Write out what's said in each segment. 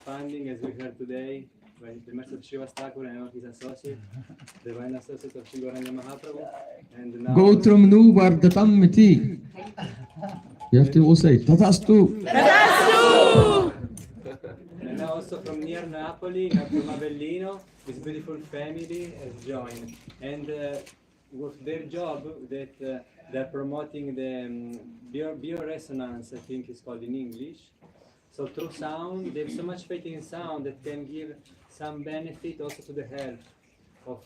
Funding, as we heard today, by the Master of Shiva Thakur and his associate, the Divine Associate of Shigoranja Mahaprabhu. And now Gotram nu Vardatam Iti. You have to all say Tatastu. And now also from near Napoli, from Avellino, this beautiful family has joined. And with their job, that they're promoting the bioresonance, I think it's called in English. So through sound, they have so much faith in sound that can give some benefit also to the health of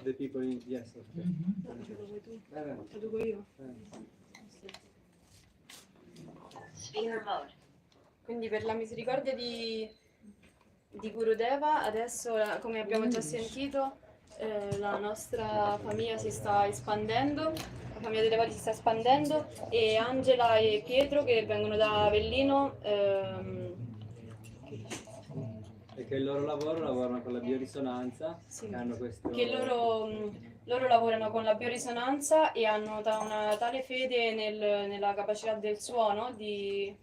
the people. Yes. Okay. Speaker mode. Quindi per la misericordia di Gurudeva, adesso come abbiamo già sentito, la nostra famiglia si sta espandendo, la famiglia dei devoti si sta espandendo e Angela e Pietro che vengono da Avellino E che il loro lavoro lavorano con la biorisonanza, sì, che hanno questo... che loro lavorano con la biorisonanza e hanno una tale fede nella capacità del suono di...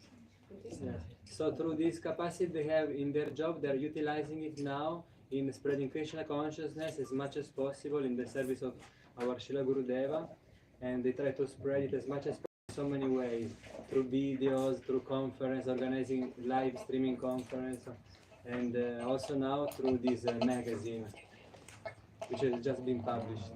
Yes. So through this capacity they have in their job, they're utilizing it now in spreading Krishna consciousness as much as possible in the service of our Srila Gurudeva, and they try to spread it as much as possible in so many ways, through videos, through conference, organizing live streaming conference, and also now through this magazine, which has just been published.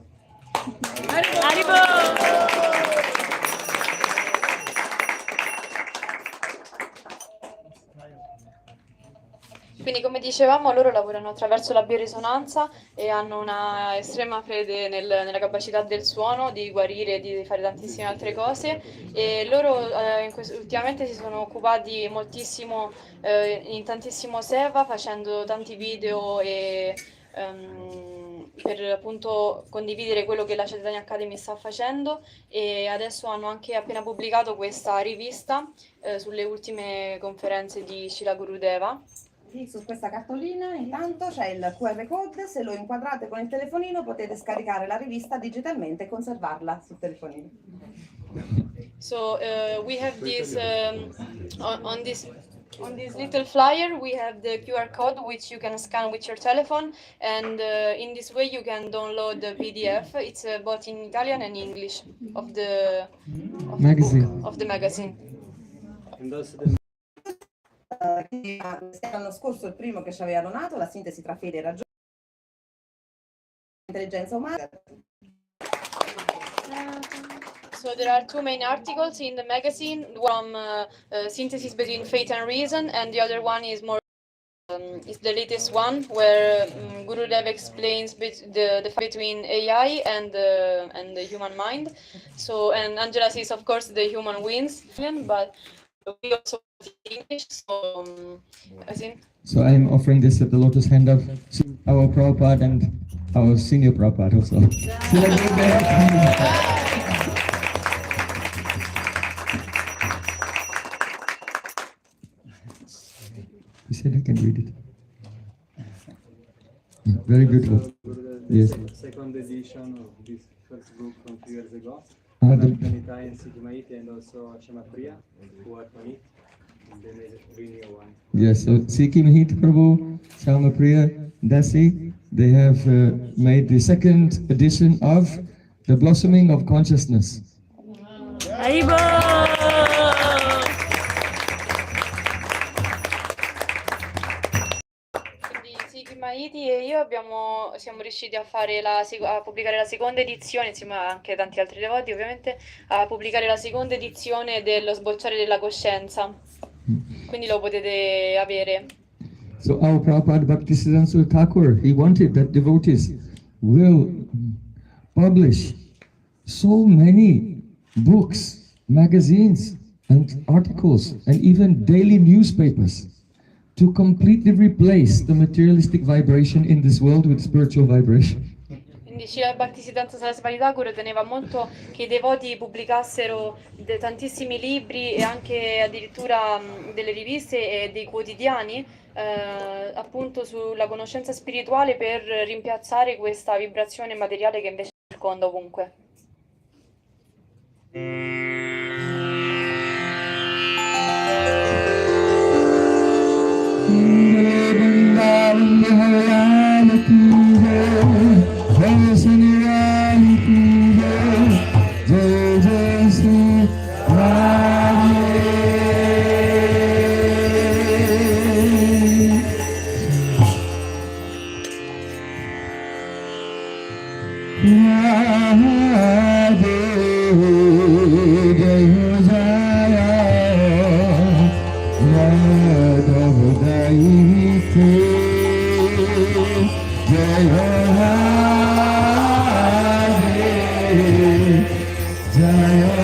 Quindi come dicevamo loro lavorano attraverso la biorisonanza e hanno una estrema fede nella capacità del suono di guarire e di fare tantissime altre cose e loro ultimamente si sono occupati moltissimo in tantissimo seva facendo tanti video e per appunto condividere quello che la Chaitanya Academy sta facendo e adesso hanno anche appena pubblicato questa rivista sulle ultime conferenze di Srila Gurudeva. Su questa cartolina intanto c'è il QR code, se lo inquadrate con il telefonino potete scaricare la rivista digitalmente e conservarla sul telefonino. So we have this on this little flyer we have the QR code which you can scan with your telephone and in this way you can download the PDF. It's both in Italian and English of the magazine. And also the L'anno scorso il primo che ci aveva donato la sintesi tra fede e ragione, intelligenza umana. So there are two main articles in the magazine, one synthesis between faith and reason, and the other one is more is the latest one where Gurudev explains the fight between AI and the human mind. So and Angela says of course the human wins, but we also English. So I'm offering this at the Lotus Hand of our Prabhupada and our senior Prabhupada also. He said I can read it. Very beautiful. Yes. Second edition of this first book from 2 years ago. The Planeta and Sikimaiti and also Shamapriya who worked on it. And they made a really new one. Yes, so Siki Mahit Prabhu, Shamapriya, Dasi, they have made the second edition of The Blossoming of Consciousness. Maiti e io siamo riusciti a pubblicare la seconda edizione, insieme a anche tanti altri devoti ovviamente, a pubblicare la seconda edizione dello Sbocciare della Coscienza, quindi lo potete avere. So our Prabhupada Bhaktisiddhanta Thakur, he wanted that devotees will publish so many books, magazines and articles and even daily newspapers to completely replace the materialistic vibration in this world with spiritual vibration. Quindi Srila Bhaktisiddhanta Sarasvati Thakur teneva molto che i devoti pubblicassero tantissimi libri e anche addirittura delle riviste e dei quotidiani appunto sulla conoscenza spirituale per rimpiazzare questa vibrazione materiale che invece circonda ovunque. Jai Radhe, Jai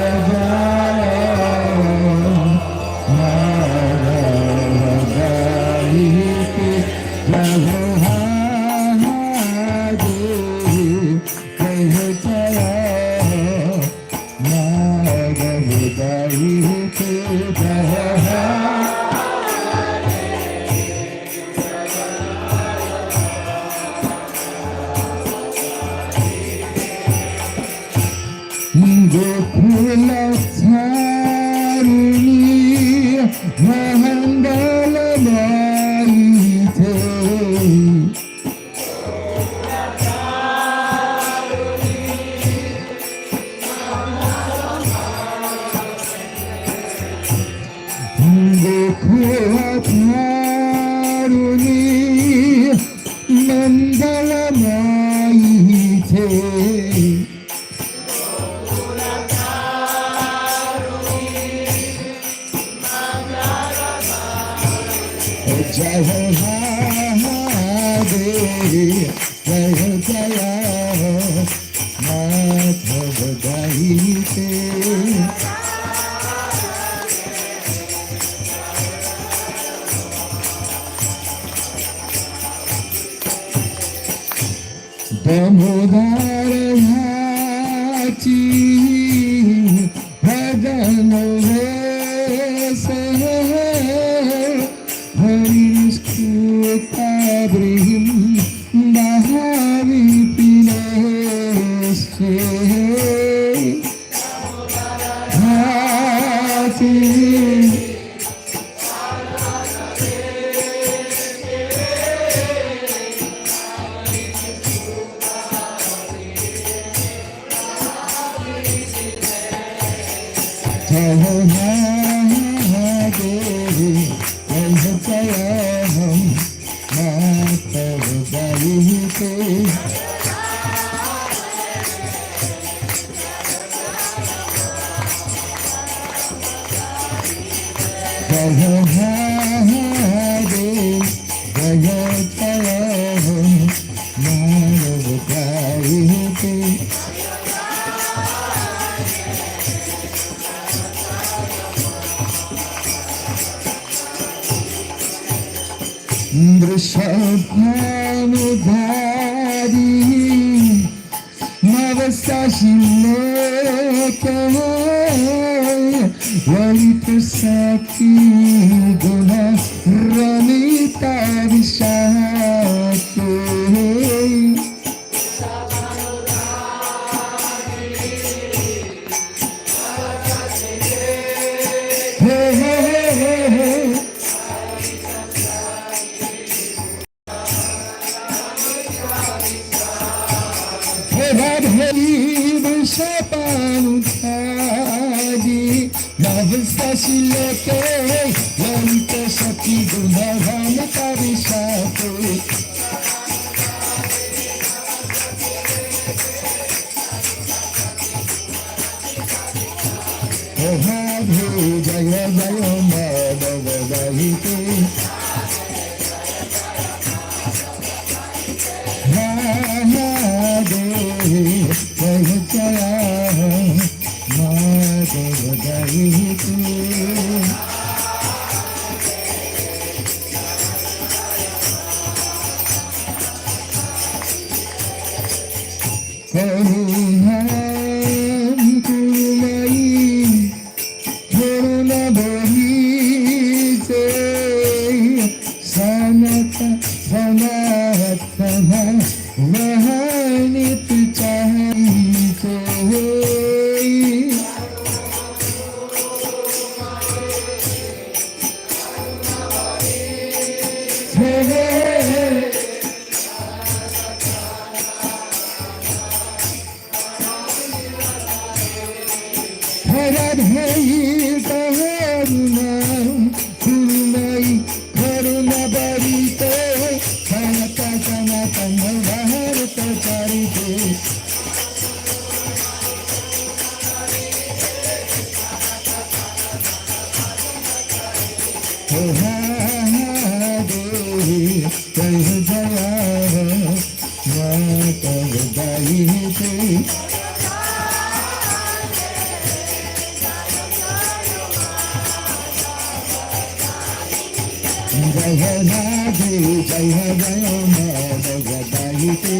Jaya Jaya Madhava Dahite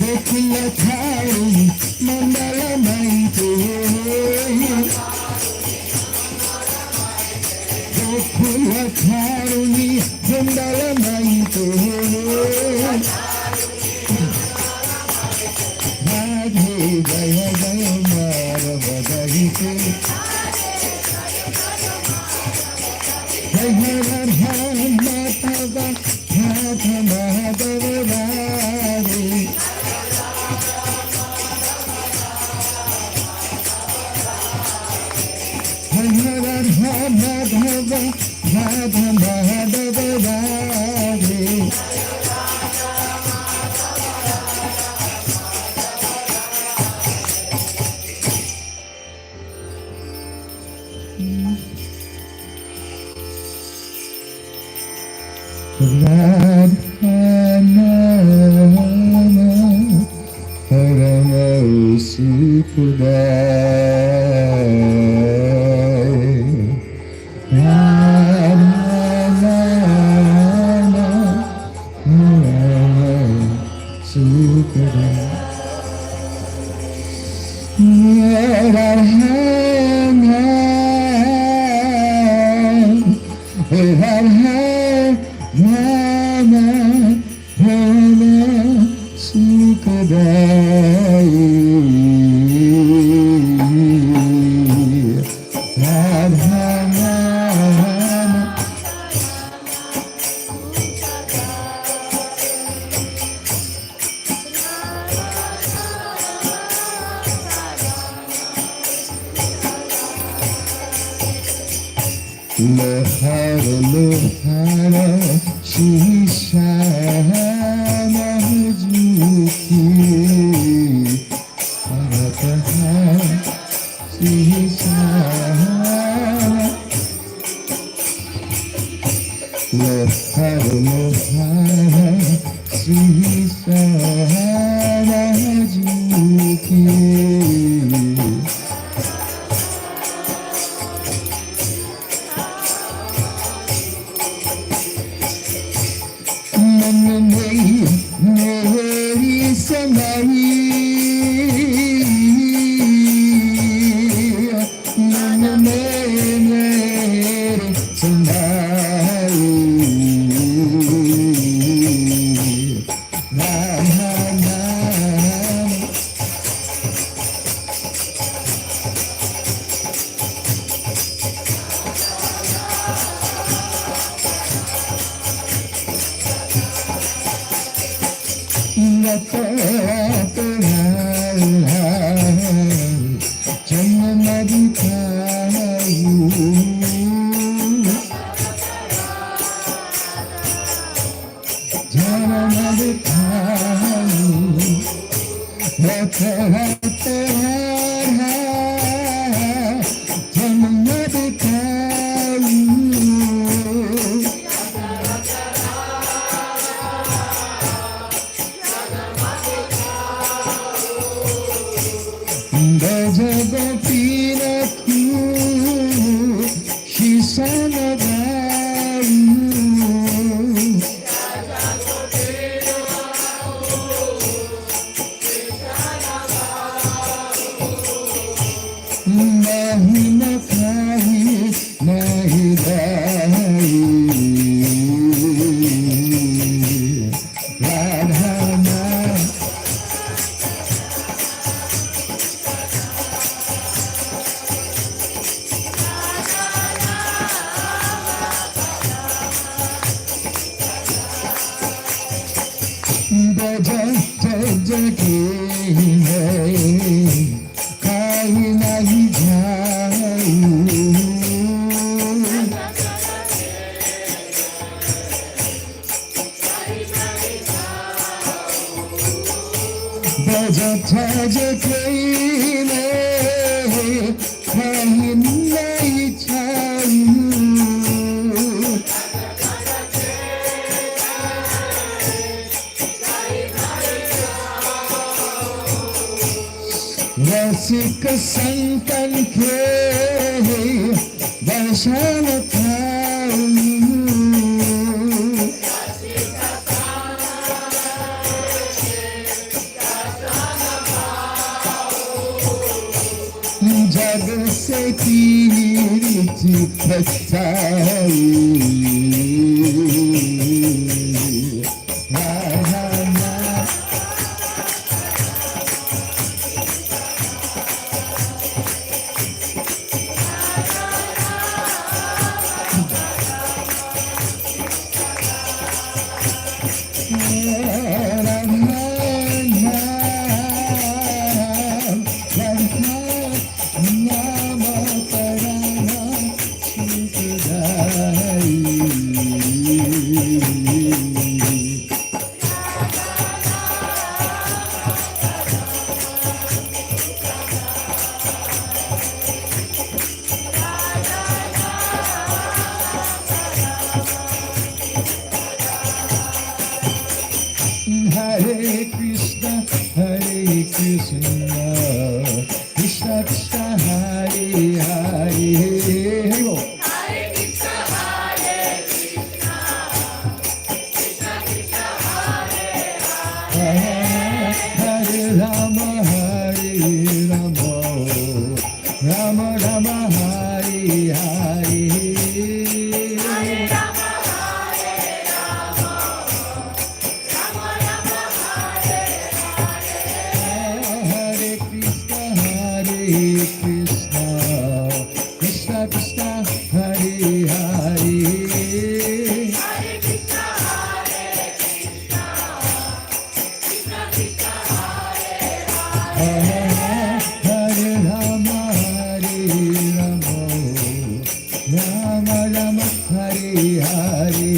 Gokula Tharuni Mandala Maite Gokula Tharuni Mandala Maite Radhe Jaya Jaya Madhava Dahite Jaya Radha Madhava Radha Madhava Radhe Jaya Radha Madhava Radha Madhava Radhe Radharama Parama Sukudaya Radharama Parama Sukudaya Lohara lohara shishana juki arataha shishana lohara lohara shishana juki मेरी समाई मन में मेरे समाई राम नाम रसिक संतन के दर्शन था जग से पीरित बचाई Hare Krishna, Krishna Krishna, Hare Hare. Hare Rama, Hare Rama, Rama Rama, Hare Hare. Hare Krishna, Krishna Krishna, Hare Hare. Hare Rama, Hare Rama, Rama Rama, Hare Hare.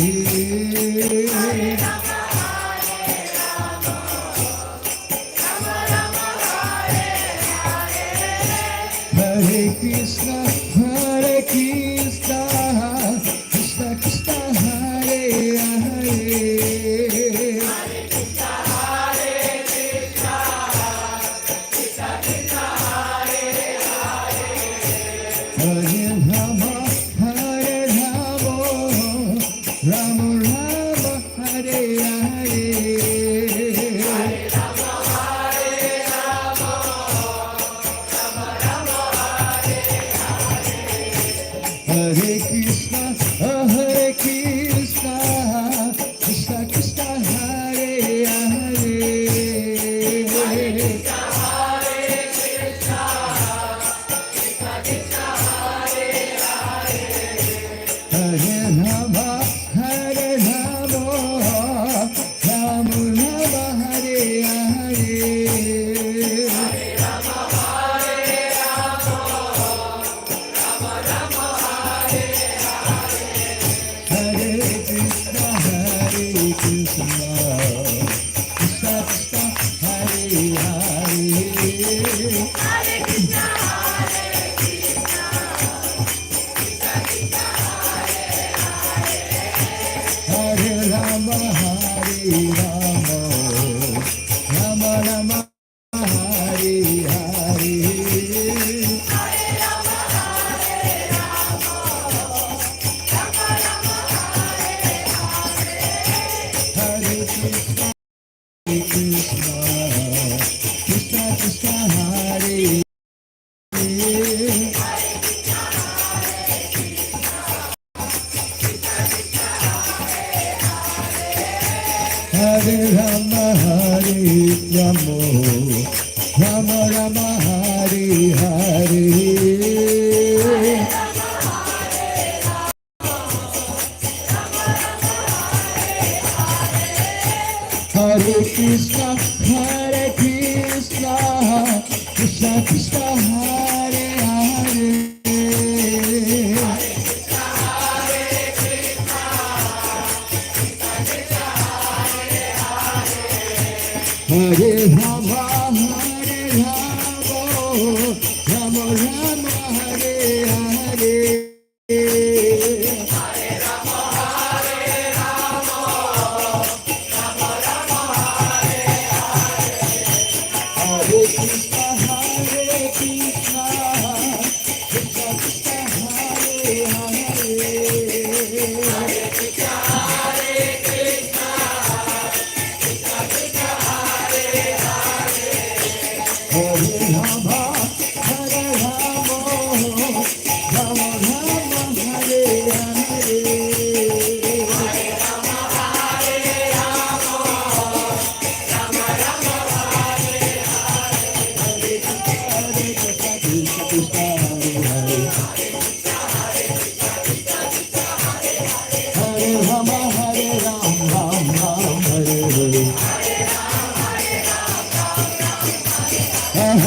Hare Krishna, Krishna Krishna, Hare Hare. Hare Rama, Hare Rama, Rama Rama, Hare Hare. Hare Krishna, Krishna Krishna, Hare Hare. Hare Rama, Hare Rama, Rama Rama, Hare Hare. Hare Krishna, Krishna Krishna, Hare Hare. Hare Rama, Hare Rama, Rama Rama, Hare Hare. Hare Krishna, Krishna Krishna, Hare Hare. Hare Rama, Hare Rama, Rama Rama, Hare Hare. Hare Krishna, Krishna Krishna, Hare Hare. Hare Rama, Hare Rama, Rama Rama, Hare Hare. Hare Krishna, Krishna Krishna, Hare Hare.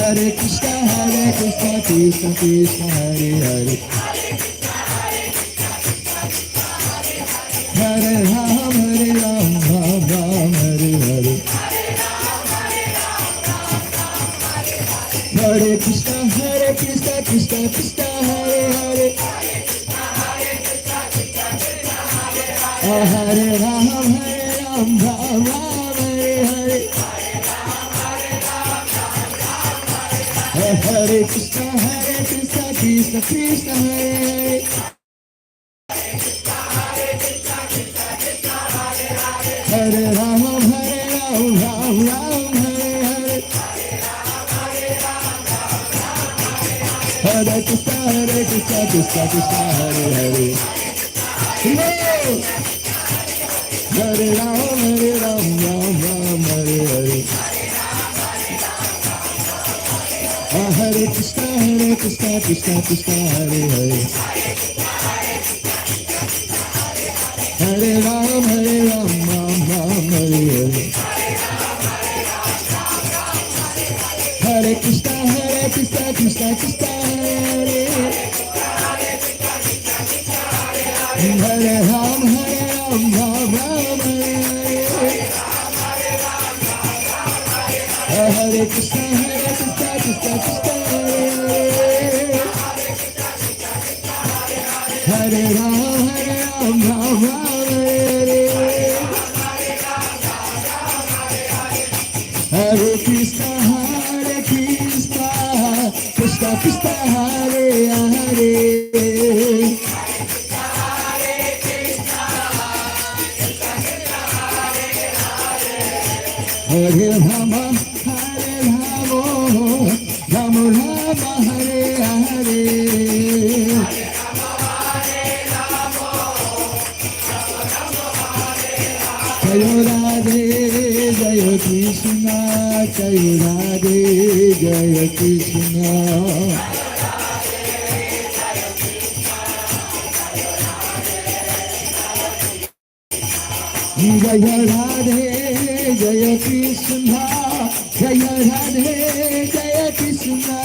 Hare Krishna, Krishna Krishna, Hare Hare. Hare Ram, Ram Ram, Hare Hare. Hare Krishna, Krishna Krishna, Hare Hare. Hare Ram, Ram Ram, Hare Hare. Hare Krishna, Krishna Krishna, Hare Hare. Hare Ram, Ram Ram, Hare Hare. Hare Krishna, Krishna Krishna, Hare Hare. Hare Ram, Ram Ram, Hare Hare. Hare Krishna, Krishna Krishna, Hare Hare. Hare Ram, Ram Ram, Hare Hare. Hare Krishna, Krishna Krishna, Hare Hare. Hare Ram, Ram Ram, Hare Hare. Hare Krishna, Krishna Krishna, Hare Ram, Ram Hare. Hare Krishna, Krishna Krishna, Hare Hare. Hare Rama, Rama Rama, Hare Hare. Jaya Radhe, Jaya Krishna, Jaya Radhe, Jaya Krishna. Jaya Radhe, Jaya Krishna, Jaya Radhe, Jaya Krishna.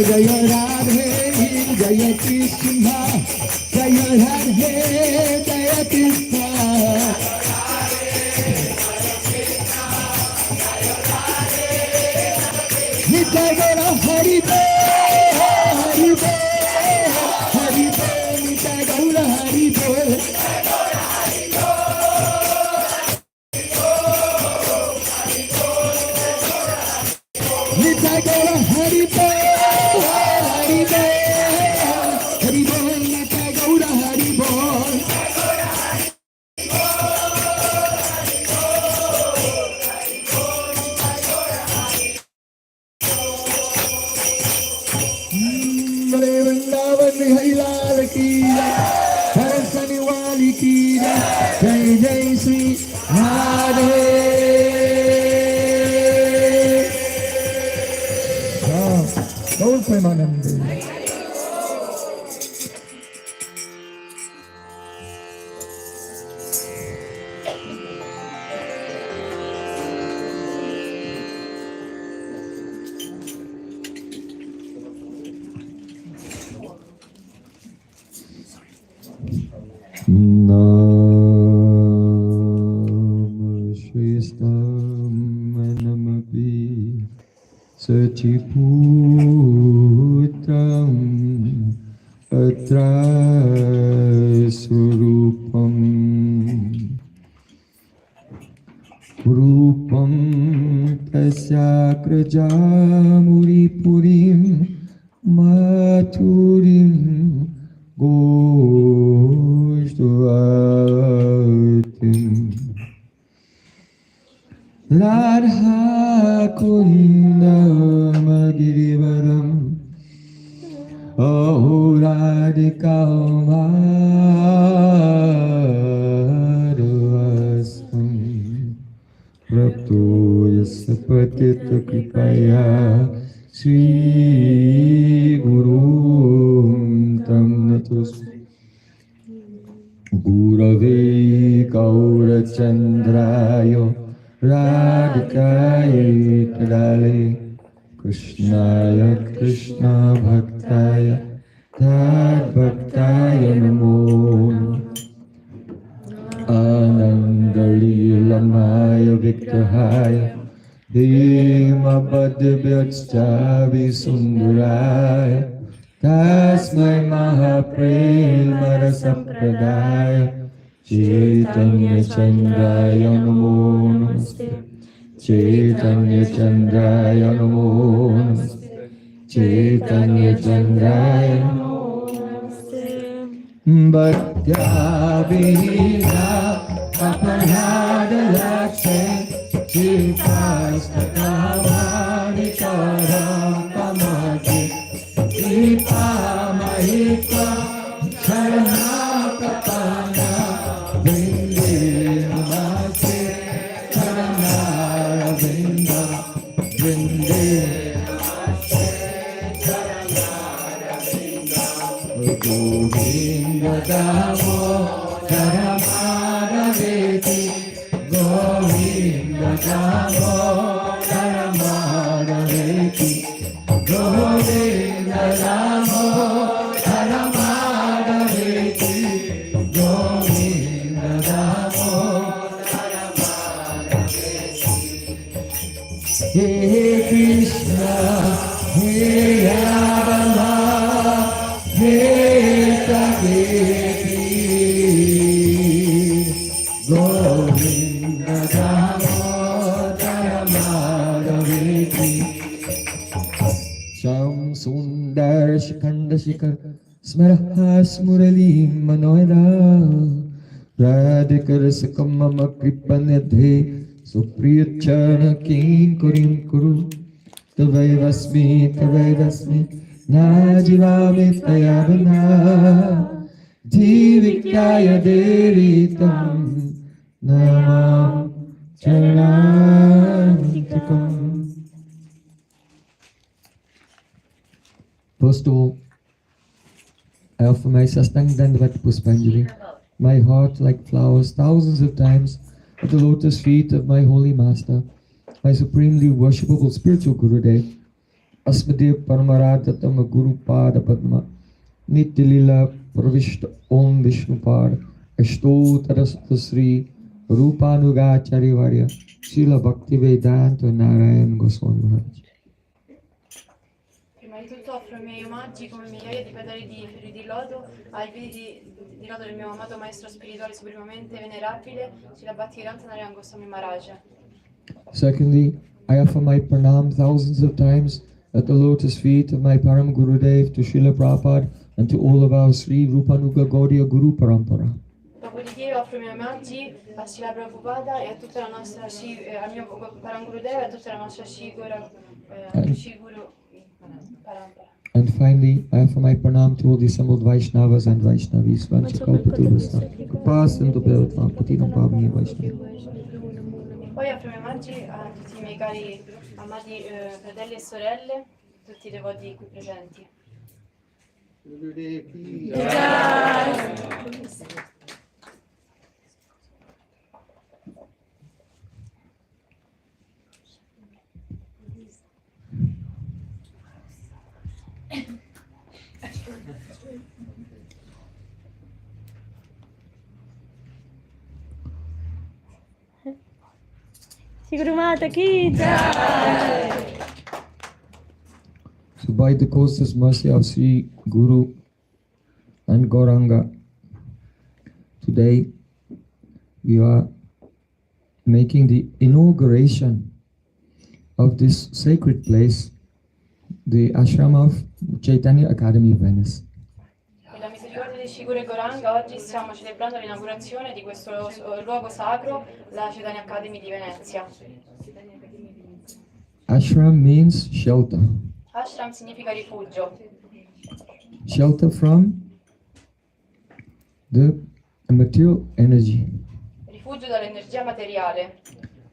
Jaya Radhe, Jaya Krishna, Jaya Radhe, Jaya Krishna. Nitai Gaura Hari Bol, Hari Bol, Hari Bol, Nitai Gaura Hari Bol. Nitai Gaura Hari Bol, Hari Bol, Hari Bol, Nitai Gaura Hari Bol. Hare Vrindavan Bihari Lal ki jai, Saraswati Wali ki jai, Jai Jai Shri Radhe. Gaur Premanande. Nam Shristam Manamapi Sachiputam Atra Surupam Rupam tasyakraja muripurim maturim goshtuatim Radha Kundamagirivaram Ahuradikamadhuvasam Prapto yasapatita kripaya Sri Gurum Tam Natos Gurave Gaurachandrayo Radhikaya Tadale Krishnaya Krishna Bhaktaya Tad Bhaktaya Namo Anandalilamaya Vikrahaya Bhimabadvyachchavi Sundaraya Tasmai Mahaprema Sampradaya Chaitanya Chandraya Namo Namaste Chaitanya Chandraya Namo Namaste Chaitanya Chandraya Namo Namaste Bhaktya-vihina Aparadalakshe Chitastakamadikaram Pamati Ipamahika Sharanapapana Vinde Namaste Charanara Vinda Vinde Govinda Damo Dharamadaveti Govinda Damo Dharamadaveti Govinda Damo Dharamadaveti Govinda Damo Dharamadaveti He Krishna He Radha Govinda Damodaramadaveti Sham Sundar Shikanda Shikar Smaraha Smurali Manohara Radhikar Sakamama Kripanadhe Supriyachana Kin Kurim Kuru Tavai Vasmi Najivami Tayavana Jivikyaya Deritam Namam Charantikam. First of all, I offer my Sastang Dandvat Puspanjali, my heart like flowers thousands of times at the lotus feet of my holy master, my supremely worshipable spiritual Gurudev, Asmadev Paramaradhatama Guru Pada Padma, Nityalila Pravishta Om Vishnupad, Ashtotarasata Sri Rupanugacharya Varya, Srila Bhaktivedanta Narayan Goswami Maharaj. Prima di tutto offro i miei omaggi come migliaia di petali di fiori di loto ai piedi di loto del mio amato maestro spirituale supremamente venerabile, Srila Bhaktivedanta Narayan Goswami Maharaj. Secondly, I offer my pranam thousands of times at the lotus feet of my Param Gurudev to Srila Prabhupada and to all of our Sri Rupanuga Gaudiya Guru Parampara. Dopodiché offro i miei omaggi a Srila Prabhupada e a tutta la nostra al mio Param Gurudev e a tutta la nostra Shri Guru Parampara. And finally, I offer my pranam to all the assembled Vaishnavas and Vaishnavis. Vanchakalpaturvasta. Kripasintu Bhavatam Patinam Pavani Vaishnavi. Poi offro i miei omaggi a tutti i miei cari amati fratelli e sorelle, tutti i devoti qui presenti. Sigurumata ki jai. So by the causeless mercy of Sri Guru and Gauranga, today we are making the inauguration of this sacred place, the ashram of Chaitanya Academy, Venice. E la misericordia di Shigure Goranga, oggi stiamo celebrando l'inaugurazione di questo luogo sacro, la Chaitanya Academy di Venezia. Ashram means shelter. Ashram significa rifugio, Shelter from the material energy. rifugio dall'energia materiale,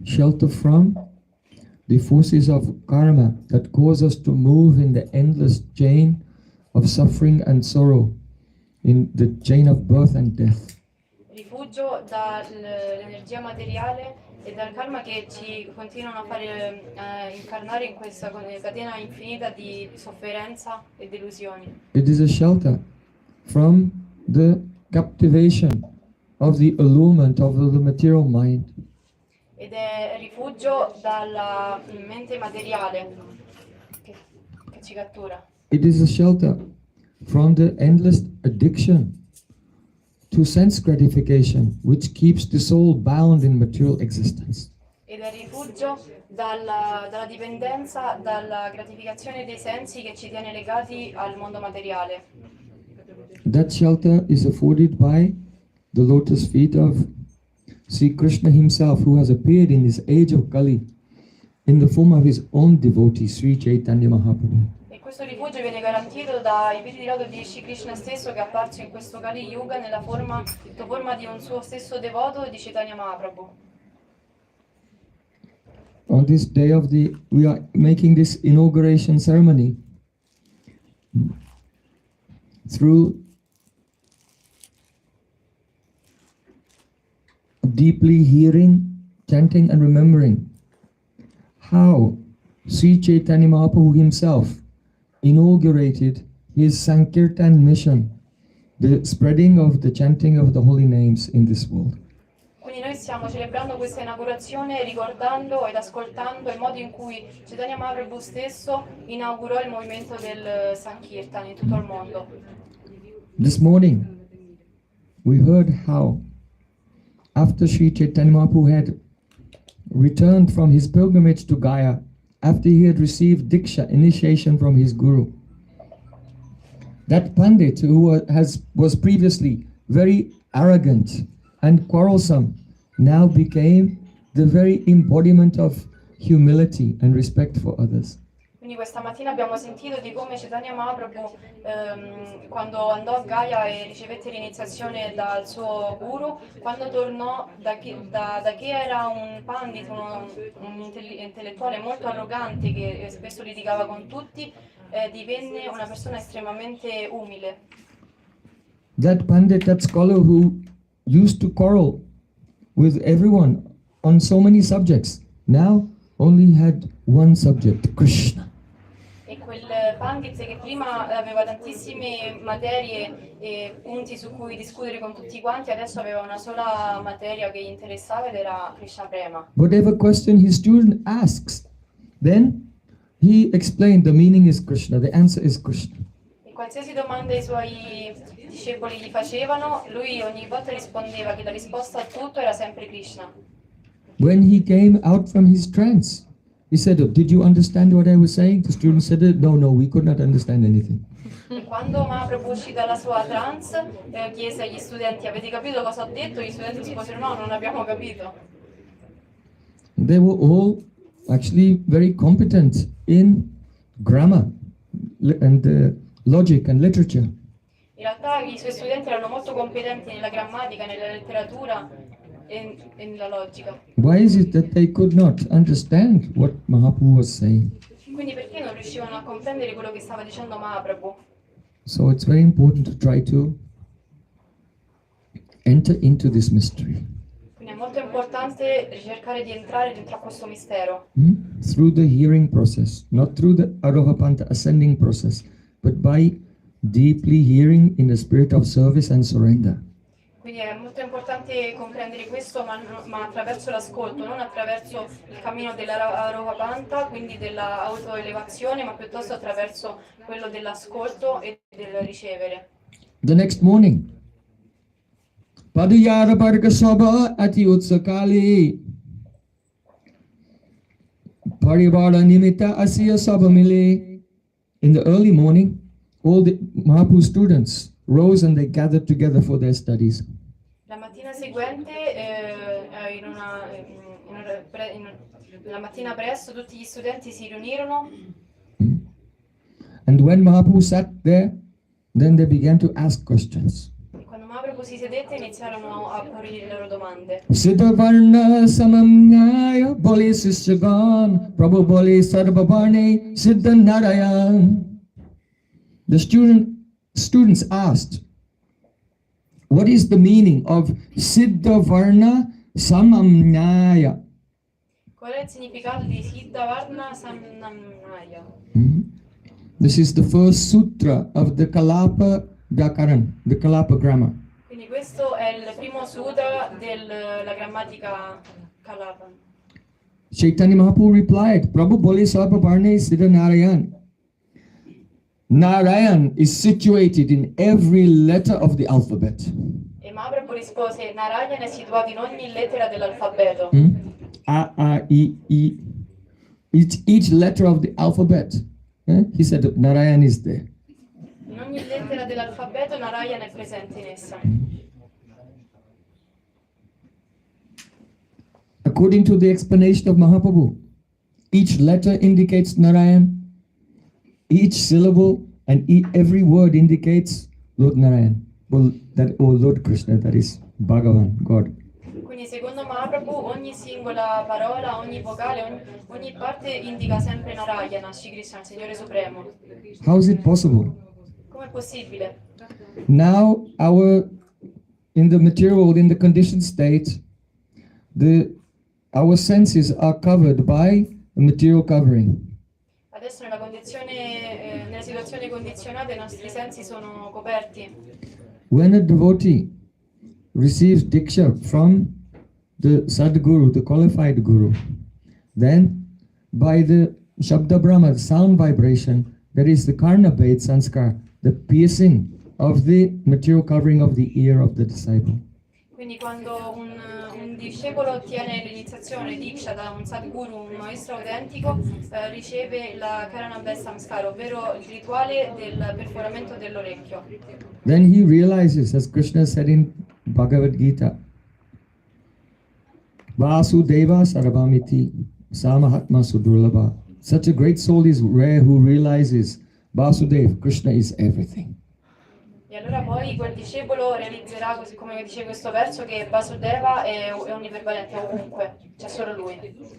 Shelter from the forces of karma that cause us to move in the endless chain of suffering and sorrow, in the chain of birth and death. rifugio dall'energia materiale e dal karma che ci continuano a fare incarnare in questa catena infinita di sofferenza e delusioni. It is a shelter from the captivation of the allurement of the material mind. Ed è rifugio dalla mente materiale che ci cattura. It is a shelter from the endless addiction to sense gratification, which keeps the soul bound in material existence. Ed è rifugio dalla dipendenza, dalla gratificazione dei sensi che ci tiene legati al mondo materiale. That shelter is afforded by the lotus feet of Sri Krishna himself, who has appeared in this age of Kali in the form of his own devotee, Sri Chaitanya Mahaprabhu. E questo rifugio viene garantito dai piedi di loto di Shri Krishna stesso, che è apparso in questo Kali Yuga sotto forma di un suo stesso devoto di Chaitanya Mahaprabhu. On this day we are making this inauguration ceremony through deeply hearing, chanting and remembering how Sri Chaitanya Mahaprabhu himself inaugurated his Sankirtan mission, the spreading of the chanting of the holy names in this world. Quindi noi stiamo celebrando questa inaugurazione ricordando ed ascoltando il modo in cui Chaitanya Mahaprabhu stesso inaugurò il movimento del Sankirtan in tutto il mondo. This morning we heard how after Sri Chaitanya Mahaprabhu had returned from his pilgrimage to Gaya, after he had received Diksha, initiation from his guru, that Pandit who was previously very arrogant and quarrelsome now became the very embodiment of humility and respect for others. Quindi questa mattina abbiamo sentito di come Chaitanya Mahaprabhu, quando andò a Gaya e ricevette l'iniziazione dal suo guru, quando tornò da che era un pandit, un intellettuale molto arrogante che spesso litigava con tutti, divenne una persona estremamente umile. That pandit, that scholar who used to quarrel with everyone on so many subjects, now only had one subject, Krishna. E quel pandit che prima aveva tantissime materie e punti su cui discutere con tutti quanti, adesso aveva una sola materia che gli interessava ed era Krishna Prema. Whatever question his student asks, then he explained the meaning is Krishna, the answer is Krishna. E qualsiasi domanda i suoi discepoli gli facevano, lui ogni volta rispondeva che la risposta a tutto era sempre Krishna. When he came out from his trance, he said, "Did you understand what I was saying?" The student said, No, we could not understand anything." E quando Mahaprabhu uscì dalla sua trance, chiese agli studenti: avete capito cosa ho detto? Gli studenti risposero: no, non abbiamo capito. They were all actually very competent in grammar and logic and literature. In realtà i suoi studenti erano molto competenti nella grammatica, nella letteratura e nella logica. Why is it that they could not understand what Mahaprabhu was saying? Quindi perché non riuscivano a comprendere quello che stava dicendo Mahaprabhu? So it's very important to try to enter into this mystery. Quindi è molto importante cercare di entrare dentro a questo mistero. Through the hearing process, not through the Arohapanta ascending process, but by deeply hearing in the spirit of service and surrender. Quindi è molto importante comprendere questo, ma attraverso l'ascolto, non attraverso il cammino dell'Arohapanta, quindi dell'autoelevazione, ma piuttosto attraverso quello dell'ascolto e del ricevere. The next morning, Paduyara Parga Sabha Ati Utsakali Parivara Nimitta Asya Sabamile. In the early morning, all the Mahaprabhu students rose and they gathered together for their studies. La mattina seguente, la mattina presto, tutti gli studenti si riunirono. And when Mahaprabhu sat there, then they began to ask questions. E quando Mahaprabhu si sedette iniziarono a porre le loro domande. Siddhavarna samamnaya boli sishagan Prabhu boli sarvavarne siddha narayan. The students asked, what is the meaning of Siddhavarna samamnaya? Qual è il significato di Siddhavarna Samnamnaya? This is the first sutra of the Kalapa Dakaran, the Kalapa grammar. Quindi questo è il primo sutra della grammatica Kalapa. Chaitanya Mahaprabhu replied, Prabhu Boli Sarvavarne Siddha Narayan. Narayan is situated in every letter of the alphabet. E Mahaprabhu rispose, Narayan è situato in ogni lettera dell'alfabeto. A, I, E. Each letter of the alphabet. He said Narayan is there. In ogni lettera dell'alfabeto Narayan è presente in essa. According to the explanation of Mahaprabhu, each letter indicates Narayan, each syllable and every word indicates Lord Narayan, or Lord Krishna, that is Bhagavan, God. Quindi secondo Mahaprabhu ogni singola parola, ogni vocale, ogni parte indica sempre Narayana, Shri Krishna, il Signore Supremo. How is it possible? Com'è possibile? Now in the material world, in the conditioned state, our senses are covered by a material covering. Adesso nella situazione condizionata i nostri sensi sono coperti. When a devotee receives diksha from the Sadguru, the qualified Guru, then by the Shabda Brahma, the sound vibration, that is the Karna Bhed Sanskar, the piercing of the material covering of the ear of the disciple. Quindi quando un discepolo ottiene l'iniziazione Diksha da un Sadguru, un maestro autentico, riceve la Karana Bhed Samskara, ovvero il rituale del perforamento dell'orecchio. Then he realizes, as Krishna said in Bhagavad Gita, Vasudeva Sarvamiti Samahatma Sudurlabha. Such a great soul is rare who realizes Vasudev, Krishna is everything. E allora poi quel discepolo realizzerà, così come dice questo verso, che Vasudeva è onniprevalente ovunque, c'è solo lui.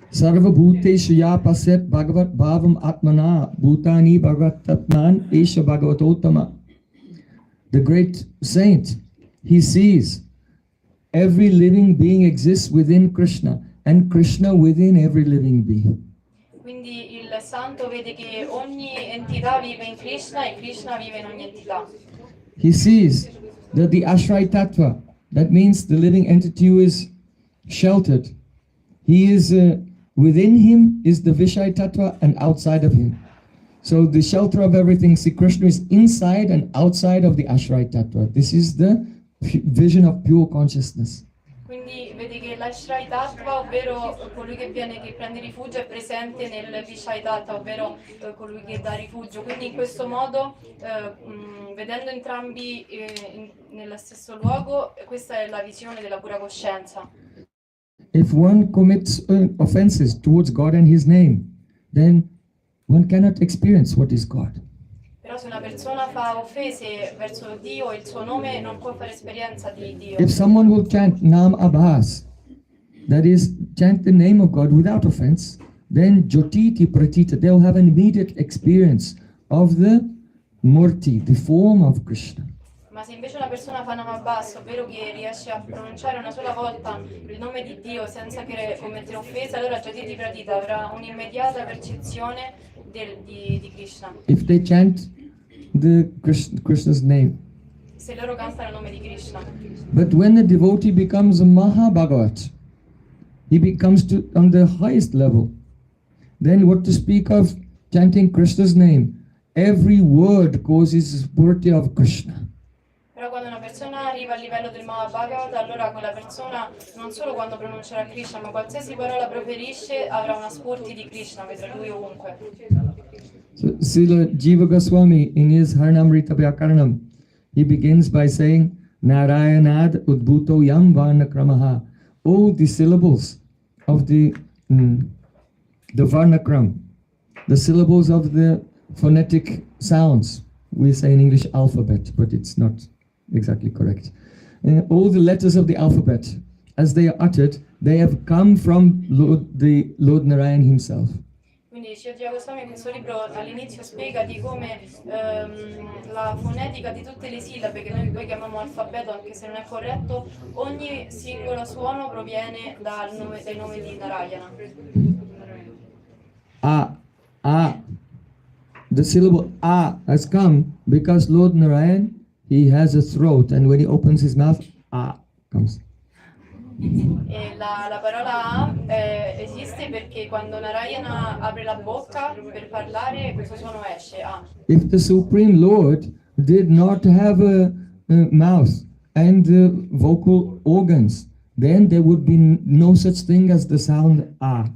Sarva Bhuteshu Ya Paset Bhagavat Bhavam Atmana Bhutani Bhagavat Atman Esha Bhagavatottama. The great saint, he sees every living being exists within Krishna and Krishna within every living being. Quindi il santo vede che ogni entità vive in Krishna e Krishna vive in ogni entità. He sees that the Ashray Tattva, that means the living entity who is sheltered, he is within him is the Vishay Tattva and outside of him. So the shelter of everything, see, Krishna is inside and outside of the Ashray Tattva. This is the vision of pure consciousness. Quindi vedi che l'Ashray Tattva, ovvero colui che prende rifugio, è presente nel Vishai Tattva, ovvero colui che dà rifugio. Quindi in questo modo, vedendo entrambi nello stesso luogo, questa è la visione della pura coscienza. If one commits offenses towards God and His name, then one cannot experience what is God. Però se una persona fa offese verso Dio e il suo nome, non può fare esperienza di Dio. If someone will chant Nam Abhas, that is, chant the name of God without offense, then Jyotiti Pratita, they'll have an immediate experience of the Murti, the form of Krishna. Ma se invece una persona fa Namabasso, ovvero che riesce a pronunciare una sola volta il nome di Dio senza commettere offesa, allora Jyotiti Pratita avrà un'immediata percezione di Krishna. If they chant the Krishna's name. Se loro cantano il nome di Krishna. But when the devotee becomes a Mahabhagavat, he becomes on the highest level. Then what to speak of chanting Krishna's name? Every word causes spurti of Krishna. Però quando una persona arriva al livello del Mahabharata, allora quella persona non solo quando pronuncerà Krishna, ma qualsiasi parola proferisce avrà una spurti di Krishna, vedrà lui ovunque. So, Srila Jiva Goswami, in his Haranamrita Vyakaranam, he begins by saying, Narayanad Udbhuto Yam Varnakramaha. All the syllables of the Varnakram, the syllables of the phonetic sounds. We say in English alphabet, but it's not exactly correct. All the letters of the alphabet, as they are uttered, they have come from Lord Narayan himself. Quindi Jiva Goswami in questo libro all'inizio spiega di come la fonetica di tutte le sillabe, che noi poi chiamiamo alfabeto anche se non è corretto, ogni singolo suono proviene dai nomi di Narayana. The syllable A has come because Lord Narayan, he has a throat, and when he opens his mouth, A comes. E la parola A esiste perché quando Narayana apre la bocca per parlare questo suono esce, A. If the Supreme Lord did not have a mouth and vocal organs, then there would be no such thing as the sound A.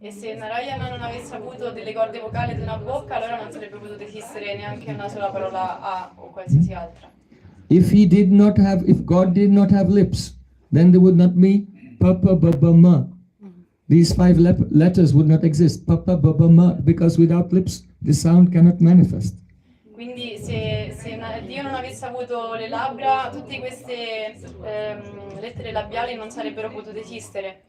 E se Narayana non avesse avuto delle corde vocali ed una bocca, allora non sarebbe potuto esistere neanche una sola parola A o qualsiasi altra. If God did not have lips, then there would not be Papa Baba Ma. These 5 letters would not exist. Papa Baba Ma, because without lips, the sound cannot manifest. Quindi se Dio non avesse avuto le labbra, tutte queste lettere labiali non sarebbero potute esistere.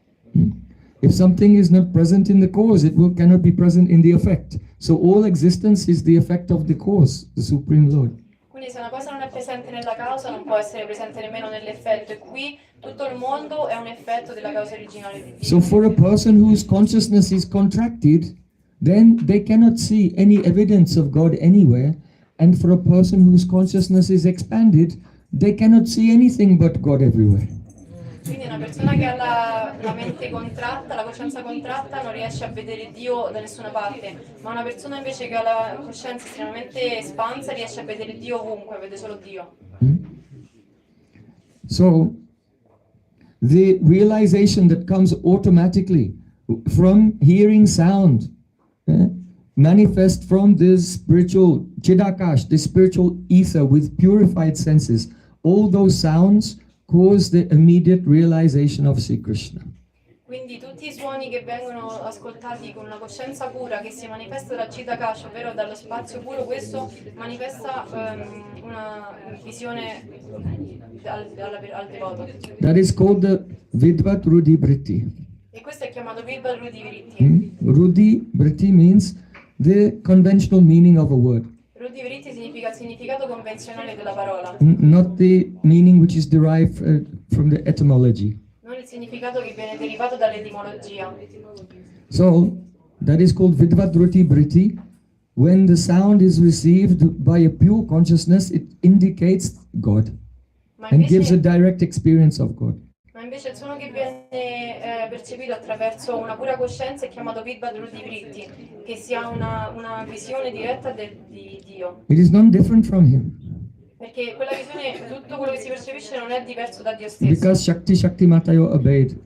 If something is not present in the cause, cannot be present in the effect. So all existence is the effect of the cause, the Supreme Lord. Quindi se una cosa non è presente nella causa, non può essere presente nemmeno nell'effetto. E qui tutto il mondo è un effetto della causa originale di Dio. So for a person whose consciousness is contracted, then they cannot see any evidence of God anywhere. And for a person whose consciousness is expanded, they cannot see anything but God everywhere. Quindi una persona che ha la mente contratta, la coscienza contratta, non riesce a vedere Dio da nessuna parte, ma una persona invece che ha la coscienza estremamente espansa riesce a vedere Dio ovunque, vede solo Dio. So, the realization that comes automatically from hearing sound manifest from this spiritual Chidakash, the spiritual ether with purified senses. All those sounds cause the immediate realization of Sri Krishna. Quindi tutti i suoni che vengono ascoltati con una coscienza pura che si manifesta dal Chidakash, ovvero dallo spazio puro, questo manifesta una visione al devoto. That is called the Vidvat Rudhi Vritti. E questo è chiamato Vidvat Rudhi Vritti. Rudhi Vritti means the conventional meaning of a word. Rudhi Vritti significa il significato convenzionale della parola. Not the meaning which is derived from the etymology. Non il significato che viene derivato dall'etimologia. So, that is called Vidvat Rudhi Vritti. When the sound is received by a pure consciousness, it indicates God and gives a direct experience of God. Ma invece il suono che viene percepito attraverso una pura coscienza è chiamato Vidvat Rudhi Vritti, che si ha una visione diretta di Dio. It is not different from Him. Perché quella visione, tutto quello che si percepisce non è diverso da Dio stesso. Because Shakti Matayo obeyed.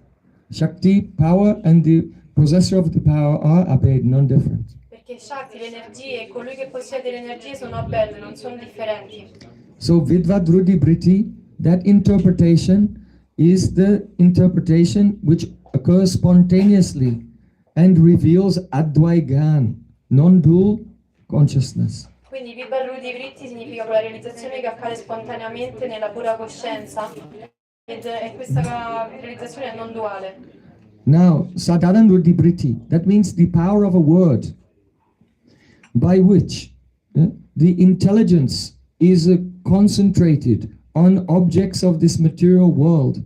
Shakti, power, and the possessor of the power are obeyed, non different. Perché Shakti, le energie, e colui che possiede le energie sono abbelle, non sono differenti. So Vidvat Rudhi Vritti, that interpretation is the interpretation which occurs spontaneously and reveals Advaigan, non-dual consciousness. Quindi Vidvat Rudhi Vritti significa quella realizzazione che accade spontaneamente nella pura coscienza, ed è questa realizzazione è non duale. Now, Sadharan Rudhi Vritti, that means the power of a word by which the intelligence is concentrated on objects of this material world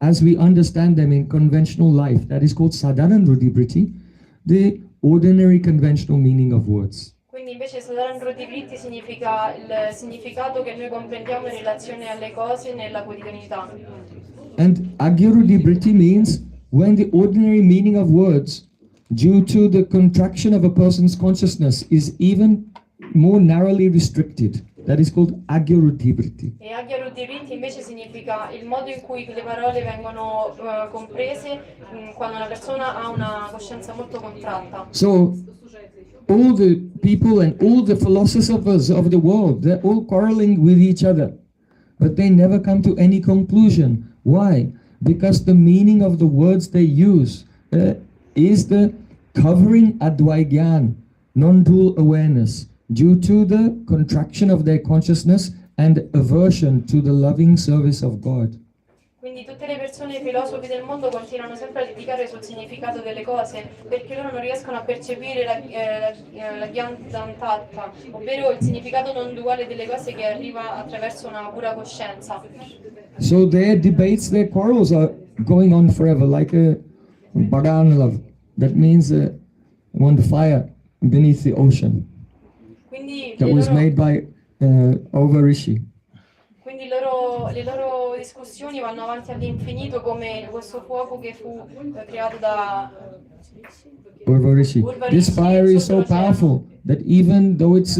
as we understand them in conventional life. That is called Sadharan Rudhi Vritti, the ordinary conventional meaning of words. Quindi invece Sadharan Rudhi Vritti significa il significato che noi comprendiamo in relazione alle cose nella quotidianità. And Agya-Rudhi Vritti means when the ordinary meaning of words, due to the contraction of a person's consciousness, is even more narrowly restricted. That is called Agyaruddhivriti. E Agyaruddhivriti invece significa il modo in cui le parole vengono comprese quando una persona ha una coscienza molto contratta. So, all the people and all the philosophers of the world, they're all quarreling with each other, but they never come to any conclusion. Why? Because the meaning of the words they use is the covering Advaigyan, non-dual awareness, due to the contraction of their consciousness and aversion to the loving service of God. Quindi tutte le persone filosofi del mondo continuano sempre a litigare sul significato delle cose perché loro non riescono a percepire la Gyanantattva, ovvero il significato non duale delle cose che arriva attraverso una pura coscienza. So their debates, their quarrels are going on forever, like a Bagan love. That means one fire beneath the ocean Quindi that was made by Rishi. Quindi le loro discussioni vanno avanti all'infinito come questo fuoco che fu creato da Rishi. This fire is so powerful that even though it's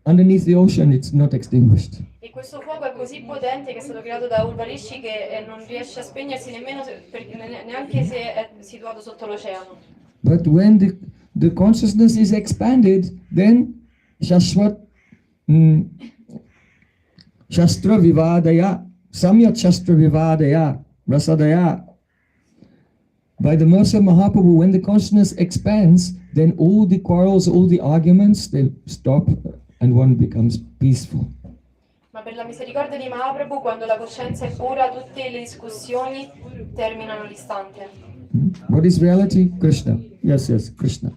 underneath the ocean, it's not extinguished. E questo fuoco è così potente che è stato creato da Rishi che non riesce a spegnersi nemmeno neanche se è situato sotto l'oceano. But when the consciousness is expanded, then Shashvat Shastra Vivadaya, Samyak Shastra Vivadaya, Rasadaya. By the mercy of Mahaprabhu, when the consciousness expands, then all the quarrels, all the arguments, they stop and one becomes peaceful. Ma per la misericordia di Mahaprabhu, quando la coscienza è pura, tutte le discussioni terminano all'istante. What is reality? Krishna. Yes, Krishna.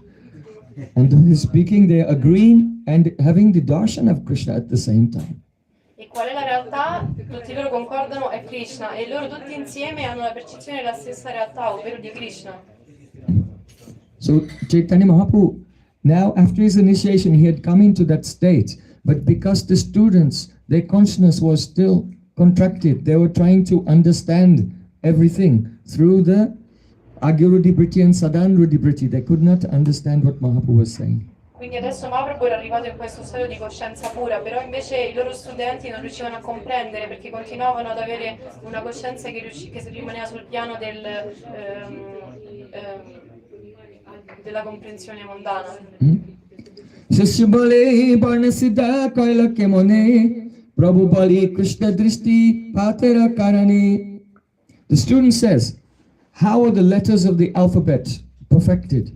And they're speaking, they're agreeing and having the darshan of Krishna at the same time. E qual è la realtà? Tutti loro concordano è Krishna e loro tutti insieme hanno la percezione della stessa realtà, ovvero di Krishna. So Chaitanya Mahaprabhu, now after his initiation, he had come into that state, but because the students, their consciousness was still contracted, they were trying to understand everything through the Agyaruddhivriti and Sadanruddhivriti. They could not understand what Mahaprabhu was saying. Quindi adesso Mahaprabhu era arrivato in questo stato di coscienza pura, però invece i loro studenti non riuscivano a comprendere perché continuavano ad avere una coscienza che rimaneva sul piano della comprensione mondana. Shishubale Barnasiddha Kaila Kemone Prabhu Bali Krishna Drishti Patera Karani. The student says, how are the letters of the alphabet perfected?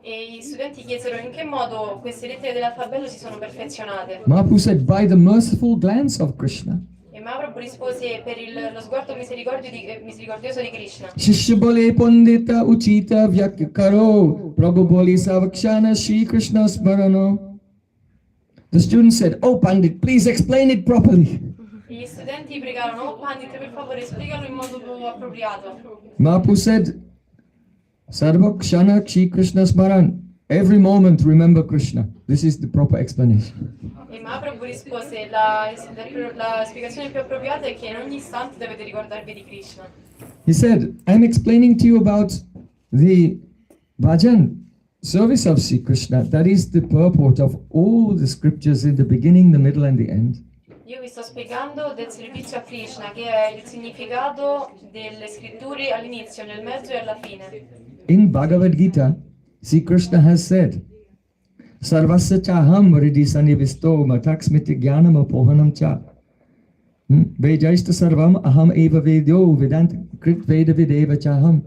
E gli studenti chiesero in che modo queste lettere dell'alfabeto si sono perfezionate. Mahaprabhu said, by the merciful glance of Krishna. E Mahaprabhu rispose per lo sguardo misericordioso di Krishna. Shishubale Pandita Uchita Vyakkaro Prabhu Bali Savakshana Shri Krishna Smarano. The student said, oh Pandit, please explain it properly. E gli studenti pregarono, oh Pandit, per favore spiegalo in modo appropriato. Mahaprabhu said, Sarvakshana Shri Krishna Smaran. Every moment remember Krishna. This is the proper explanation. E Mahaprabhu rispose, la spiegazione più appropriata è che in ogni istante dovete ricordarvi di Krishna. He said, I'm explaining to you about the bhajan, service of Sri Krishna. That is the purport of all the scriptures in the beginning, the middle and the end. Io vi sto spiegando del servizio a Krishna, che è il significato delle scritture all'inizio, nel mezzo e alla fine. In Bhagavad Gita, Sri Krishna has said, Sarvasya chaham vriddhi sanivisto mataksmiti jnanam apohanam cha. Vejaista sarvam aham eva vedyo vedant krit veda videva chaham.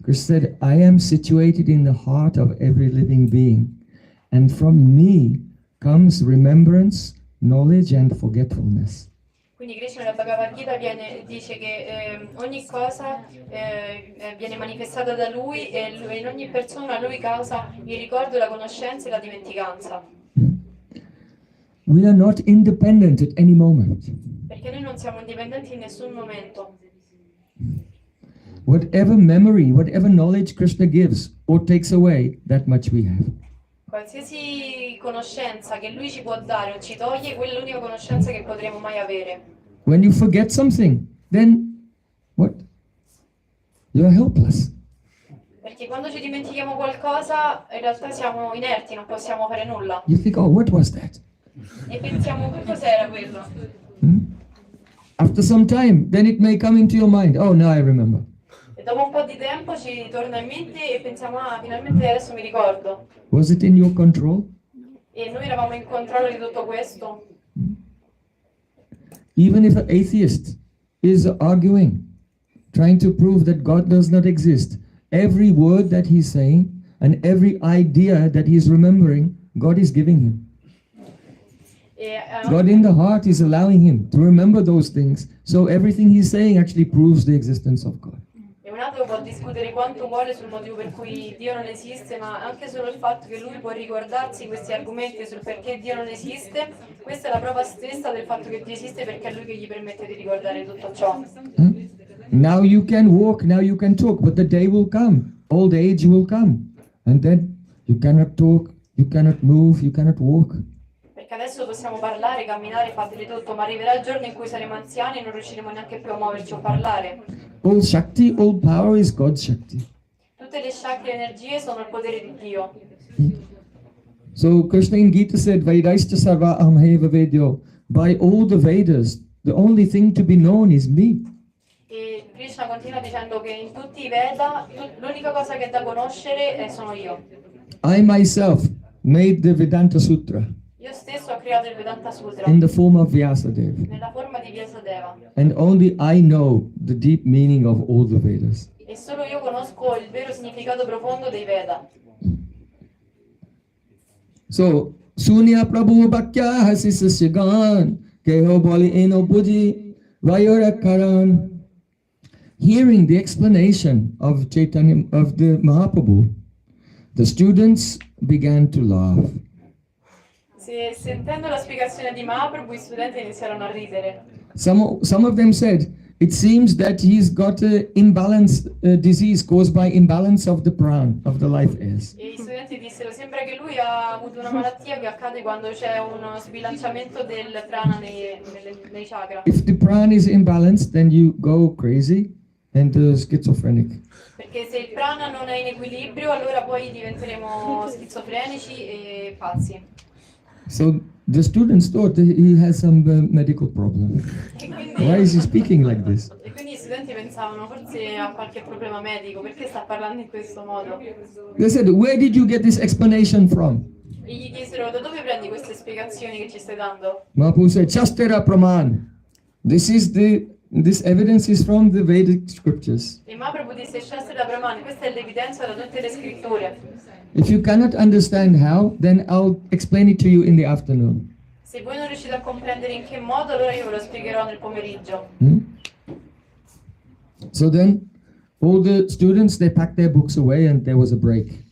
Krishna said, I am situated in the heart of every living being, and from me comes remembrance, knowledge and forgetfulness. Quindi Krishna nella Bhagavad Gita dice che ogni cosa viene manifestata da lui e in ogni persona lui causa il ricordo, la conoscenza e la dimenticanza. We are not independent at any moment. Perché noi non siamo indipendenti in nessun momento. Whatever memory, whatever knowledge Krishna gives or takes away, that much we have. Qualsiasi conoscenza che lui ci può dare o ci toglie, quella è l'unica conoscenza che potremo mai avere. When you forget something, then what? You are helpless. Perché quando ci dimentichiamo qualcosa, in realtà siamo inerti, non possiamo fare nulla. You think, oh, what was that? E pensiamo, che cos'era quello? After some time, then it may come into your mind. Oh, now I remember. E dopo un po' di tempo ci torna in mente e pensiamo, ah, finalmente adesso mi ricordo. Was it in your control? E noi eravamo in controllo di tutto questo. Even if an atheist is arguing, trying to prove that God does not exist, every word that he's saying and every idea that he's remembering, God is giving him. E, God in the heart is allowing him to remember those things. So everything he's saying actually proves the existence of God. E un altro può discutere quanto vuole sul motivo per cui Dio non esiste, ma anche solo il fatto che lui può ricordarsi questi argomenti sul perché Dio non esiste, questa è la prova stessa del fatto che Dio esiste, perché è lui che gli permette di ricordare tutto ciò. Now you can walk, now you can talk, but the day will come, old age will come, and then you cannot talk, you cannot move, you cannot walk. Perché adesso possiamo parlare, camminare, fare di tutto, ma arriverà il giorno in cui saremo anziani e non riusciremo neanche più a muoverci o parlare. All Shakti, all power is God's Shakti. Tutte le chakra energie sono il potere di Dio. So Krishna in Gita said, Vaidashta sarva amheva vedyo. By all the Vedas, the only thing to be known is me. E Krishna continua dicendo che in tutti i Veda l'unica cosa che è da conoscere sono io. I myself made the Vedanta Sutra Io stesso ho creato il Vedanta Sutra in the form of Vyasadeva. nella forma di Vyasadeva. And only I know the deep meaning of all the Vedas. E solo io conosco il vero significato profondo dei Veda. So, Sunya Prabhu Bhakya Hasisasyagan Keho Bali Eno Buji Vayurakaran. Hearing the explanation of Chaitanya, of the Mahaprabhu, the students began to laugh. Sentendo la spiegazione di Mahaprabhu, gli studenti iniziarono a ridere. Some of them said, it seems that he's got an imbalance disease caused by imbalance of the pran, of the life airs. E gli studenti dissero, sembra che lui ha avuto una malattia che accade quando c'è uno sbilanciamento del prana nei chakra. If the pran is imbalanced, then you go crazy and schizophrenic. Perché se il prana non è in equilibrio, allora poi diventeremo schizofrenici e pazzi. So the students thought that he has some medical problem. Why is he speaking like this? E quindi gli studenti pensavano, forse ha qualche problema medico, perché sta parlando in questo modo? They said, where did you get this explanation from? E gli chiesero, da dove prendi queste spiegazioni che ci stai dando? Mahaprabhu said, Chastera Praman. This evidence is from the Vedic scriptures. E Mahaprabhu disse, Shastra Brahman, questa è l'evidenza da tutte le scritture. If you cannot understand how, then I'll explain it to you in the afternoon. Se voi non riuscite a comprendere in che modo, allora io ve lo spiegherò nel pomeriggio. So then, all the students, they packed their books away and there was a break.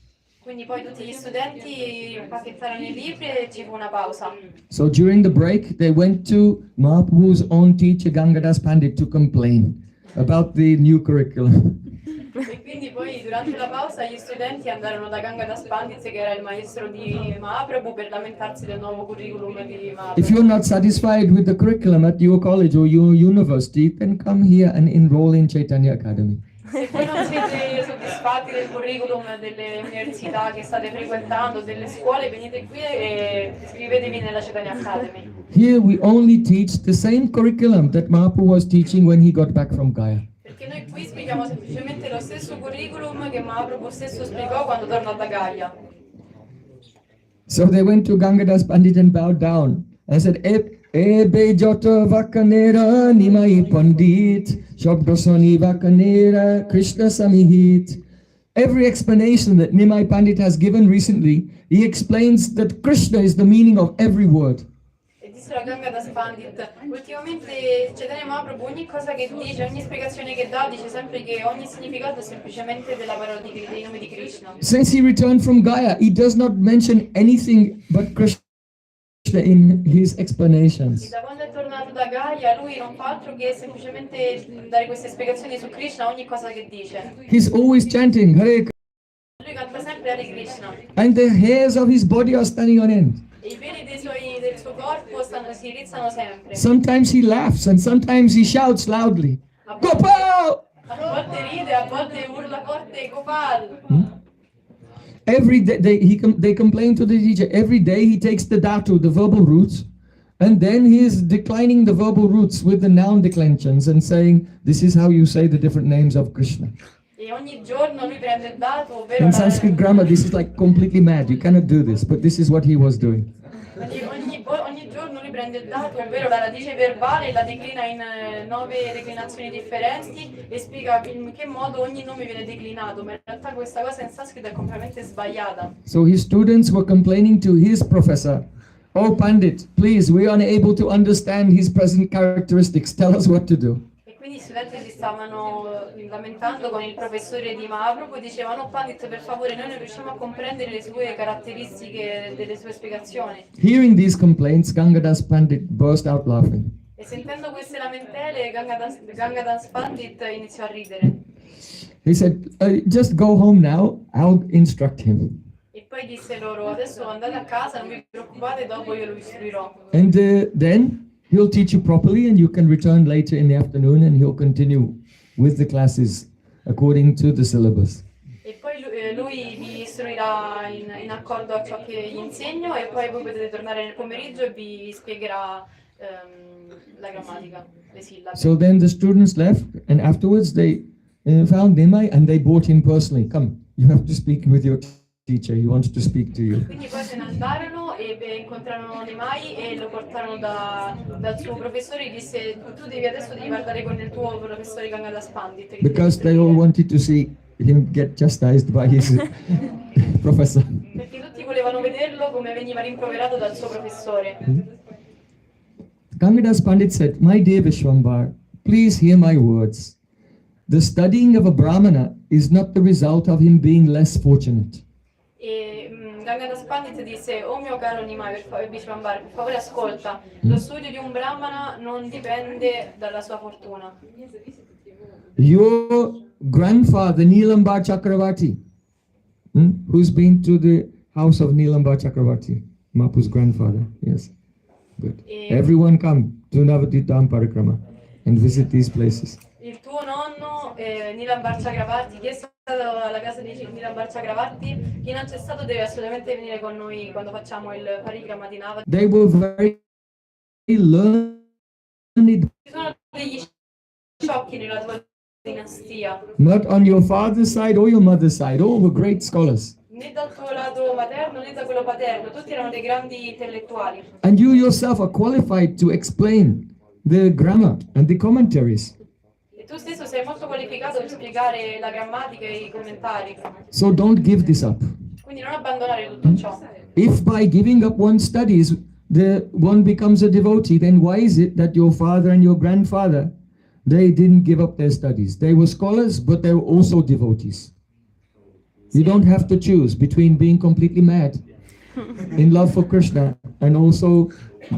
Quindi poi tutti gli studenti impacchettarono i libri e ci fu una pausa. So during the break, they went to Mahaprabhu's own teacher, Gangadas Pandit, to complain about the new curriculum. E quindi poi durante la pausa gli studenti andarono da Gangadas Pandit, che era il maestro di Mahaprabhu, per lamentarsi del nuovo curriculum di If Mahaprabhu. you're not satisfied with the curriculum at your college or your university, then come here and enroll in Chaitanya Academy. Se voi non siete soddisfatti del curriculum delle università che state frequentando, delle scuole, venite qui e iscrivetevi nella Chaitanya Academy. Here we only teach the same curriculum that Mahaprabhu was teaching when he got back from Gaya. Perché noi qui spieghiamo semplicemente lo stesso curriculum che Mahaprabhu stesso spiegò quando tornò da Gaia. So they went to Gangadas Pandit and bowed down and said, Ebe jota vakanera nimai pandit, shabdosani vakanera Krishna samihit. Every explanation that Nimai Pandit has given recently, he explains that Krishna is the meaning of every word. E disse la Gangadas Pandit, ultimamente Chaitanya Mahaprabhu ogni cosa che dice, ogni spiegazione che dà, dice sempre che ogni significato è semplicemente dei nomi di Krishna. Since he returned from Gaya, he does not mention anything but Krishna in his E explanations. da quando è tornato da Gaia, lui non fa altro che semplicemente dare queste spiegazioni su Krishna, ogni cosa che dice. He's always chanting Hare Krishna, Lui canta sempre Hare Krishna. and the hairs of his body are standing on end. E i peli del suo corpo si rizzano sempre. Sometimes he laughs and sometimes he shouts loudly, Gopal! A volte ride, a volte urla forte Gopal. every day they complain to the teacher. Every day he takes the dhatu, the verbal roots, and then he is declining the verbal roots with the noun declensions and saying, this is how you say the different names of Krishna. E ogni giorno lui prende il dato, ovvero In Sanskrit grammar, this is like completely mad. You cannot do this, but this is what he was doing. ogni giorno lui prende il dato, ovvero la radice verbale, la declina in 9 declinazioni differenti e spiega in che modo ogni nome viene declinato, ma in realtà questa cosa in sanscrito è completamente sbagliata. So his students were complaining to his professor, "Oh Pandit, please, we are unable to understand his present characteristics. Tell us what to do." E quindi gli studenti si stavano lamentando con il professore di Mahaprabhu e dicevano: Pandit, per favore, noi non riusciamo a comprendere le sue caratteristiche delle sue spiegazioni. Hearing these complaints, Gangadas Pandit burst out laughing. E sentendo queste lamentele, Gangadas Pandit iniziò a ridere. He said, just go home now, I'll instruct him. E poi disse loro: adesso andate a casa, non vi preoccupate, dopo io lo istruirò. And then he'll teach you properly and you can return later in the afternoon and he'll continue with the classes according to the syllabus. E poi lui vi istruirà in accordo a ciò che gli insegno e poi voi potete tornare nel pomeriggio e vi spiegherà la grammatica, le sillabe. So then the students left and afterwards they found Nimai and they brought him personally. Come, you have to speak with your teacher, he wants to speak to you. Quindi poi se ne andarono e incontrarono Nemai e lo portarono dal suo professore e disse: tu adesso devi parlare con il tuo professore Gangadas Pandit. Because they all wanted to see him get chastised by his professor. Perché tutti volevano vederlo come veniva rimproverato dal suo professore. Gangadas Pandit said, "My dear Vishwambar, please hear my words. The studying of a Brahmana is not the result of him being less fortunate. E Gangadas Pandit disse: oh mio caro Nimai, Vishwambar, per favore ascolta, lo studio di un brahmana non dipende dalla sua fortuna. Your grandfather, Neelambar Chakravarti, who's been to the house of Neelambar Chakravarti, Mapu's grandfather, yes, good. Everyone come to Navaditam Parikrama and visit these places. Il tuo nonno, Neelambar Chakravarti, chi è stato alla casa di Neelambar Chakravarti? Chi non c'è stato deve assolutamente venire con noi quando facciamo il parikrama di Navadvip. They were very learned. Ci sono degli sciocchi nella tua dinastia, Not on your father's side or your mother's side. All were great scholars. né dal tuo lato materno né da quello paterno, tutti erano dei grandi intellettuali. And you yourself are qualified to explain the grammar and the commentaries. E tu stesso sei molto qualificato per spiegare la grammatica e i commentari. So don't give this up. Quindi non abbandonare tutto ciò. If by giving up one's studies, the one becomes a devotee, then why is it that your father and your grandfather, they didn't give up their studies? They were scholars, but they were also devotees. You don't have to choose between being completely mad in love for Krishna and also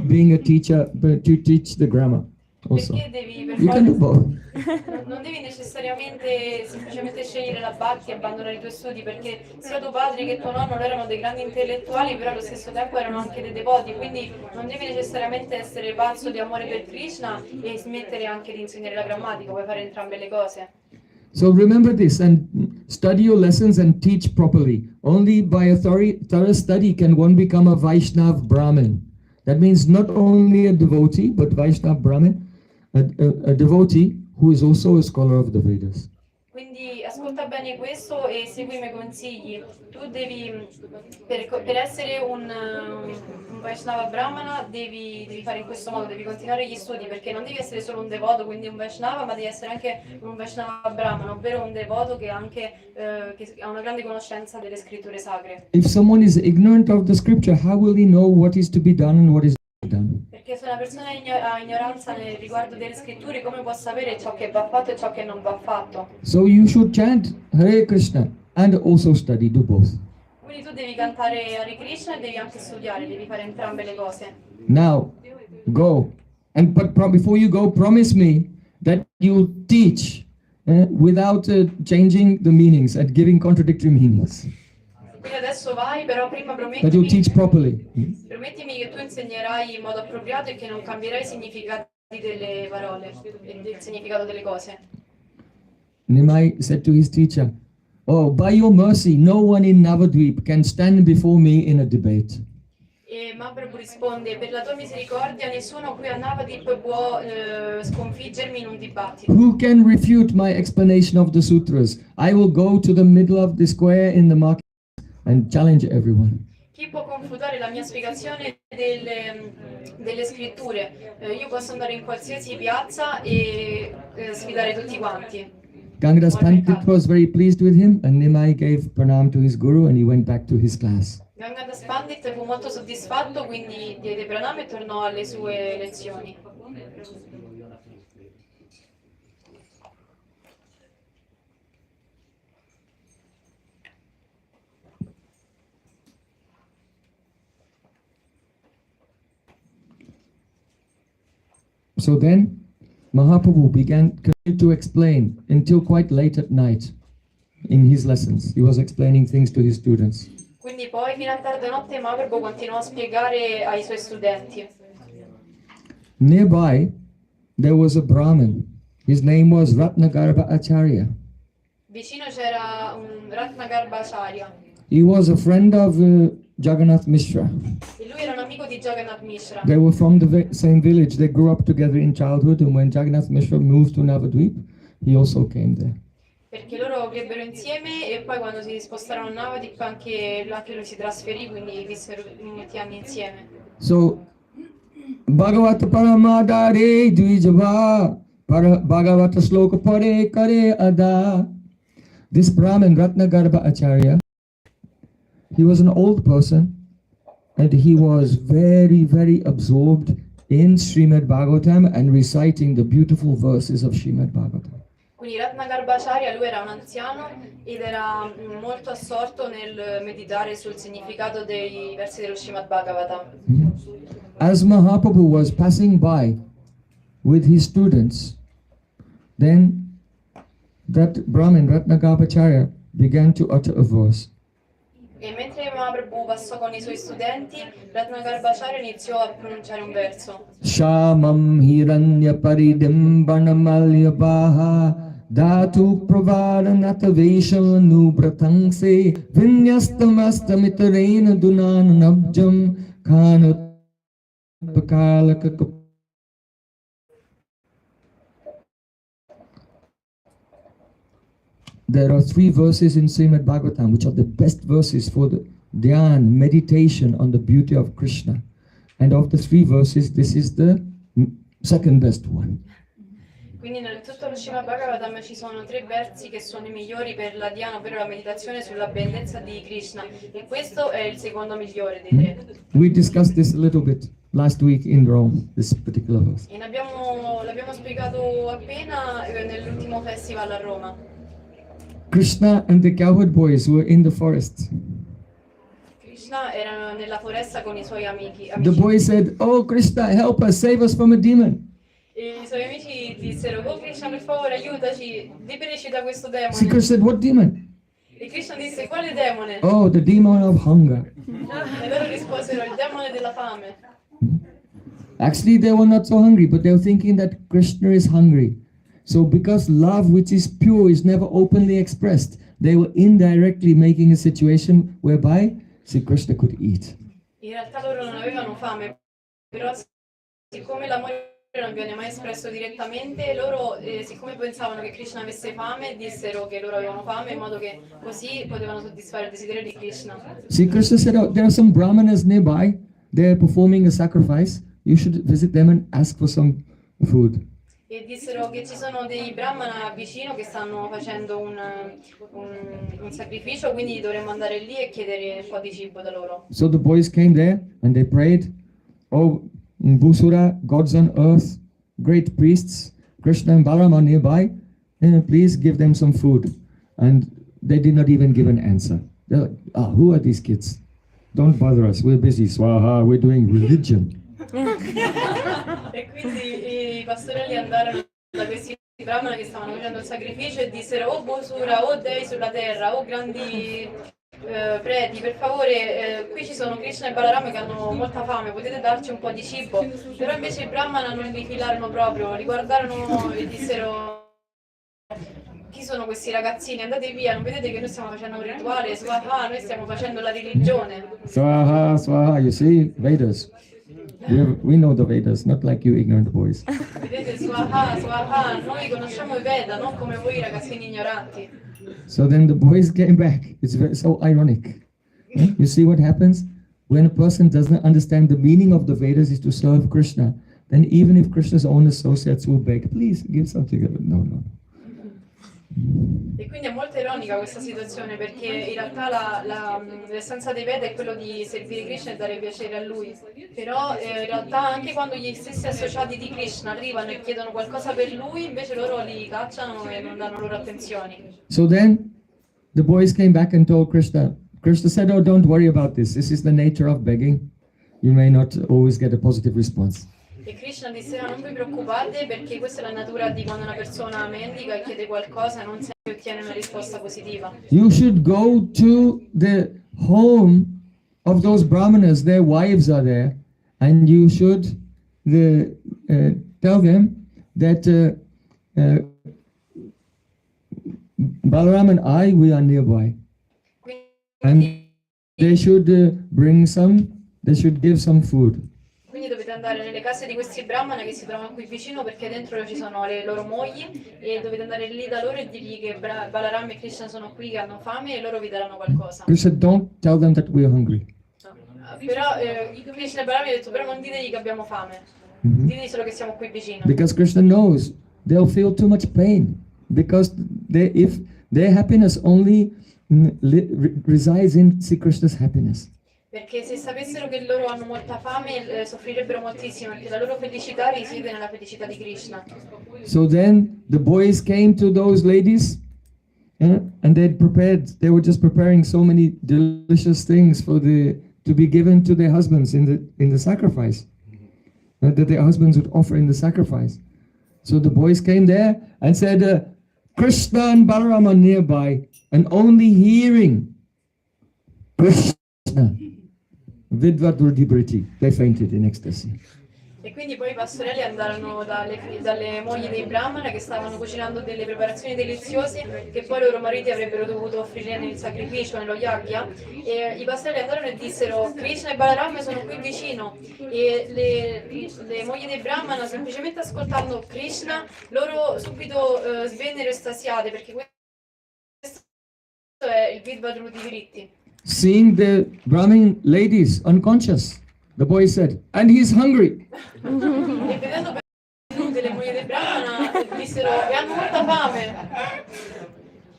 being a teacher to teach the grammar. Also, Perché devi per you can do forza, both. non devi necessariamente semplicemente scegliere la bhakti e abbandonare i tuoi studi, perché sia tuo padre che tuo nonno erano dei grandi intellettuali, però allo stesso tempo erano anche dei devoti, quindi non devi necessariamente essere pazzo di amore per Krishna e smettere anche di insegnare la grammatica, puoi fare entrambe le cose. So remember this and study your lessons and teach properly. Only by a thorough study can one become a Vaishnav Brahmin. That means not only a devotee, but Vaishnav Brahmin, a devotee who is also a scholar of the Vedas. Quindi ascolta bene questo e segui i miei consigli. Tu devi, per essere un Vaishnava Brahmana, devi fare in questo modo, devi continuare gli studi, perché non devi essere solo un devoto, quindi un Vaishnava, ma devi essere anche un Vaishnava Brahmana, ovvero un devoto che ha una grande conoscenza delle scritture sacre. If someone is ignorant of the scripture, how will he know what is to be done and what is not done? Perché se una persona ha ignoranza nel riguardo delle scritture, come può sapere ciò che va fatto e ciò che non va fatto? So you should chant Hare Krishna and also study, do both. Quindi tu devi cantare Hare Krishna e devi anche studiare, devi fare entrambe le cose. Now, go. But before you go, promise me that you'll teach without changing the meanings and giving contradictory meanings. Quindi adesso vai, però prima That you'll teach properly. promettimi che tu insegnerai in modo appropriato e che non cambierai i significati delle parole e del significato delle cose. Nimai said to his teacher, Oh, by your mercy, no one in Navadvip can stand before me in a debate. E Mahaprabhu risponde, per la tua misericordia nessuno qui a Navadip può sconfiggermi in un dibattito. Who can refute my explanation of the sutras? I will go to the middle of the square in the market and challenge everyone. Chi può confutare la mia spiegazione delle scritture? Io posso andare in qualsiasi piazza e sfidare tutti quanti. Gangadas Pandit was very pleased with him, and Nimai gave pranam to his guru and he went back to his class. Gangadas Pandit fu molto soddisfatto, quindi diede pranam e tornò alle sue lezioni. So then, Mahaprabhu continued to explain until quite late at night in his lessons. He was explaining things to his students. Quindi poi fino a tarda notte Mahaprabhu continuò a spiegare ai suoi studenti. Nearby, there was a Brahmin. His name was Ratnagarbha Acharya. Vicino c'era un Ratnagarbhacharya He was a friend of Jagannath Mishra. e lui era un amico di Jagannath Mishra. They were from the same village. They grew up together in childhood, and when Jagannath Mishra moved to Navadvip, he also came there. Perché loro crebbero insieme e poi quando si spostarono a Navadip anche lui si trasferì, quindi vissero molti anni insieme. So, Bhagavat Paramadare Dvijava Bhagavat Sloka Pare Kare Ada. This Brahmin Ratnagarbha Acharya, he was an old person and he was very, very absorbed in Srimad Bhagavatam and reciting the beautiful verses of Srimad Bhagavatam. Quindi Ratnagarbhacharya, lui era un anziano ed era molto assorto nel meditare sul significato dei versi dello Srimad Bhagavatam. As Mahaprabhu was passing by with his students, then that Brahmin Ratnagarbhacharya began to utter a verse. E mentre Mahaprabhu passò con i suoi studenti, Ratnagarbhacharya iniziò a pronunciare un verso. Shamam hiranya paridimbanamalia baha Dhatu pravaranata veshavanubratangse Vinyastamastamitaraina dunanabjam Kanut pakalaka. There are 3 verses in Srimad Bhagavatam which are the best verses for the dhyan, meditation on the beauty of Krishna. And of the 3 verses, this is the second best one. Quindi nel tutto lo Srimad Bhagavatam ci sono 3 versi che sono i migliori per la dhyana, ovvero la meditazione sulla bellezza di Krishna. E questo è il secondo migliore dei 3. We discussed this a little bit last week in Rome, this particular verse. E l'abbiamo spiegato appena nell'ultimo festival a Roma. Krishna and the cowherd boys were in the forest. Krishna era nella foresta con i suoi amici. The boys said, "Oh Krishna, help us, save us from a demon." E i suoi amici dissero, oh Krishna per favore aiutaci, liberici da questo See, demone. Krishna said, "What demon?" E Krishna disse, quale demone? "Oh, the demon of hunger." E loro risposero, il demone della fame. Actually, they were not so hungry, but they were thinking that Krishna is hungry. So because love which is pure is never openly expressed, they were indirectly making a situation whereby Sri Krishna could eat. In realtà loro non avevano fame, però siccome l'amore non viene mai espresso direttamente, loro siccome pensavano che Krishna avesse fame, dissero che loro avevano fame in modo che così potevano soddisfare il desiderio di Krishna. Sri Krishna said, "Oh, there are some brahmanas nearby, they're performing a sacrifice, you should visit them and ask for some food." E dissero che ci sono dei brahmana vicino che stanno facendo un sacrificio, quindi dovremmo andare lì e chiedere un po' di cibo da loro. So the boys came there and they prayed, "Oh, Bhusura, gods on earth, great priests, Krishna and Balaram are nearby, please give them some food." And they did not even give an answer. They're like, who are these kids? Don't bother us, we're busy, swaha, we're doing religion. E quindi i pastorelli andarono da questi brahmana che stavano facendo il sacrificio e dissero, oh Bhusura, oh dei sulla terra, oh grandi preti, per favore, qui ci sono Krishna e Balaram che hanno molta fame, potete darci un po' di cibo? Però invece i brahmana non li filarono proprio, li guardarono e dissero, chi sono sono questi ragazzini, andate via, non vedete che noi stiamo facendo un rituale, swaha, noi stiamo facendo la religione. Swaha, Swaha, you see, Vedas. We know the Vedas, not like you ignorant boys. Vedete, swaha, swaha, noi conosciamo i Veda, non come voi ragazzini ignoranti. So then the boys came back. It's so ironic. You see what happens? When a person doesn't understand the meaning of the Vedas is to serve Krishna, then even if Krishna's own associates will beg, please give something. No. E quindi è molto ironica questa situazione perché in realtà l'essenza dei Veda è quello di servire Krishna e dare piacere a lui, però in realtà anche quando gli stessi associati di Krishna arrivano e chiedono qualcosa per lui, invece loro li cacciano e non danno loro attenzioni. So then the boys came back and told Krishna. Krishna said, oh, don't worry about this. This is the nature of begging. You may not always get a positive response. E Krishna disse: no, non vi preoccupate perché questa è la natura di quando una persona mendica e chiede qualcosa e non sempre ottiene una risposta positiva. You should go to the home of those brahmanas, their wives are there, and you should tell them that Balaram and I, we are nearby. And they should they should give some food. Quindi dovete andare nelle case di questi brahmana che si trovano qui vicino perché dentro ci sono le loro mogli e dovete andare lì da loro e dirgli che Balaram e Krishna sono qui, che hanno fame e loro vi daranno qualcosa. Krishna, don't tell them that we are hungry. Però Krishna e Balaram mi ha detto: però non ditegli che abbiamo fame, ditegli solo che siamo qui vicino. Because Krishna knows they'll feel too much pain. Because if their happiness only resides in Sri Krishna's happiness. Perché se sapessero che loro hanno molta fame soffrirebbero moltissimo, perché la loro felicità risiede nella felicità di Krishna. So then the boys came to those ladies and they were just preparing so many delicious things to be given to their husbands in the sacrifice, that their husbands would offer in the sacrifice. So the boys came there and said, Krishna and Balaram are nearby, and only hearing Krishna, Vidvadrudibriti, they fainted in ecstasy. E quindi poi i pastorelli andarono dalle mogli dei brahmana che stavano cucinando delle preparazioni deliziose che poi i loro mariti avrebbero dovuto offrire nel sacrificio, nello yagya, e i pastorelli andarono e dissero: Krishna e Balaram sono qui vicino. E le mogli dei brahmana, semplicemente ascoltando Krishna, loro subito svennero estasiate, perché questo è il Vidvadrudibriti. Seeing the Brahmin ladies unconscious, the boy said, and he's hungry. E vedendo le mogli dei brahmana dissero: e hanno molta fame.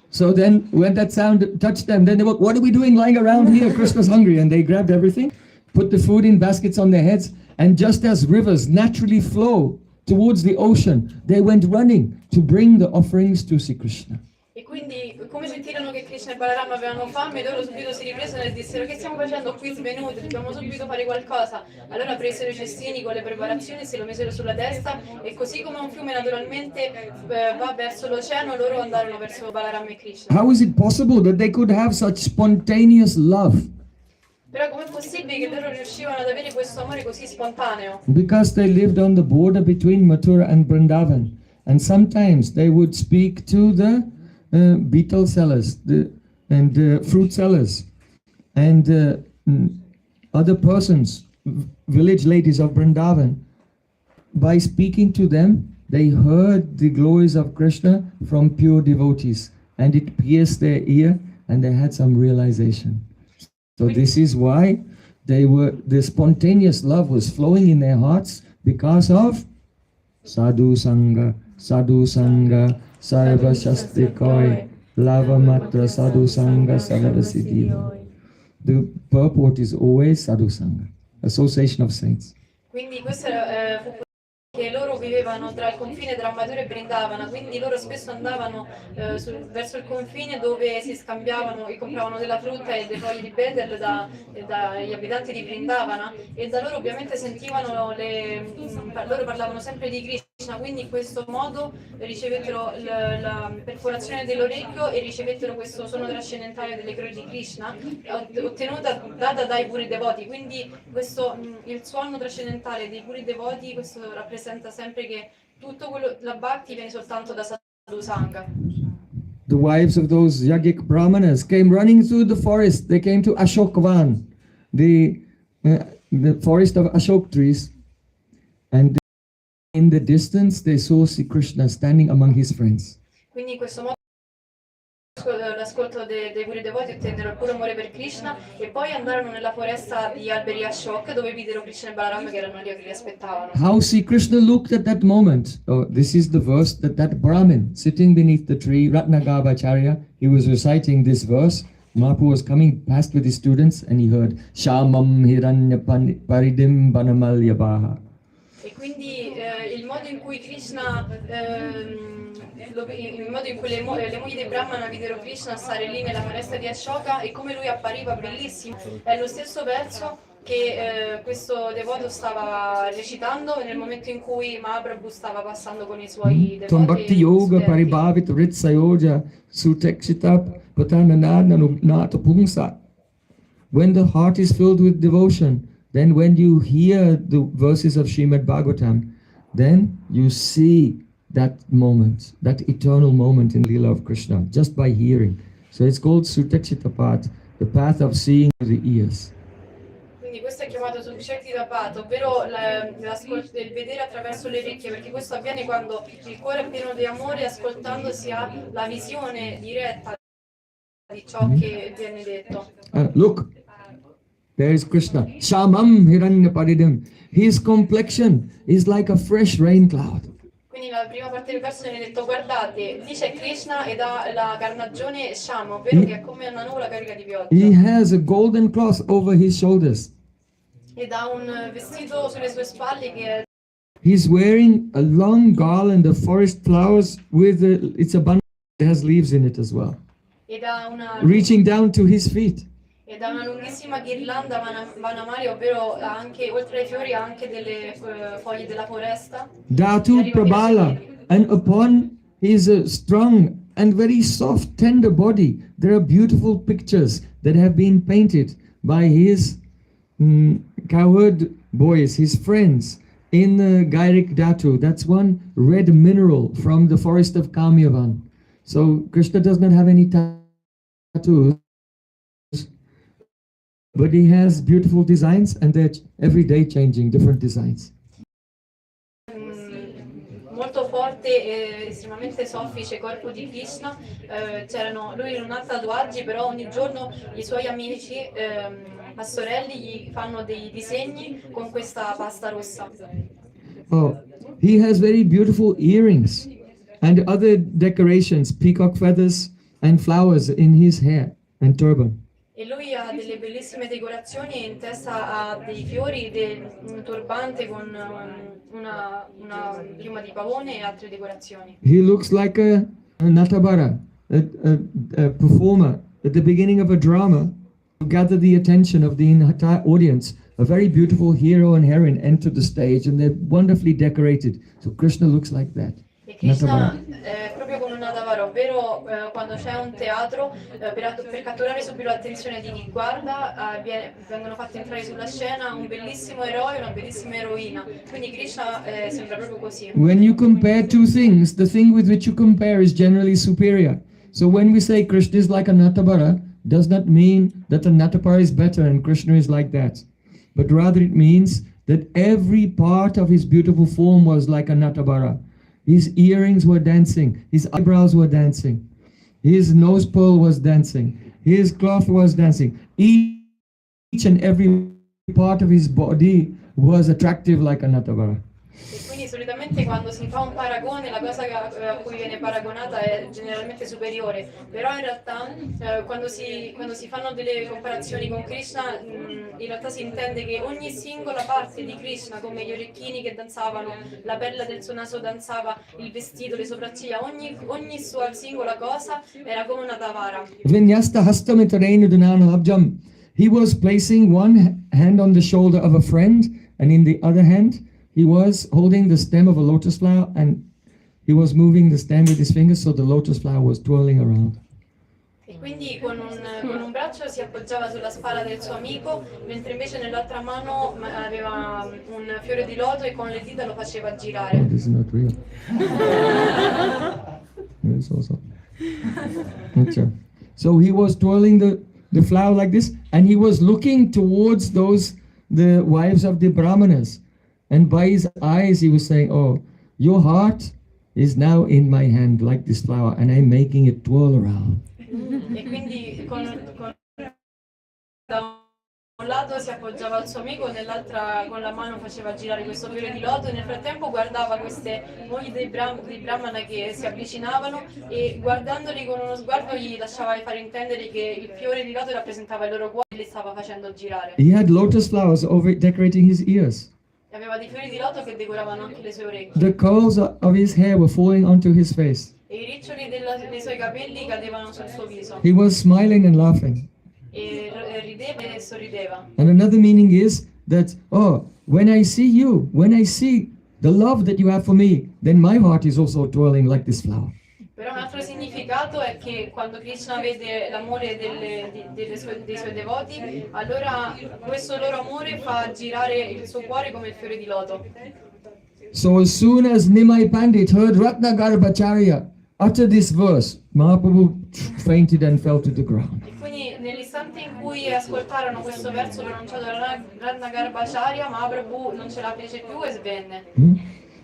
So then when that sound touched them, then they were, what are we doing lying around here? Krishna's hungry. And they grabbed everything, put the food in baskets on their heads, and just as rivers naturally flow towards the ocean, they went running to bring the offerings to Sri Krishna. E quindi, come sentirono che Krishna e Balaram avevano fame, loro subito si ripresero e dissero: che stiamo facendo qui svenuti, dobbiamo subito fare qualcosa. Allora presero i cestini con le preparazioni, se lo misero sulla testa, e così come un fiume naturalmente va verso l'oceano, loro andarono verso Balaram e Krishna. How is it possible that they could have such spontaneous love? Però com'è possibile che loro riuscivano ad avere questo amore così spontaneo? Because they lived on the border between Mathura and Vrindavan. And sometimes they would speak to the beetle sellers and fruit sellers and other persons, village ladies of Vrindavan. By speaking to them, they heard the glories of Krishna from pure devotees, and it pierced their ear, and they had some realization. So this is why the spontaneous love was flowing in their hearts because of Sadhu Sangha, Sarva Shastikoi, Lava Matra Sadhu Sangha, Sarva Siddhi. The purport is always Sadhu Sangha, association of saints. Quindi questo fu che loro vivevano tra il confine tra Mathura e Vrindavana, quindi loro spesso andavano verso il confine dove si scambiavano e compravano della frutta e dei fogli di betel dagli abitanti di Vrindavana, e da loro ovviamente sentivano loro parlavano sempre di Krishna, quindi in questo modo ricevettero la perforazione dell'orecchio e ricevettero questo suono trascendentale delle glorie di Krishna data dai puri devoti. Quindi questo il suono trascendentale dei puri devoti, questo rappresenta sempre che tutto quello, la bhakti viene soltanto da Sadhu Sangha. the wives of those Yajik Brahmanas came running through the forest. They came to Ashokvan, the forest of Ashok trees. And in the distance, they saw Sri Krishna standing among his friends. Quindi in questo modo l'ascolto dei puri devoti ottennero il puro amore per Krishna e poi andarono nella foresta di alberi Ashok dove videro Krishna e Balaram che erano lì che li aspettavano. How Sri Krishna looked at that moment. Oh, this is the verse that Brahmin sitting beneath the tree, Ratnagarbhacharya, he was reciting this verse. Mahaprabhu was coming past with his students and he heard Shamam Hiranya Paridim Banamalyabaha. E quindi il modo in cui Krishna, il modo in cui le mogli di Brahmana videro Krishna stare lì nella foresta di Ashoka e come lui appariva bellissimo, è lo stesso verso che questo devoto stava recitando nel momento in cui Mahaprabhu stava passando con i suoi devoti. Tom Bhakti Yoga Paribhavit Ritsayoja Sutekshita Patananata Pungsa. When the heart is filled with devotion, then when you hear the verses of Srimad Bhagavatam, then you see that moment, that eternal moment in the Leela of Krishna, just by hearing. So it's called Sutekshita Path, the path of seeing with the ears. Quindi questo è chiamato Sutekshita Path, ovvero il vedere attraverso le orecchie, perché questo avviene quando il cuore è pieno di amore e ascoltando si ha la visione diretta di ciò che viene detto. Look. There is Krishna. Shamam Hiranyaparidam. His complexion is like a fresh rain cloud. Quindi nella prima parte del verso viene detto guardate, lì c'è Krishna ed ha la carnagione Shama, ovvero che è come una nuvola carica di pioggia. He has a golden cloth over his shoulders. Ed ha un vestito sulle sue spalle che è... He's wearing a long garland of forest flowers with it's a bundle that has leaves in it as well. Ed ha una... Reaching down to his feet. Ed ha una lunghissima ghirlanda vanamali, ovvero anche, oltre ai fiori ha anche delle foglie della foresta. Dhatu Prabhala, and upon his strong and very soft, tender body, there are beautiful pictures that have been painted by his cowherd boys, his friends, in Gairik Dhatu. That's one red mineral from the forest of Kamyavan. So Krishna does not have any tattoos, but he has beautiful designs and they're every day changing different designs. Molto forte e estremamente soffice corpo di Krishna, lui non ha tatuaggi, però ogni giorno i suoi amici pastorelli gli fanno dei disegni con questa pasta rossa. Oh, he has very beautiful earrings and other decorations, peacock feathers and flowers in his hair and turban. E lui ha delle bellissime decorazioni e in testa ha dei fiori, un turbante con una piuma di pavone e altre decorazioni. He looks like a natabara, a performer at the beginning of a drama to gather the attention of the entire audience. A very beautiful hero and heroine enter the stage and they're wonderfully decorated. So Krishna looks like that. E Krishna è proprio come un Natavara, ovvero quando c'è un teatro, per catturare subito l'attenzione di chi guarda, vengono fatti entrare sulla scena un bellissimo eroe e una bellissima eroina. Quindi Krishna sembra proprio così. When you compare two things, the thing with which you compare is generally superior. So when we say Krishna is like a Natabara, does not mean that the Natapara is better and Krishna is like that. But rather it means that every part of his beautiful form was like a Natabara. His earrings were dancing, his eyebrows were dancing, his nose pearl was dancing, his cloth was dancing. Each and every part of his body was attractive like a Natabara. E quindi solitamente quando si fa un paragone la cosa a cui viene paragonata è generalmente superiore, però in realtà quando si fanno delle comparazioni con Krishna in realtà si intende che ogni singola parte di Krishna, come gli orecchini che danzavano, la perla del suo naso danzava, il vestito, le sopracciglia, ogni sua singola cosa era come una tavara. Vinyasta hastamitarainu dhanana abjam. He was placing one hand on the shoulder of a friend and in the other hand he was holding the stem of a lotus flower and he was moving the stem with his fingers so the lotus flower was twirling around. E quindi con un braccio si appoggiava sulla spalla del suo amico, mentre invece nell'altra mano aveva un fiore di loto e con le dita lo faceva girare. Oh, this is not real. Yes, also. Okay. So he was twirling the flower like this, and he was looking towards the wives of the Brahmanas. And by his eyes, he was saying, "Oh, your heart is now in my hand like this flower, and I'm making it twirl around." E quindi da un lato si appoggiava al suo amico, nell'altra con la mano faceva girare questo fiore di loto e nel frattempo guardava queste mogli dei brahmana che si avvicinavano e guardandoli con uno sguardo gli lasciava fare intendere che il fiore di loto rappresentava il loro cuore e li stava facendo girare. He had lotus flowers over decorating his ears. E aveva dei fiori di loto che decoravano anche le sue orecchie. The curls of his hair were falling onto his face. E i riccioli dei suoi capelli cadevano sul suo viso. He was smiling and laughing. E rideva e sorrideva. And another meaning is that, oh, when I see you, when I see the love that you have for me, then my heart is also twirling like this flower. Però un altro significato è che quando Krishna vede l'amore dei suoi devoti, allora questo loro amore fa girare il suo cuore come il fiore di loto. So as soon as Nimai Pandit heard Ratnagarbhacharya utter this verse, Mahaprabhu fainted and fell to the ground. E quindi nell'istante in cui ascoltarono questo verso pronunciato da Ratnagarbhacharya, Mahaprabhu non ce la fece più e svenne.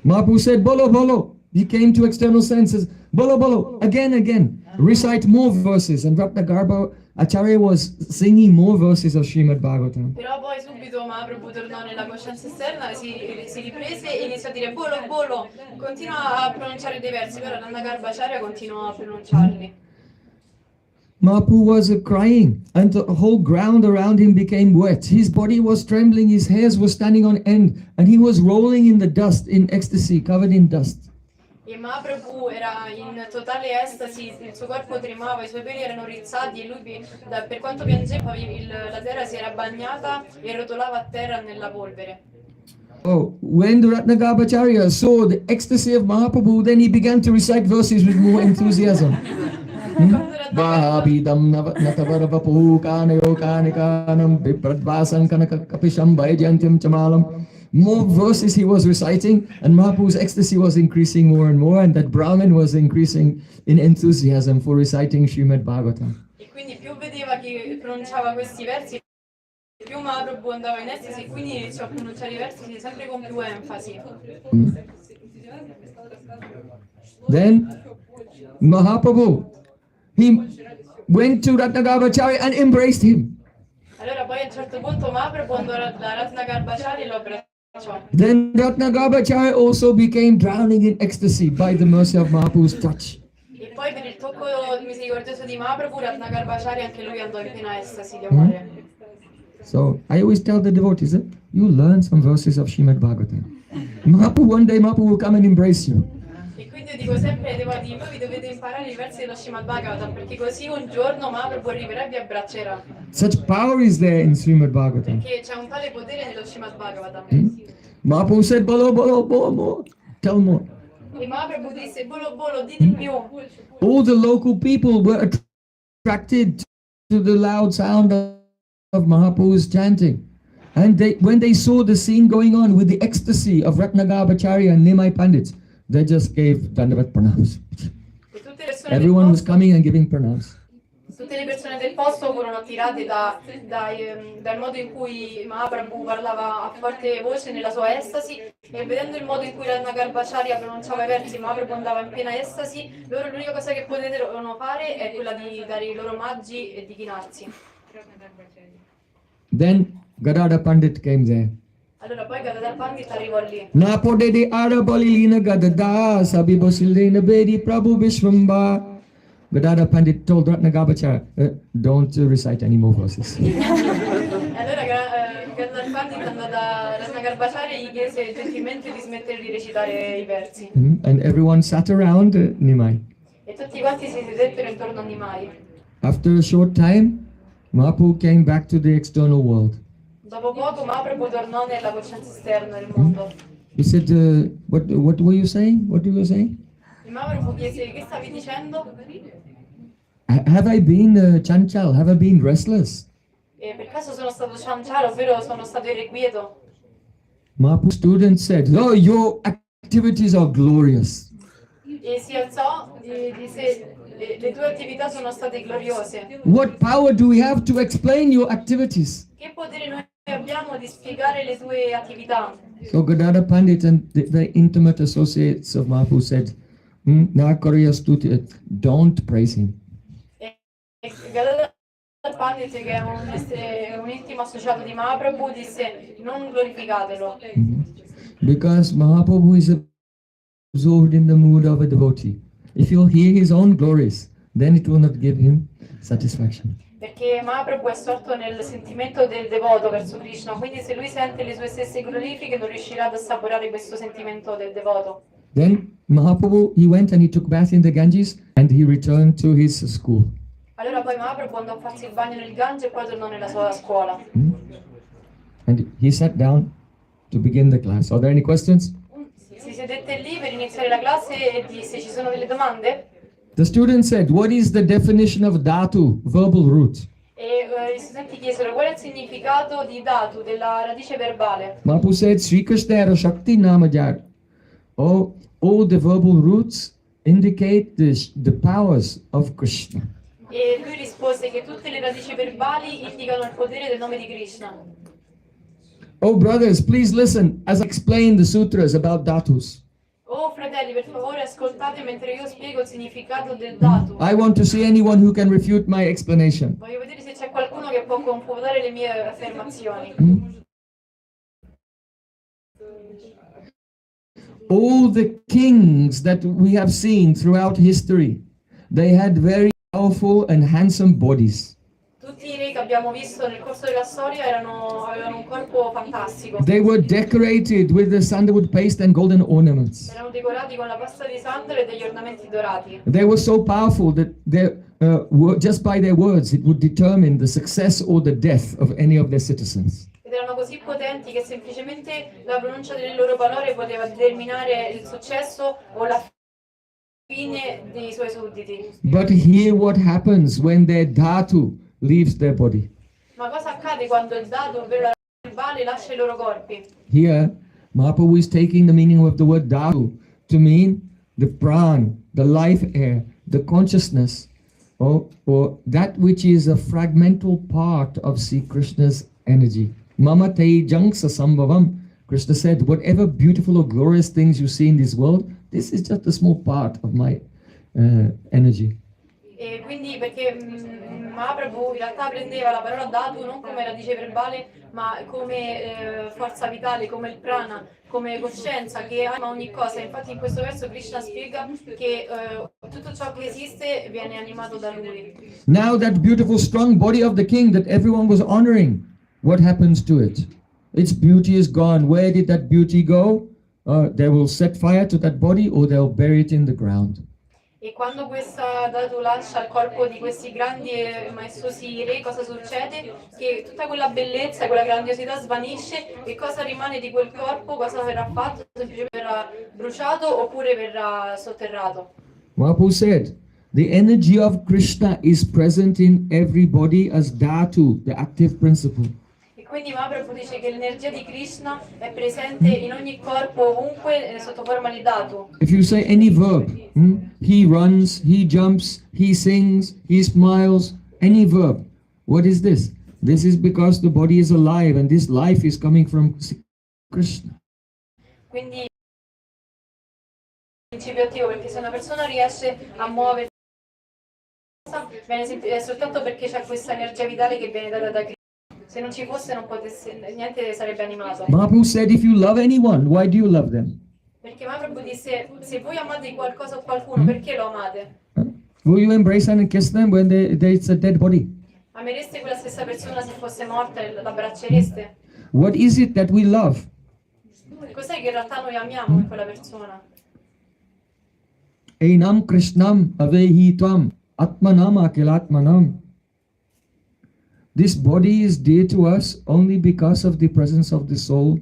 Mahaprabhu said, "Bolo, bolo." He came to external senses. Bolo, bolo, again. Recite more verses. And Ratnagarbhacharya was singing more verses of Srimad Bhagavatam. Però poi subito Mahaprabhu tornò nella coscienza esterna, si riprese e iniziò a dire bolo, bolo, continua a pronunciare dei versi, però Ratnagarbhacharya continuò a pronunciarli. Mahaprabhu was crying, and the whole ground around him became wet. His body was trembling, his hairs were standing on end, and he was rolling in the dust, in ecstasy, covered in dust. E Mahaprabhu era in totale estasi, il suo corpo tremava, i suoi peli erano rizzati e lui per quanto piangeva la terra si era bagnata e rotolava a terra nella polvere. Oh, when the Ratnagarbhacharya saw the ecstasy of Mahaprabhu, then he began to recite verses with more enthusiasm. Vahabidam natavarapapu kanayo kanikanam vipradvasan kanakapisham vaidyantim chamalam. More verses he was reciting, and Mahaprabhu's ecstasy was increasing more and more, and that Brahmin was increasing in enthusiasm for reciting Srimad Bhagavatam. E quindi più vedeva che pronunciava questi versi, più Mahaprabhu andava in estasi e quindi iniziò a pronunciare i versi sempre con più enfasi. Then Mahaprabhu, he went to Ratnagarbhacharya and embraced him. Allora poi a un certo punto Mahaprabhu andò da Ratnagarbhacharya e lo abbracciò. Then Ratnagarbhacharya also became drowning in ecstasy by the mercy of Mahaprabhu's touch. E poi per il tocco misericordioso di Mahaprabhu, Ratnagarbhacharya anche lui andò in piena estasi di amore. So I always tell the devotees that you learn some verses of Srimad Bhagavatam. One day Mahaprabhu will come and embrace you. E quindi io dico sempre ai devoti, voi dovete imparare i versi dello Srimad Bhagavatam, perché così un giorno Mahaprabhu arriverà e vi abbraccerà. Such power is there in Srimad Bhagavatam. Perché c'è un tale potere nello Srimad Bhagavatam. Mahaprabhu said, "Bolo, bolo, bolo, more. Tell more." E Mahaprabhu disse, bolo bolo, di più. All the local people were attracted to the loud sound of Mahaprabhu's chanting. And when they saw the scene going on with the ecstasy of Ratnagarbhacharya and Nimai Pandits, they just gave Dandavat pranams. E tutte le persone Everyone was del posto, coming and giving pranams. tutte le persone del posto furono attirate dal modo in cui Mahaprabhu parlava a forte voce nella sua estasi e vedendo il modo in cui Ratnagarbhacharya pronunciava i versi, Mahaprabhu andava in piena estasi, loro l'unica cosa che potevano fare è quella di dare i loro omaggi e di chinarsi. Then Gadada Pandit came there. Allora poi Gadadhar Pandit arrivò lì. Napodedi Arabalilina Gadada Sabibosilina Bedi Prabhu Vishvamba. Gadada Pandit told Ratnagarbhacharya, don't recite any more verses. E allora Gadadhar Pandit andò da Ratnagarbhacharya e gli chiese gentilmente di smettere di recitare i versi. And everyone sat around Nimai. E tutti quanti si sedettero intorno a Nimai. After a short time, Mahaprabhu came back to the external world. Dopo poco Mahaprabhu tornò nella coscienza esterna del mondo. He said, what were you saying? What were you saying? E Mahaprabhu chiese, che stavi dicendo? Have I been chanchal? Have I been restless? E per caso sono stato chanchala, ovvero sono stato irrequieto? Mahaprabhu's student said, oh, your activities are glorious. E si alzò e disse, le tue attività sono state gloriose. What power do we have to explain your activities? Che potere noi abbiamo di spiegare le tue attività? So Gadadhar Pandit and the intimate associates of Mahaprabhu said, "Na Kariya Stuti," don't praise him. E Gadadhar Pandit, che è un intimo associato di Mahaprabhu, disse non glorificatelo. Because Mahaprabhu is absorbed in the mood of a devotee. If you'll hear his own glories, then it will not give him satisfaction. Perché Mahaprabhu è sorto nel sentimento del devoto verso Krishna, quindi se lui sente le sue stesse glorifiche non riuscirà ad assaporare questo sentimento del devoto. Then Mahaprabhu, he went and he took bath in the Ganges and he returned to his school. Allora poi Mahaprabhu andò a farsi il bagno nel Gange e poi tornò nella sua scuola. And he sat down to begin the class. Are there any questions? Si sedette lì per iniziare la classe e disse: ci sono delle domande? The student said, what is the definition of dhatu, verbal root? E gli studenti chiesero qual è il significato di dhatu, della radice verbale. Mahaprabhu said, Sri Krishna era Shakti Namajar. Oh, all the verbal roots indicate the powers of Krishna. E lui rispose che tutte le radici verbali indicano il potere del nome di Krishna. Oh brothers, please listen as I explain the sutras about dhatus. Oh fratelli, per favore ascoltate mentre io spiego il significato del dhatu. I want to see anyone who can refute my explanation. Voglio vedere se c'è qualcuno che può confutare le mie affermazioni. All the kings that we have seen throughout history, they had very powerful and handsome bodies. Tutti i re che abbiamo visto nel corso della storia avevano un corpo fantastico. They were decorated with the sandalwood paste and golden ornaments. Erano decorati con la pasta di sandalo e degli ornamenti dorati. They were so powerful that just by their words it would determine the success or the death of any of their citizens. Ed erano così potenti che semplicemente la pronuncia delle loro parole poteva determinare il successo o la fine dei suoi sudditi. But hear what happens when their dhatu leaves their body. Ma cosa accade quando il dhatu, ovvero la verbale, lascia i loro corpi? Here, Mahaprabhu is taking the meaning of the word dhatu to mean the pran, the life air, the consciousness, or that which is a fragmental part of Sri Krishna's energy. Mama te janksa sambhavam. Krishna said, whatever beautiful or glorious things you see in this world, this is just a small part of my energy. E quindi perché Mahaprabhu in realtà prendeva la parola dhatu non come radice verbale, ma come forza vitale, come il prana, come coscienza che ama ogni cosa. Infatti in questo verso Krishna spiega che tutto ciò che esiste viene animato da lui. Now that beautiful strong body of the king that everyone was honoring, what happens to it? Its beauty is gone. Where did that beauty go? They will set fire to that body or they'll bury it in the ground. E quando questa dhatu lascia il corpo di questi grandi e maestosi re, cosa succede? Che tutta quella bellezza, quella grandiosità svanisce e cosa rimane di quel corpo? Cosa verrà fatto? Semplicemente verrà bruciato oppure verrà sotterrato. Mahaprabhu said, the energy of Krishna is present in everybody as dhatu, the active principle. Quindi Mahaprabhu dice che l'energia di Krishna è presente in ogni corpo, ovunque, sotto forma di dhatu. If you say any verb, he runs, he jumps, he sings, he smiles, any verb, what is this? This is because the body is alive and this life is coming from Krishna. Quindi principio attivo, perché se una persona riesce a muoversi è soltanto perché c'è questa energia vitale che viene data da Krishna. Se non ci fosse non potesse, niente sarebbe animato. Mahaprabhu said, if you love anyone, why do you love them? Perché Mahaprabhu disse, se voi amate qualcosa o qualcuno, perché lo amate? Will you embrace and kiss them when it's a dead body? Amereste quella stessa persona se fosse morta e l'abbraccereste? What is it that we love? Cos'è che in realtà noi amiamo in quella persona? Einam Krishnam avehitam atmanam akilatmanam. This body is dear to us only because of the presence of the soul,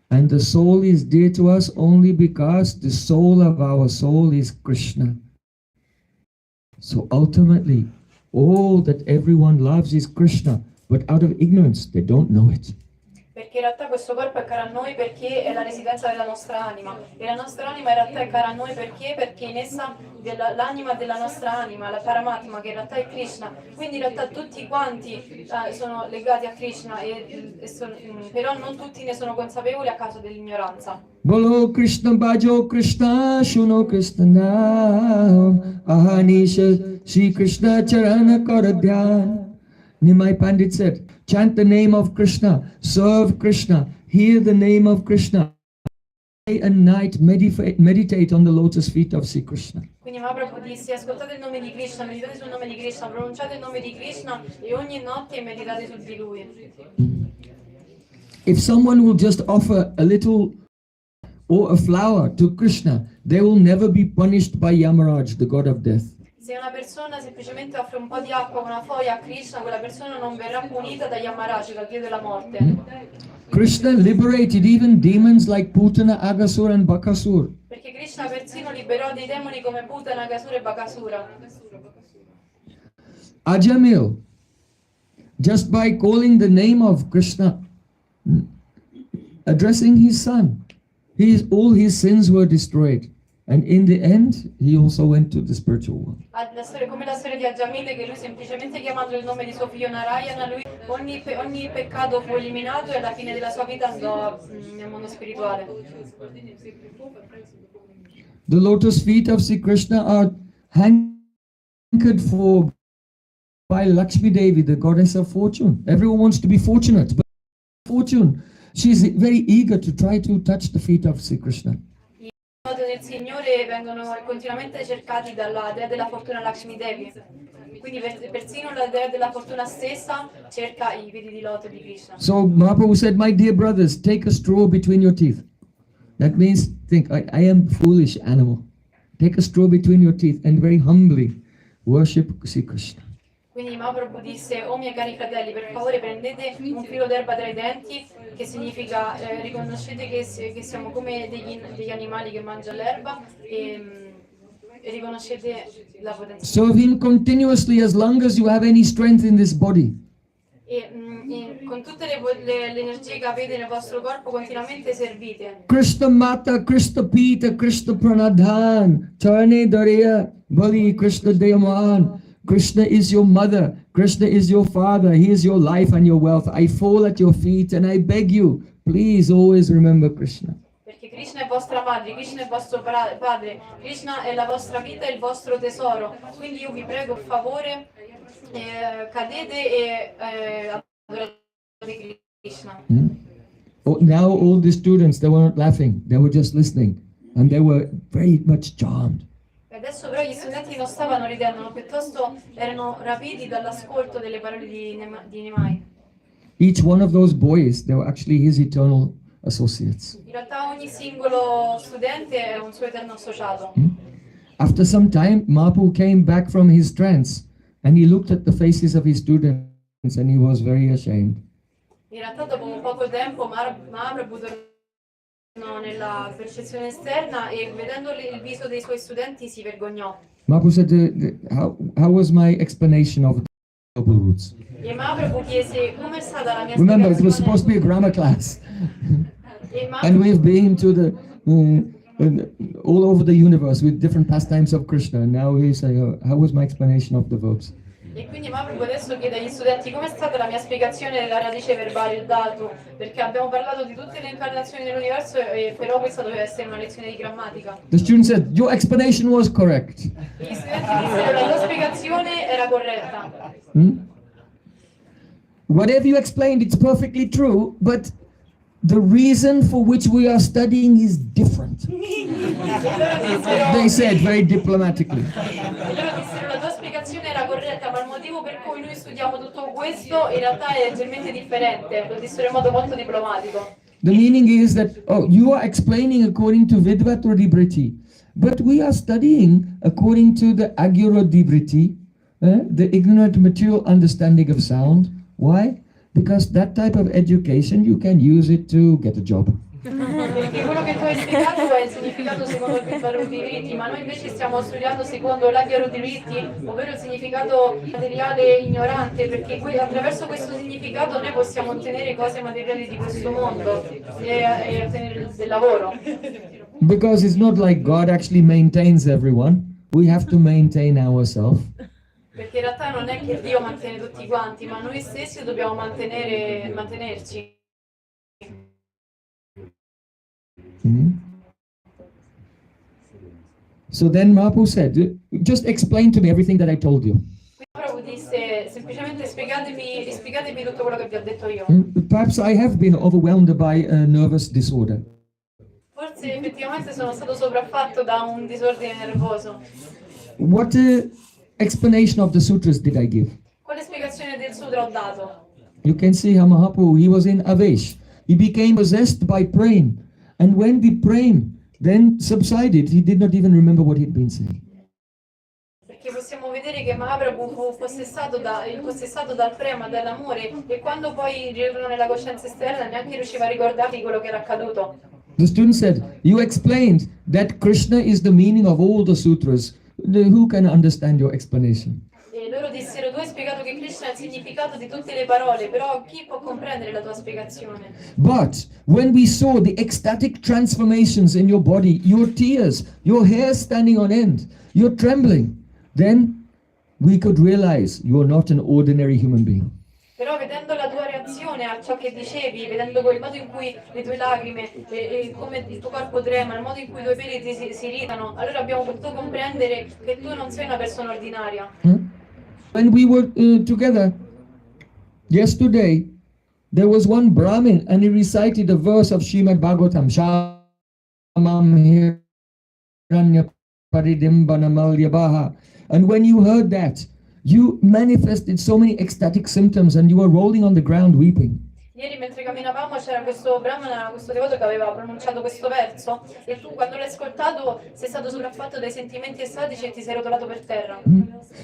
and the soul is dear to us only because the soul of our soul is Krishna. So ultimately, all that everyone loves is Krishna, but out of ignorance, they don't know it. Perché in realtà questo corpo è caro a noi perché è la residenza della nostra anima. E la nostra anima in realtà è cara a noi perché in essa l'anima della nostra anima, la Paramatma, che in realtà è Krishna. Quindi in realtà tutti quanti sono legati a Krishna, però non tutti ne sono consapevoli a causa dell'ignoranza. Bolo Krishna Bhajo Krishna Shuno Krishna Nam Ahanisha Shri Krishna Charana Karadhyan. Nimai Pandit said, chant the name of Krishna, serve Krishna, hear the name of Krishna. Day and night meditate on the lotus feet of Sri Krishna. Quindi Mahaprabhu disse: ascoltate il nome di Krishna, meditate sul nome di Krishna, pronunciate il nome di Krishna e ogni notte meditate su di lui. If someone will just offer a little or a flower to Krishna, they will never be punished by Yamaraj, the god of death. Se una persona semplicemente offre un po' di acqua o una foglia a Krishna, quella persona non verrà punita da Yamaraja, dal dio della morte. Krishna liberated even demons like Putana, Agasur and Bakasur. Perché Krishna persino liberò dei demoni come Putana, Agasura e Bakasura. Ajamil, just by calling the name of Krishna, addressing his son, all his sins were destroyed. And in the end, he also went to the spiritual world. Come la storia di Ajamile, che lui semplicemente chiamando il nome di suo figlio Narayana, lui ogni peccato fu eliminato e alla fine della sua vita andò nel mondo spirituale. The lotus feet of Sri Krishna are hankered for by Lakshmi Devi, the goddess of fortune. Everyone wants to be fortunate, but fortune, she's very eager to try to touch the feet of Sri Krishna. I nodi del Signore vengono continuamente cercati dalla dea della fortuna Lakshmi Devi. Quindi persino la dea della fortuna stessa cerca i piedi di loto di Krishna. So Mahaprabhu said, my dear brothers, take a straw between your teeth. That means, think, I am a foolish animal. Take a straw between your teeth and very humbly worship Sri Krishna. Quindi Mahaprabhu disse: o miei cari fratelli, per favore prendete un filo d'erba tra i denti, che significa riconoscete che siamo come degli animali che mangiano l'erba e riconoscete la potenza. Serve him continuously as long as you have any strength in this body. Con tutte le energie che avete nel vostro corpo continuamente servite. Krishna Mata, Krishna Pita, Krishna Pranadhan, Charne Dariya, Bali, Krishna Dayaman. Krishna is your mother, Krishna is your father, he is your life and your wealth. I fall at your feet and I beg you, please always remember Krishna. Perché Krishna è vostra madre, Krishna è vostro padre, Krishna è la vostra vita e il vostro tesoro. Quindi io vi prego, per favore, cadete e adorate Krishna. Oh, now all the students, they weren't laughing, they were just listening and they were very much charmed. Adesso però gli studenti non stavano ridendo, ma piuttosto erano rapiti dall'ascolto delle parole di Nimai. Each one of those boys, they were actually his eternal associates. In realtà ogni singolo studente è un suo eterno associato. After some time, Mahaprabhu came back from his trance and he looked at the faces of his students and he was very ashamed. In realtà dopo un poco tempo Mahaprabhu tornò nella percezione esterna e vedendo il viso dei suoi studenti si vergognò. Mahaprabhu said, how was my explanation of the double roots? E Mahaprabhu chiese come è stata la mia Remember, it was supposed to be a spiegazione. grammar class. E And we've been to the all over the universe with different pastimes of Krishna. And now he's saying, how was my explanation of the verbs? E quindi Mahaprabhu adesso chiede agli studenti come è stata la mia spiegazione della radice verbale, il dhatu, perché abbiamo parlato di tutte le incarnazioni dell'universo, però questa doveva essere una lezione di grammatica. The student said, your explanation was correct. Gli studenti dissero la tua spiegazione era corretta. Whatever you explained, it's perfectly true, but the reason for which we are studying is different. They said very diplomatically. Loro dissero la tua spiegazione era corretta, ma il motivo per cui noi studiamo tutto questo in realtà è leggermente differente, lo dissero in modo molto diplomatico. The meaning is that, you are explaining according to Vidvat or Dibriti, but we are studying according to the Agyura Dibriti, the ignorant material understanding of sound. Why? Because that type of education, you can use it to get a job. Perché quello che tu hai spiegato è il significato secondo il Gyaruti, ma noi invece stiamo studiando secondo la Gyaruti, ovvero il significato materiale ignorante, perché attraverso questo significato noi possiamo ottenere cose materiali di questo mondo e ottenere del lavoro. Because it's not like God actually maintains everyone. We have to maintain ourselves. Perché in realtà non è che Dio mantiene tutti quanti, ma noi stessi dobbiamo mantenerci. So then Mahaprabhu said, just explain to me everything that I told you. Prabhu disse semplicemente spiegatemi tutto quello che vi ho detto io. Perhaps I have been overwhelmed by a nervous disorder. Forse effettivamente sono stato sopraffatto da un disordine nervoso. What explanation of the sutras did I give? Quale spiegazione del sutra ho dato? You can see how Mahaprabhu, he was in Avesh. He became possessed by prema. And when the prema then subsided, he did not even remember what he'd been saying. Perché possiamo vedere che Mahaprabhu fu possessato dal prema, dall'amore, e quando poi ritornò nella coscienza esterna neanche riusciva a ricordarsi quello che era accaduto. The student said, you explained that Krishna is the meaning of all the sutras. Who can understand your explanation? E loro dissero, tu hai spiegato che Krishna è il significato di tutte le parole, però chi può comprendere la tua spiegazione? But when we saw the ecstatic transformations in your body, your tears, your hair standing on end, your trembling, then we could realize you are not an ordinary human being. Però vedendo la tua reazione a ciò che dicevi, vedendo il modo in cui le tue lacrime, e come il tuo corpo trema, il modo in cui i tuoi peli si irritano, allora abbiamo potuto comprendere che tu non sei una persona ordinaria. When we were together yesterday, there was one Brahmin and he recited a verse of Srimad Bhagavatam, Shamam Hiranya Paridimbanamalyabhaha. And when you heard that, you manifested so many ecstatic symptoms and you were rolling on the ground weeping. Ieri mentre camminavamo c'era questo brahmana, questo devoto che aveva pronunciato questo verso, e tu quando l'hai ascoltato sei stato sopraffatto dai sentimenti estatici e ti sei rotolato per terra.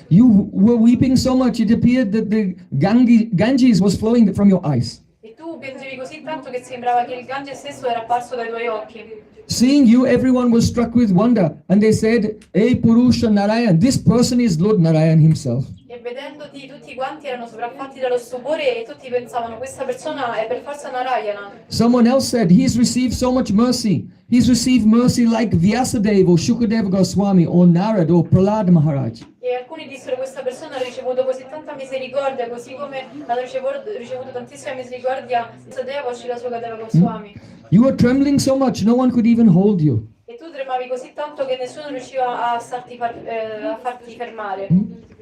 You were weeping so much it appeared that the Ganges was flowing from your eyes. E tu piangevi così tanto che sembrava che il Gange stesso era apparso dai tuoi occhi. Seeing you, everyone was struck with wonder and they said, Hey Purusha Narayan, this person is Lord Narayan himself. E vedendoti tutti quanti erano sopraffatti dallo stupore e tutti pensavano questa persona è per forza Narayana. Someone else said, he's received so much mercy. He's received mercy like Vyasadeva or Shukadeva Goswami or Narad or Prahlad Maharaj. E alcuni dissero questa persona ha ricevuto così tanta misericordia, così come hanno ricevuto tantissima misericordia Sadeva o Shukadeva Goswami. You were trembling so much, no one could even hold you. E tu tremavi così tanto che nessuno riusciva a farti fermare.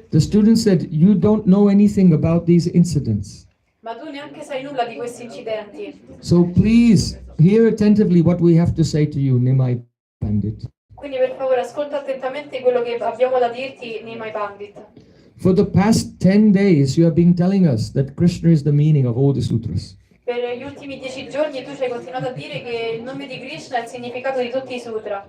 The student said, you don't know anything about these incidents. Ma tu neanche sai nulla di questi incidenti. So please, hear attentively what we have to say to you, Nimai Pandit. Quindi per favore ascolta attentamente quello che abbiamo da dirti, Nimai Pandit. For the past 10 days, you have been telling us that Krishna is the meaning of all the sutras. Per gli ultimi 10 giorni tu ci hai continuato a dire che il nome di Krishna è il significato di tutti i sutra.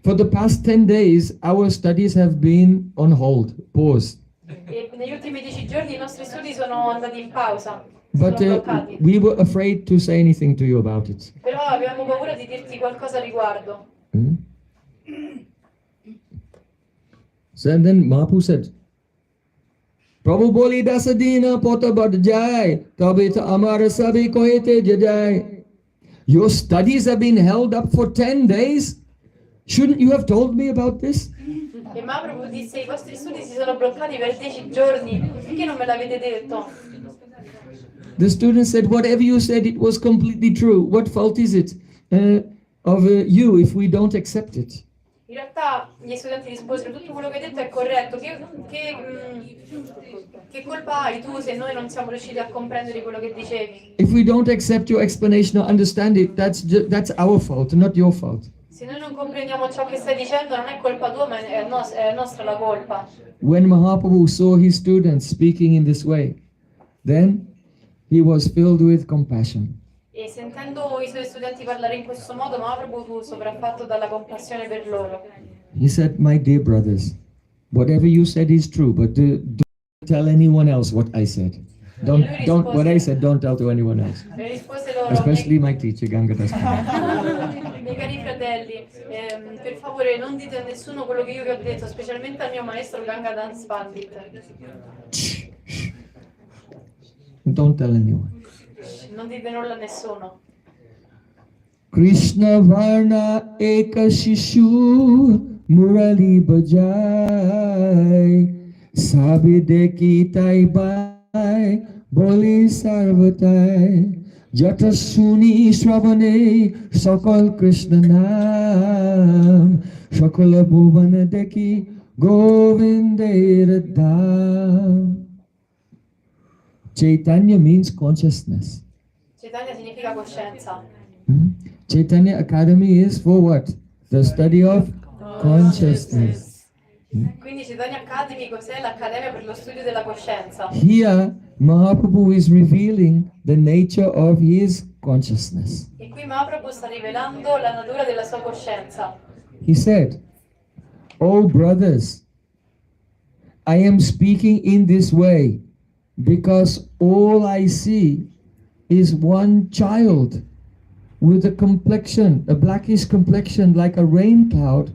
For the past 10 days, our studies have been on hold, paused. E negli ultimi 10 giorni i nostri studi sono andati in pausa, But sono bloccati. we were afraid to say anything to you about it. Però avevamo paura di dirti qualcosa a riguardo. So then Mahaprabhu said, Prabhu boli dasadina pota bad jai, tabita amara sabi kohete jajai. Your studies have been held up for 10 days? Shouldn't you have told me about this? E Mahaprabhu disse, i vostri studi si sono bloccati per 10 giorni, perché non me l'avete detto? The student said, whatever you said, it was completely true. What fault is it of you if we don't accept it? In realtà gli studenti risposero, tutto quello che hai detto è corretto, che colpa hai tu se noi non siamo riusciti a comprendere quello che dicevi? If we don't accept your explanation or understand it, that's our fault, not your fault. Se noi non comprendiamo ciò che stai dicendo non è colpa tua, ma è nostra la colpa. When Mahaprabhu saw his students speaking in this way, then he was filled with compassion. E sentendo i suoi studenti parlare in questo modo, Mahaprabhu fu sopraffatto dalla compassione per loro. He said, my dear brothers, whatever you said is true, but don't tell anyone else what I said. Don't what I said, don't tell to anyone else. E rispose loro, Especially my teacher, Gangadhar. mi fratelli, per favore non dite a nessuno quello che io vi ho detto, specialmente al mio maestro Ganga Dance Pandit. Don't tell anyone. Non dite nulla a nessuno. Krishna Varna Eka Shishu Murali Bajai Sabi Deki Tai Bai Boli Sarvatai Jata Suni Shravane Sakal Krishna Nam Shakala Bhuvana Deki Govindera Dham. Chaitanya means consciousness. Chaitanya significa coscienza. Chaitanya Academy is for what? The study of consciousness. Quindi Chaitanya Academy cos'è? L'Accademia per lo studio della coscienza. Here, Mahaprabhu is revealing the nature of his consciousness. E qui Mahaprabhu sta rivelando la natura della sua coscienza. He said, "Oh brothers, I am speaking in this way because all I see is one child with a complexion, a blackish complexion like a rain cloud,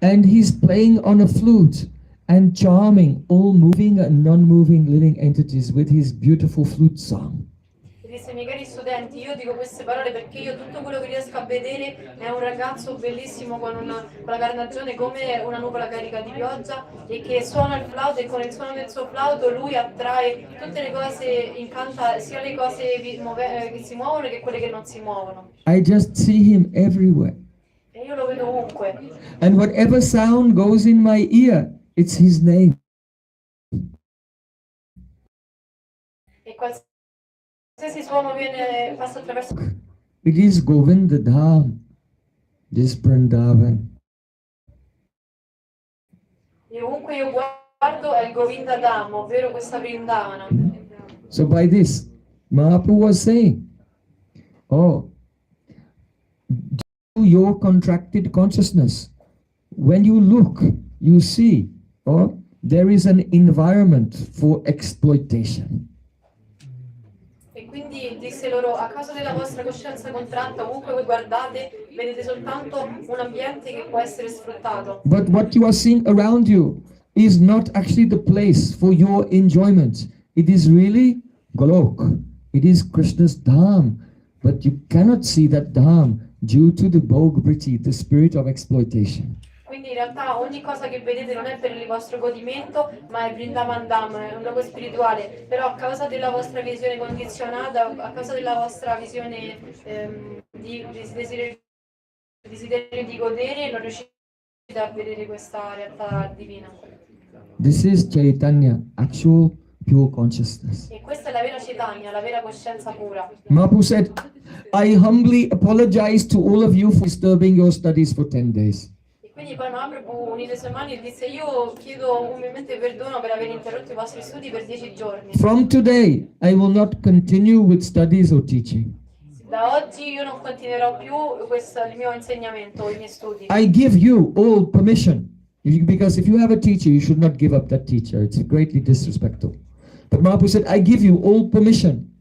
and he's playing on a flute and charming all moving and non-moving living entities with his beautiful flute song." E disse, miei cari studenti, io dico queste parole perché io tutto quello che riesco a vedere è un ragazzo bellissimo con la carnagione come una nuvola carica di pioggia e che suona il flauto e con il suono del suo flauto lui attrae tutte le cose, incanta sia le cose che si muovono che quelle che non si muovono. I just see him everywhere. E io lo vedo ovunque. And whatever sound goes in my ear, it's his name. E qualsiasi suono passa attraverso. It is Govinda Dham, this Vrindavan. E ovunque io guardo è il Govinda Dham, ovvero questa Vrindavana. So by this, Mahaprabhu was saying, oh, your contracted consciousness, when you look, you see, oh, there is an environment for exploitation. E quindi disse loro, a causa della vostra coscienza contratta, ovunque voi guardate, vedete soltanto un ambiente che può essere sfruttato. But what you are seeing around you is not actually the place for your enjoyment. It is really Golok. It is Krishna's Dham. But you cannot see that Dham due to the Bhogvriti, the spirit of exploitation. Quindi in realtà ogni cosa che vedete non è per il vostro godimento, ma è Vrindavan Dham, è un luogo spirituale. Però a causa della vostra visione condizionata, a causa della vostra visione di desiderio di godere, non riuscite a vedere questa realtà divina. This is Chaitanya, actual pure consciousness. E questa è la vera Chaitanya, la vera coscienza pura. Mahaprabhu said, I humbly apologize to all of you for disturbing your studies for 10 days. E quindi poi Mahaprabhu unì le sue mani e disse, io chiedo umilmente perdono per aver interrotto i vostri studi per 10 giorni. From today, I will not continue with studies or teaching. Da oggi io non continuerò più il mio insegnamento, i miei studi. I give you all permission. Because if you have a teacher, you should not give up that teacher. It's greatly disrespectful. But Mahaprabhu said, I give you all permission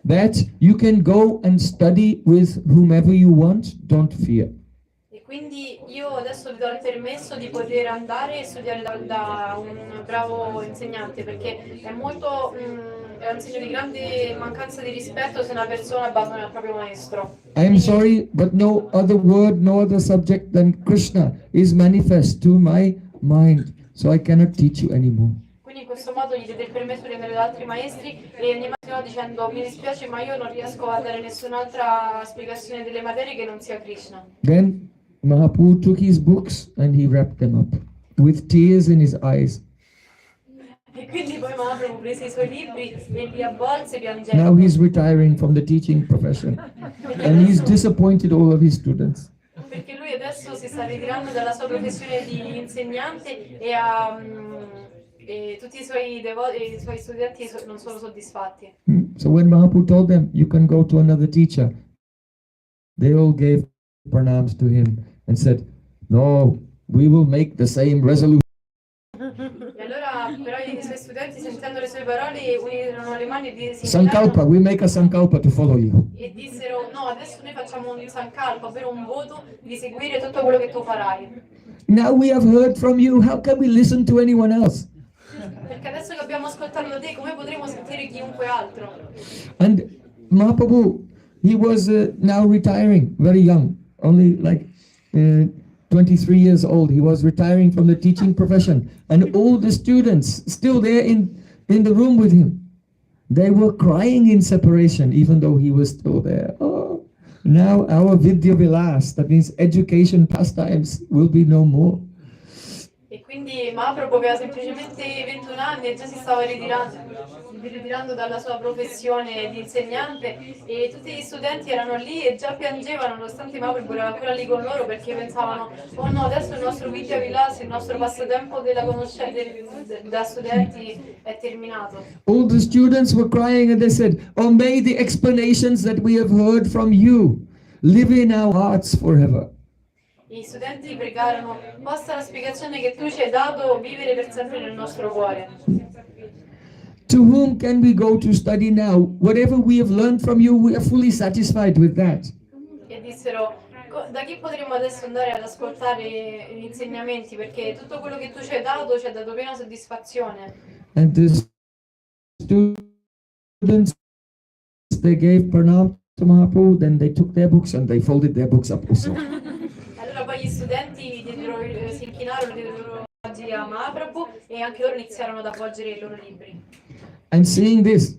that you can go and study with whomever you want. Don't fear. E quindi io adesso vi do il permesso di poter andare e studiare da un bravo insegnante, perché è molto è un segno di grande mancanza di rispetto se una persona abbandona il proprio maestro. I am sorry, but no other word, no other subject than Krishna is manifest to my mind. So I cannot teach you anymore. Quindi in questo modo gli date il permesso di andare da altri maestri e ne continuava dicendo, mi dispiace ma io non riesco a dare nessun'altra spiegazione delle materie che non sia Krishna. Then Mahaprabhu took his books and he wrapped them up with tears in his eyes. E quindi poi Mahaprabhu prese i suoi libri e li avvolse Now piangendo. he's retiring from the teaching profession and he's disappointed all of his students. Perché lui adesso si sta ritirando dalla sua professione di insegnante e tutti i suoi studenti non sono soddisfatti. So when Mahaprabhu told them, you can go to another teacher, they all gave pranams to him and said, no, we will make the same resolution. E allora però i suoi studenti, sentendo le sue parole, unirono le mani e Sankalpa, we make a sankalpa to follow you. e dissero, no, adesso noi facciamo un in Sankalpa, ovvero un voto di seguire tutto quello che tu farai. Now we have heard from you, how can we listen to anyone else? Perché adesso che abbiamo ascoltato da te, come potremo sentire chiunque altro? And Mahaprabhu, he was now retiring, very young, only like 23 years old. He was retiring from the teaching profession. And all the students still there in the room with him, they were crying in separation, even though he was still there. Oh, now our Vidya Vilas, that means education pastimes, will be no more. E quindi Mahaprabhu aveva semplicemente 21 anni e già si stava ritirando dalla sua professione di insegnante, e tutti gli studenti erano lì e già piangevano, nonostante Mahaprabhu era ancora lì con loro, perché pensavano: oh no, adesso il nostro Vidya Vilas, il nostro passatempo della conoscenza da studenti è terminato. All the students were crying and they said, oh, may the explanations that we have heard from you live in our hearts forever. Gli studenti pregarono: possa la spiegazione che tu ci hai dato vivere per sempre nel nostro cuore. To whom can we go to study now? Whatever we have learned from you, we are fully satisfied with that. E dissero: da chi potremmo adesso andare ad ascoltare gli insegnamenti? Perché tutto quello che tu ci hai dato piena soddisfazione. And the students, they gave pranam to Mahaprabhu, then they took their books and they folded their books up also. Allora poi gli studenti si inchinarono, diedero oggi a Mahaprabhu, e anche loro iniziarono ad avvolgere i loro libri. And seeing this,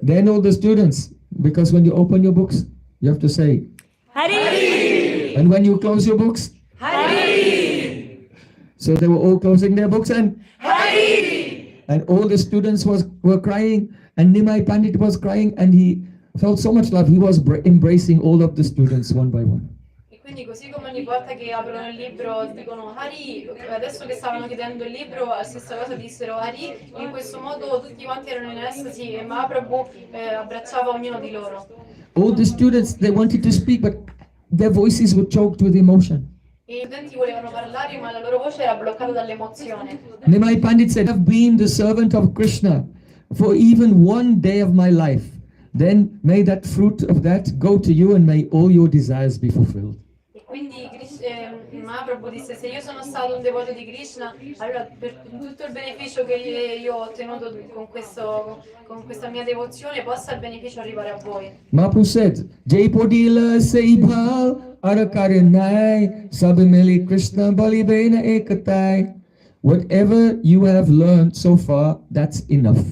then all the students, because when you open your books, you have to say, Hari! and when you close your books, Hari! so they were all closing their books and Hari! and all the students were crying, and Nimai Pandit was crying, and he felt so much love. He was embracing all of the students one by one. E quindi così come ogni volta che aprono il libro dicono Hari, adesso che stavano chiudendo il libro, la stessa cosa dissero Hari, e in questo modo tutti quanti erano in estasi e Mahaprabhu abbracciava ognuno di loro. All the students, they wanted to speak, but their voices were choked with emotion. E gli studenti volevano parlare, ma la loro voce era bloccata dall'emozione. Nimai Pandit said, I've been the servant of Krishna for even one day of my life. Then may that fruit of that go to you and may all your desires be fulfilled. E quindi Mahaprabhu disse: se io sono stato un devoto di Krishna, allora per tutto il beneficio che io ho ottenuto con questa mia devozione, possa il beneficio arrivare a voi. Mahaprabhu said, Jai Podila Sei Bhav Arakaranai Sabimeli Krishna Balibena Ekatai. Whatever you have learned so far, that's enough.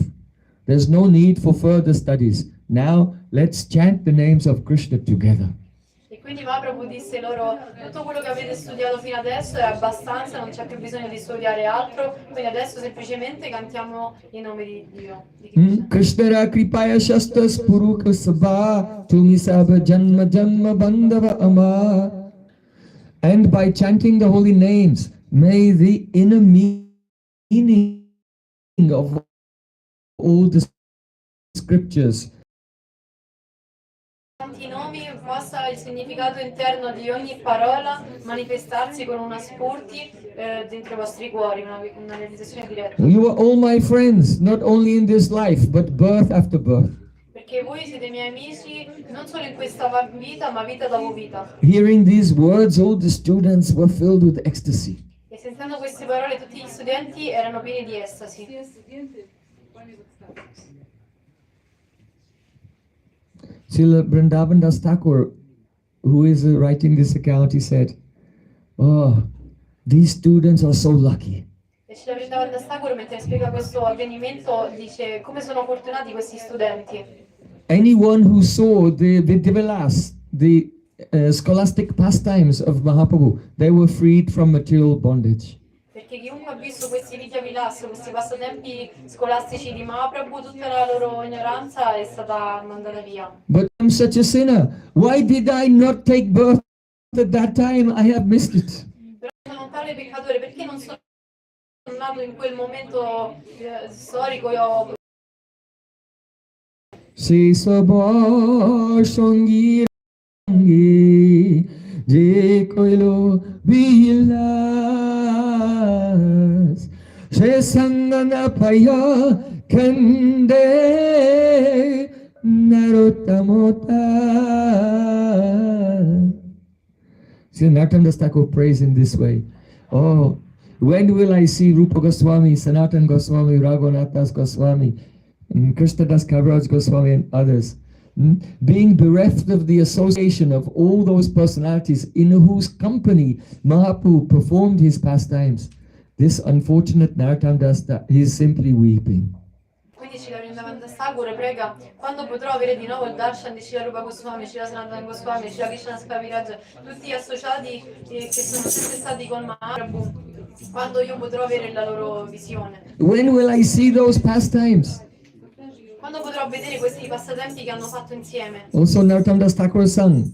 There's no need for further studies. Now let's chant the names of Krishna together. E quindi Mahaprabhu disse loro: tutto quello che avete studiato fino adesso è abbastanza, non c'è più bisogno di studiare altro, quindi adesso semplicemente cantiamo il nome di Dio, di Krishna. Krishnara Kripaya Shastas Puruka Sabha Tumi Sabha Janma Janma Bandava Ama. And by chanting the holy names, may the inner meaning of all the scriptures I nomi, possa il significato interno di ogni parola manifestarsi con una spurti dentro i vostri cuori, una realizzazione diretta. You are all my friends, not only in this life, but birth after birth. Perché voi siete miei amici non solo in questa vita, ma vita dopo vita. Hearing these words, all the students were filled with ecstasy. E sentendo queste parole tutti gli studenti erano pieni di estasi. Srila Vrindavan Das Thakur, who is writing this account, he said, oh, these students are so lucky. E Srila Vrindavan Das Thakur, mentre spiega questo avvenimento, dice: come sono fortunati questi studenti. Anyone who saw the Vidyavilas, the scholastic pastimes of Mahaprabhu, they were freed from material bondage. Perché chiunque ha visto questi Vidya Vilas, questi passatempi scolastici di Mahaprabhu, tutta la loro ignoranza è stata mandata via. But I'm such a sinner. Why did I not take birth at that time? I have missed it. Però sono un tale peccatore, perché non sono nato in quel momento storico? Io Se sabha sangi rangi je koilo bilas se sangana paya kande narottamota. See, Narottam Das Thakur prays in this way. Oh, when will I see Rupa Goswami, Sanatan Goswami, Raghunath Das Goswami, Krishna Das Kaviraj Goswami and others, being bereft of the association of all those personalities in whose company Mahaprabhu performed his pastimes. This unfortunate Narottam Das, he is simply weeping. Quindi Srila Vrindavan Das Thakur prega: quando potrò avere di nuovo il darshan di Srila Rupa Goswami, Srila Sanatana Goswami, Srila Krishna Kaviraj, tutti associati che sono sempre stati con Mahaprabhu, quando io potrò avere la loro visione? When will I see those pastimes? Quando potrò vedere questi passatempi che hanno fatto insieme? Also Narottam Das Thakur sang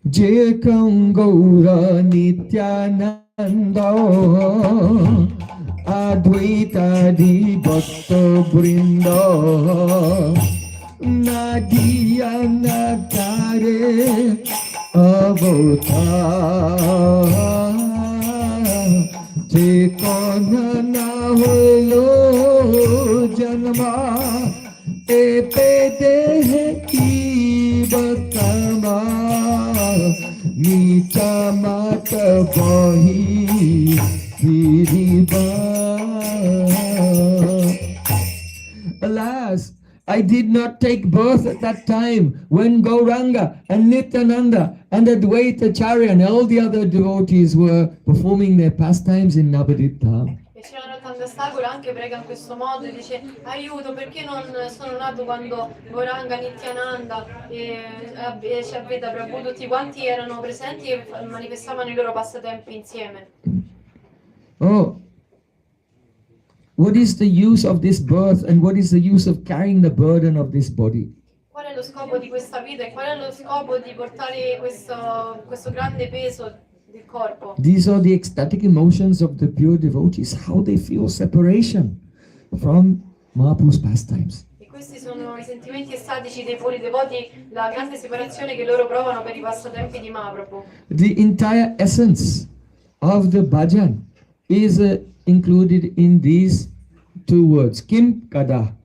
Jekam Gaura Nityananda Advaita Di Bhakta Brinda Nadiya Natare Avata Jekona Na Holo Janma Epede Ki Bhatama Nita Mata Bahi Viriba. Alas, I did not take birth at that time when Gauranga and Nityananda and Advaita Acharya and all the other devotees were performing their pastimes in Navadvip Dham. E Srila Narottam Das Thakur anche prega in questo modo e dice: aiuto, perché non sono nato quando Gauranga, Nityananda e Advaita Prabhu tutti quanti erano presenti e manifestavano i loro passatempi insieme? Oh, what is the use of this birth and what is the use of carrying the burden of this body? Qual è lo scopo di questa vita e qual è lo scopo di portare questo grande peso del corpo? These are the ecstatic emotions of the pure devotees, how they feel separation from Mahaprabhu's pastimes. E questi sono i sentimenti estatici dei puri devoti, la grande separazione che loro provano per i passatempi di Mahaprabhu. The entire essence of the bhajan is included in these two words, Kim Kada.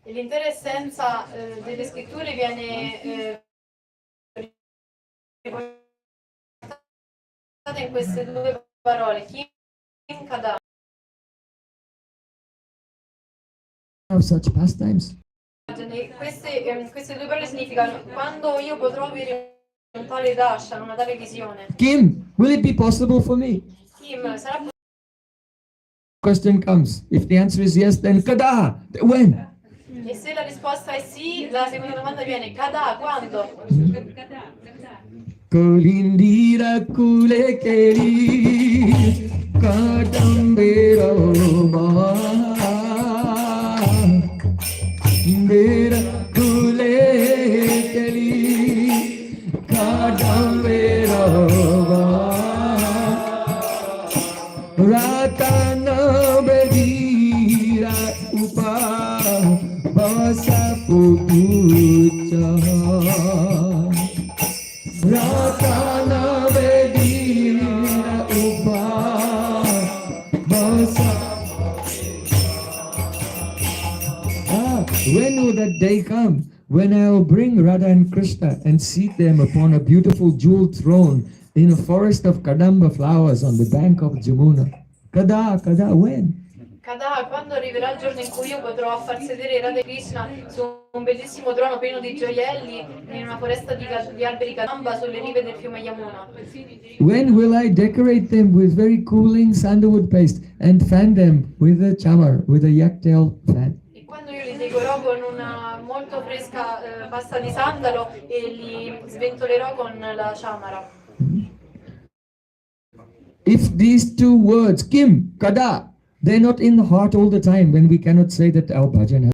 E l'intera essenza delle scritture viene riportata in queste due parole, Kim Kada. Of such pastimes. E queste due parole significano: quando io potrò avere un tale darshan, una tale visione. Kim, will it be possible for me? Kim, sarà Question comes. If the answer is yes, then Kada. When? E se la risposta è sì, la seconda domanda viene: Kada, quando? Kolindira kule keri kadambera ma Indira kule keri kadambera ma Ratana bedira upa basa pupucha Ratana bedira upa basa. When will that day come? When I will bring Radha and Krishna and seat them upon a beautiful jeweled throne in a forest of Kadamba flowers on the bank of Jamuna. Kada, when? Kada, quando arriverà il giorno in cui io potrò far sedere Radha e Krishna su un bellissimo trono pieno di gioielli in una foresta di alberi Kadamba sulle rive del fiume Yamuna. When will I decorate them with very cooling sandalwood paste and fan them with a chamar, with a yak-tail fan? E quando io li decorò con una molto fresca pasta di sandalo e li sventolerò con la chamara. If these two words, Kim, Kada, they're not in the heart all the time, when we cannot say that our bhajan has.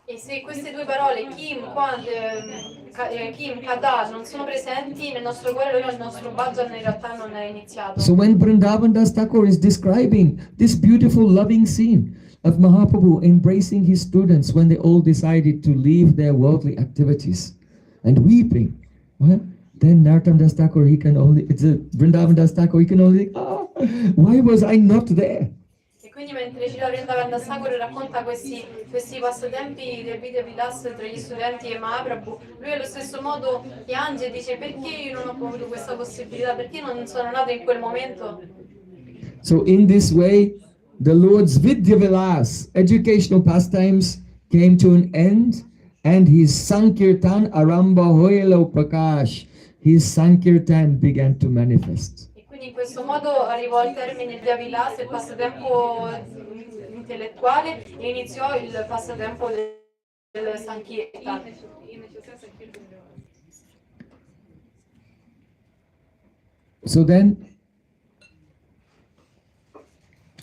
E se queste due parole, Kim, Kada, non sono presenti nel nostro cuore, allora il nostro bhajan in realtà non è iniziato. So when Vrindavan Das Thakur is describing this beautiful loving scene of Mahaprabhu embracing his students when they all decided to leave their worldly activities and weeping, well, then Narottam Das Thakur, Vrindavan Das Thakur, he can only think, why was I not there? E Quindi mentre Srila Vrindavan Thakur racconta questi passatempi del Vidya Vilas tra gli studenti e Mahaprabhu, lui allo stesso modo piange e dice perché io non ho avuto questa possibilità, perché non sono nato in quel momento. So in this way, the Lord's Vidya Vilas educational pastimes came to an end, and his Sankirtan Aramba Hoyalo Prakash, his Sankirtan began to manifest. E quindi in questo modo arrivò al termine il Vidya Vilas, il passatempo intellettuale, e iniziò il passatempo del Sankirtan. So then,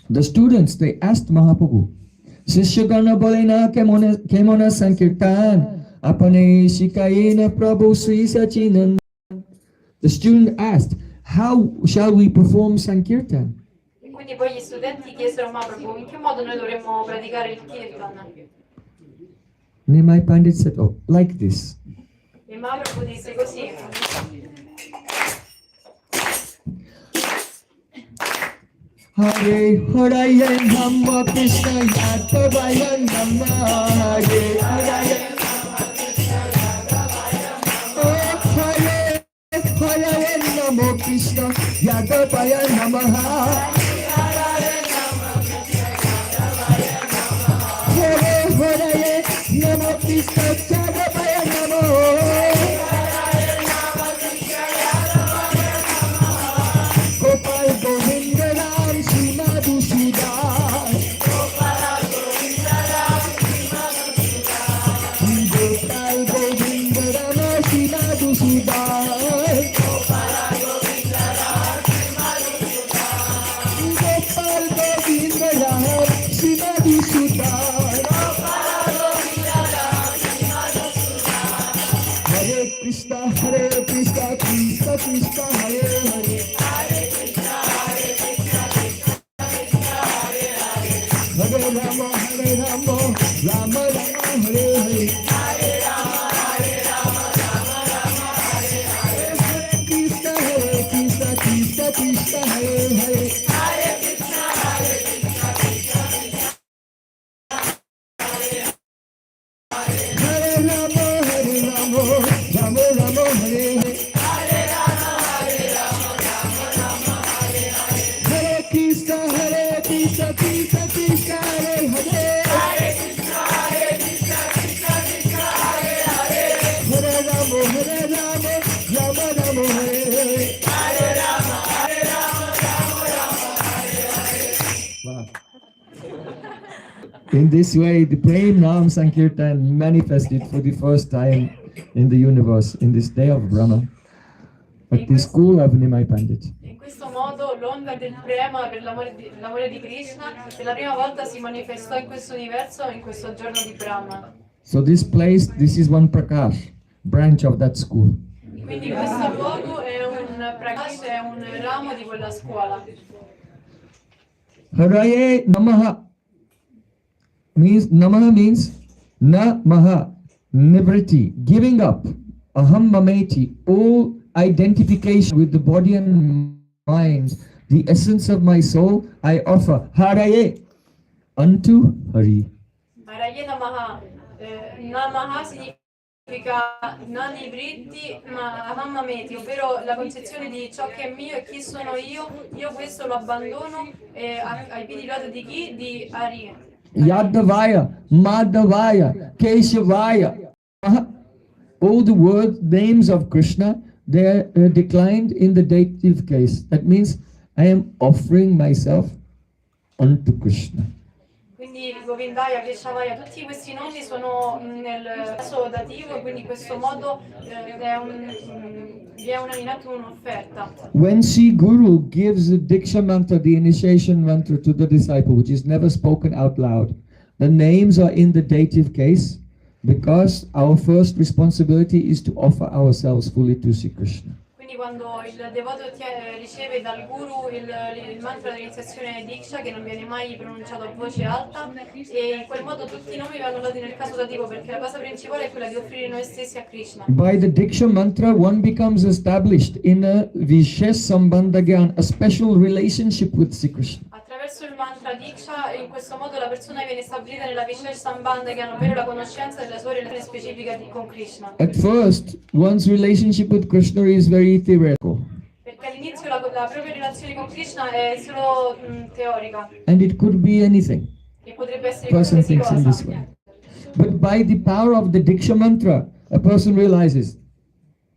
the students, they asked Mahaprabhu, Sishyagana Bolena Kemona Sankirtan, Apane Shikayena Prabhu Sri Sachinan. The student asked, how shall we perform Sankirtan? E quindi poi gli studenti chiesero a Mahaprabhu in che modo noi dovremmo praticare il Kirtan. Nimai Pandit said, oh, like this. E Mahaprabhu disse così. Hare Hare Namo Krishna Yadavaya Namo Hare Hare Hare Namo Krishna Yadavaya Namo Hare Hare Namo Krishna Yadavaya Namo Gopal Govinda Ram Sri Madhusudan Gopal Govinda Ram Sri Madhusudan Hare Krishna, Krishna Krishna, Hare Hare Hare Rama, Rama Rama, Hare Hare Hare Krishna, Krishna Krishna, Hare Hare Hare Rama, Rama Rama, Hare Hare Hare Krishna, Krishna Krishna, Hare Hare Hare Rama, Rama Rama, Hare Hare Wow. In this way, the Prem Nam Sankirtan manifested for the first time in the universe, in this day of Brahma, at the school of Nimai Pandit. In questo modo l'onda del prema per l'amore di Krishna per la prima volta si manifestò in questo universo in questo giorno di Brahma. So this place, this is one Prakash, branch of that school. Quindi questo luogo è un prakash, è un ramo di quella scuola. Haraye Namaha means Namaha, Nivriti, giving up, Aham Mameti, all identification with the body and mind, the essence of my soul, I offer Haraye unto Hari. Haraye Namaha. Namaha significa Nani Vritti ma Ahammameti, ovvero la concezione di ciò che è mio e chi sono io questo lo abbandono ai piedi di chi? Di Hari. Yadavaya, Madhavaya, Keshavaya. All the word names of Krishna, they are declined in the dative case. That means I am offering myself unto Krishna. Quindi Govindaya, Keshavaya, tutti questi nomi sono nel caso dativo e quindi in questo modo vi è in atto un'offerta. When Sri Guru gives the Diksha mantra, the initiation mantra to the disciple, which is never spoken out loud, the names are in the dative case because our first responsibility is to offer ourselves fully to Sri Krishna. Quindi quando il devoto riceve dal guru il mantra dell'iniziazione Diksha, che non viene mai pronunciato a voce alta, e in quel modo tutti i nomi vanno dati nel caso dativo, perché la cosa principale è quella di offrire noi stessi a Krishna. By the Diksha mantra, one becomes established in a Vishesh Sambandha Gyan, a special relationship with Sri Krishna. Attraverso il mantra mantra Diksha, in questo modo la persona viene stabilita nella Vishesh Sambandha, che hanno ovvero la conoscenza della sua relazione specifica con Krishna. At first, one's relationship with Krishna is very theoretical, Perché all'inizio la propria relazione con Krishna è solo teorica, and it could be anything. e potrebbe essere Person qualsiasi thinks in this cosa. way. But by the power of the Diksha mantra, a person realizes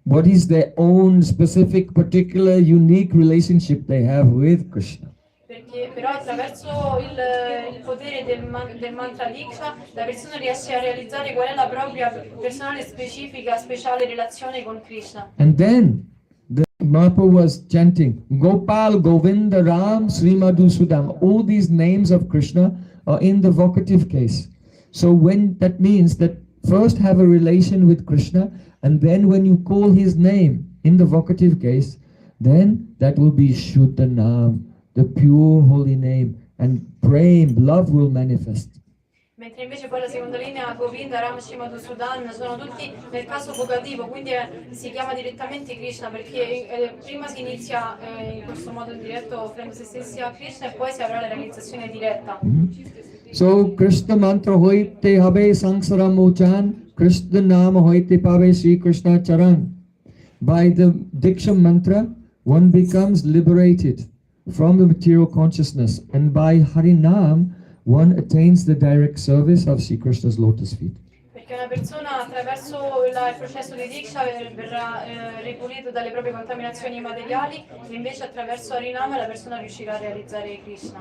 what is their own specific, particular, unique relationship they have with Krishna. Perché però attraverso il potere del mantra Diksha la persona riesce a realizzare qual è la propria personale, specifica, speciale relazione con Krishna. And then the Mahaprabhu was chanting Gopal, Govinda, Ram, Sri Madhusudam. All these names of Krishna are in the vocative case. So when that means that first have a relation with Krishna, and then when you call his name in the vocative case, then that will be Shuddha Nam, the pure holy name, and prem, love will manifest. Mentre invece poi la seconda linea, Govinda, Ram, Shri Madhusudan, sono tutti nel caso vocativo, quindi si chiama direttamente Krishna, perché prima si inizia in questo modo diretto offrendo se stessi a Krishna, e poi si avrà la realizzazione diretta. So Krishna mantra hoite habe sangsara mochan, Krishna nama hoite pave Sri Krishna charan. By the Diksha mantra, one becomes liberated from the material consciousness, and by Harinam, one attains the direct service of Sri Krishna's lotus feet. Perché una persona attraverso il processo di Diksha verrà ripulito dalle proprie contaminazioni materiali, e invece attraverso Harinama la persona riuscirà a realizzare Krishna.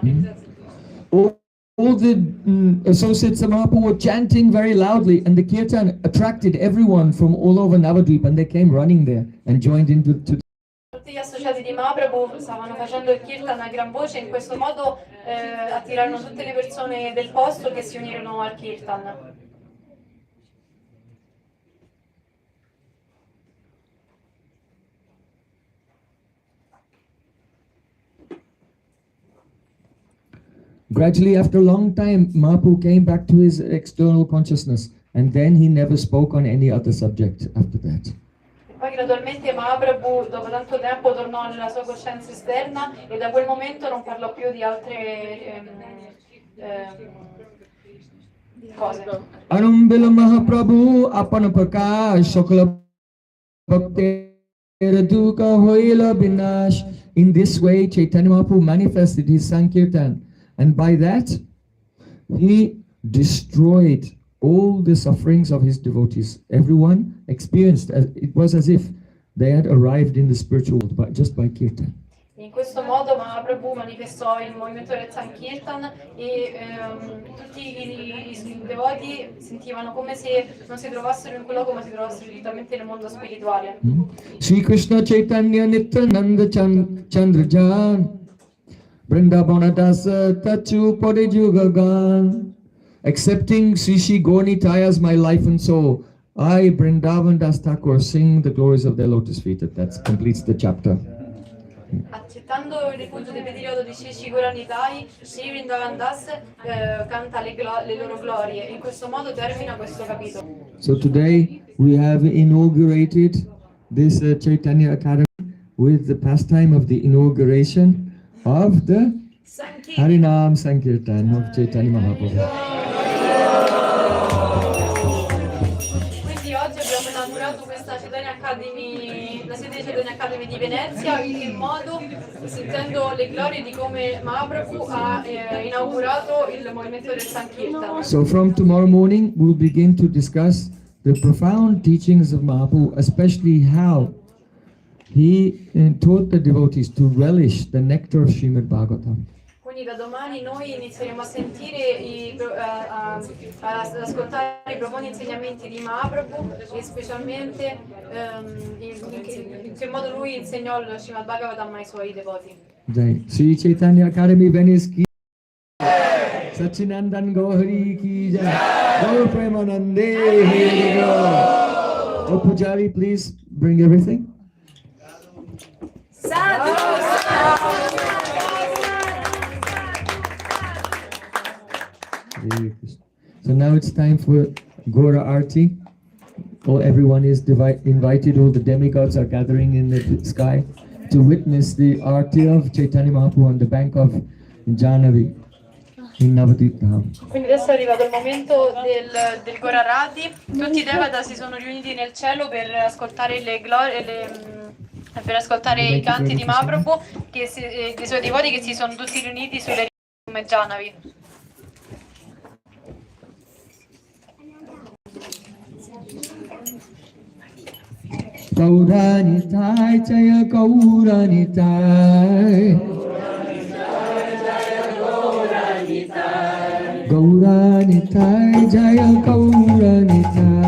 All the associates of Mahaprabhu were chanting very loudly, and the kirtan attracted everyone from all over Navadvip, and they came running there and joined into Tutti gli associati di Mahaprabhu stavano facendo il kirtan a gran voce, in questo modo attirarono tutte le persone del posto che si unirono al kirtan. Gradually, after a long time, Mahaprabhu came back to his external consciousness, and then he never spoke on any other subject after that. Poi gradualmente Mahaprabhu, dopo tanto tempo, tornò nella sua coscienza esterna, e da quel momento non parlò più di altre cose. Anumbila Mahaprabhu apana prakash shakla bhaktera dukkha hoila binash. In this way, Chaitanya Mahaprabhu manifested his Sankirtan, and by that, he destroyed all the sufferings of his devotees. Everyone experienced, it was as if they had arrived in the spiritual world just by Kirtan. In questo modo Mahaprabhu manifestò il movimento del Sankirtan, e tutti i devoti sentivano come se non si trovassero in quel luogo, ma si trovassero direttamente nel mondo spirituale. Sri Krishna Chaitanya Nityananda Chandrajan Vrindavana Dasa Tachu Padijugagan. Accepting Sri Gaurnitaya as my life and soul, I, Vrindavan Das Thakur, sing the glories of their lotus feet. That completes the chapter. Accettando il rifugio del periodo di Shri Gaurnitaya, Shri Vrindavan Das canta le loro glorie, e in questo modo termina questo capitolo. So today we have inaugurated this Chaitanya Academy with the pastime of the inauguration of the Harinam Sankirtan of Chaitanya Mahaprabhu. Quindi oggi abbiamo inaugurato questa Chaitanya Academy, la sede Chaitanya Academy di Venezia, in che modo, sentendo le glorie di come Mahaprabhu ha inaugurato il movimento del Sankirtan. So from tomorrow morning we'll begin to discuss the profound teachings of Mahaprabhu, especially how he taught the devotees to relish the nectar of Srimad Bhagavatam. Quindi da domani noi inizieremo a sentire, ad ascoltare i profondi insegnamenti di Mahaprabhu, e specialmente in che modo lui insegnò il Srimad Bhagavatam ai suoi devoti. Jai Sri Chaitanya Academy Venice ki Sachinandan Gauri ki jai Gaur Premanande Hari Gaur. Oh Pujari, please bring everything. So now it's time for Gora Arti. Everyone is invited, all the demigods are gathering in the sky to witness the Arti of Chaitanya Mahaprabhu on the bank of Jahnavi. in Navadip Dham. Quindi adesso è arrivato il momento del Gorarati. Tutti i Devata si sono riuniti nel cielo per ascoltare per ascoltare i canti di Mahaprabhu, dei suoi devoti che si sono tutti riuniti sulle rive come Janavi. Gauranitai Jaya Gauranitai Gauranitai Jaya Gauranitai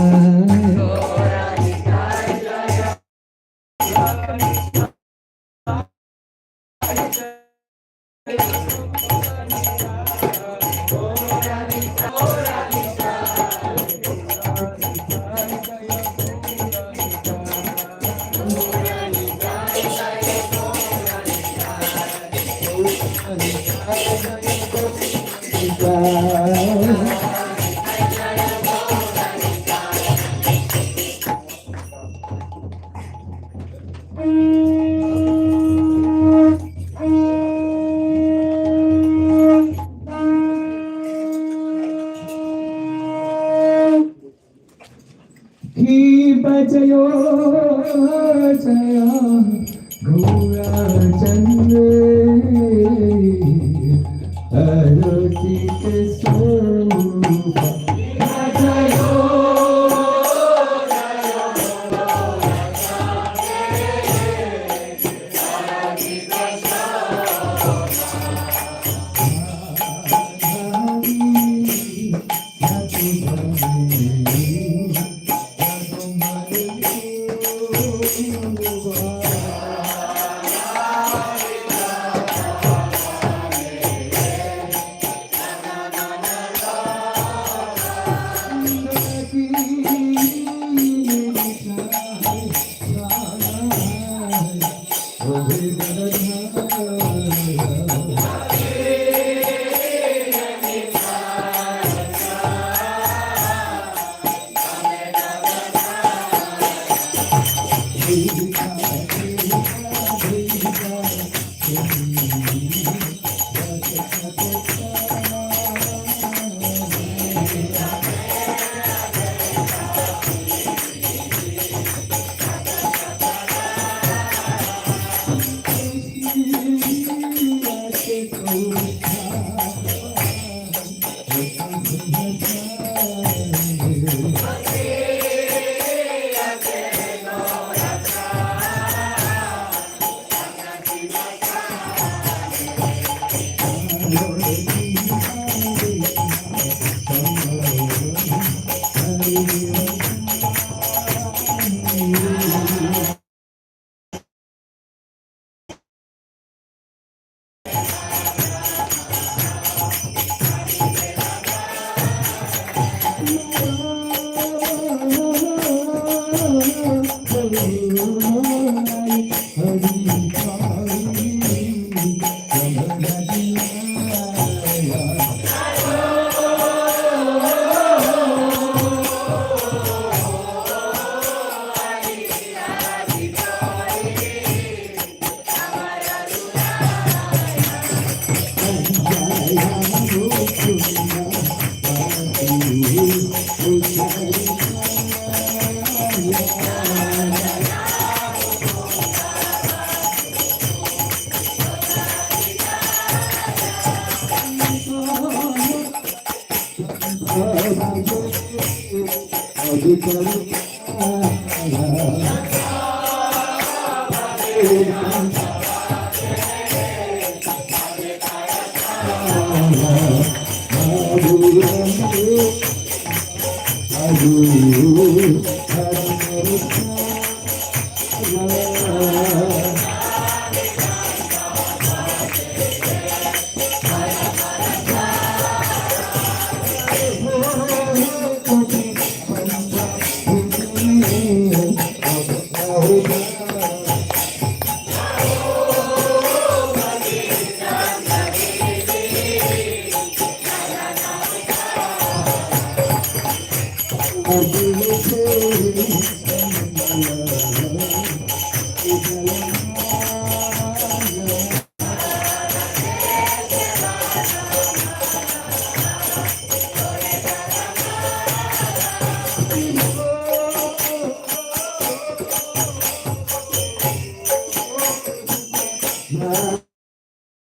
Ki bajayo jaya Gaura Chandra Arati ke Sarupa Bajayo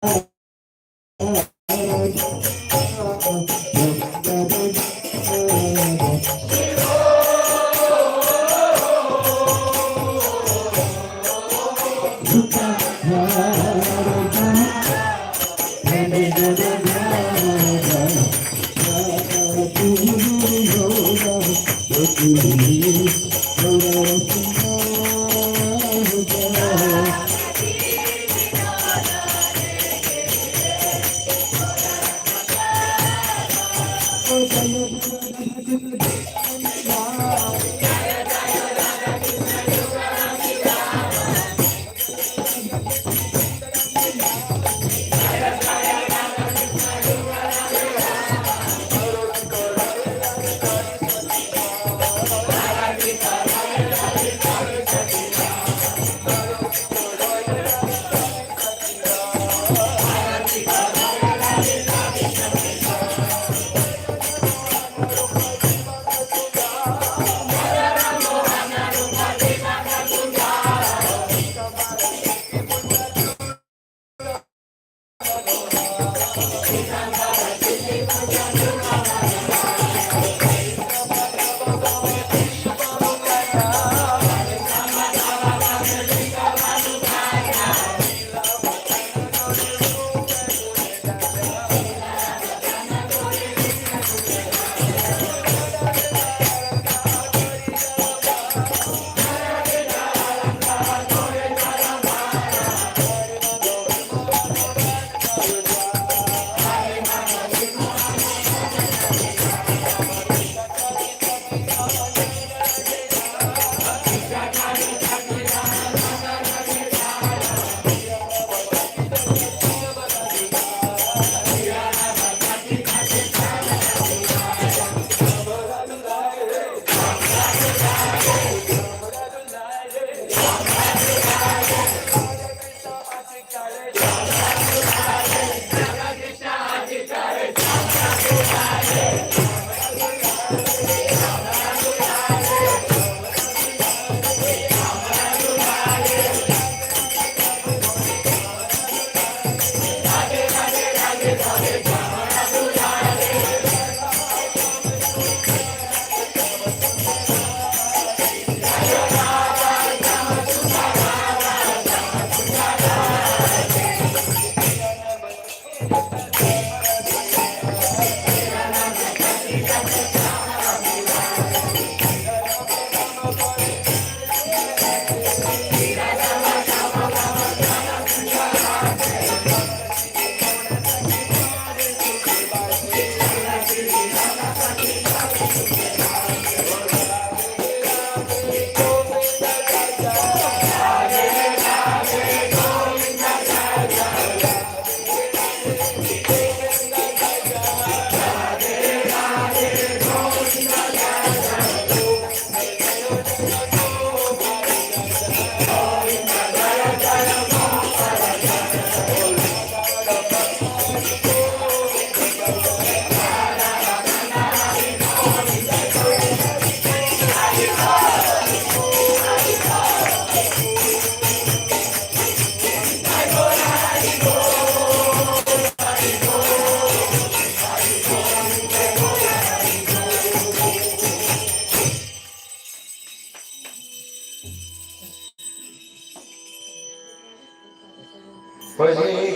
Hare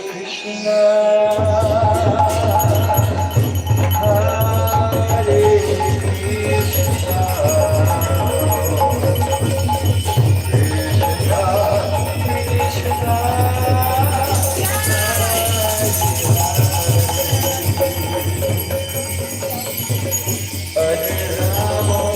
Krishna, Hare Krishna, Krishna Krishna, Hare Rama,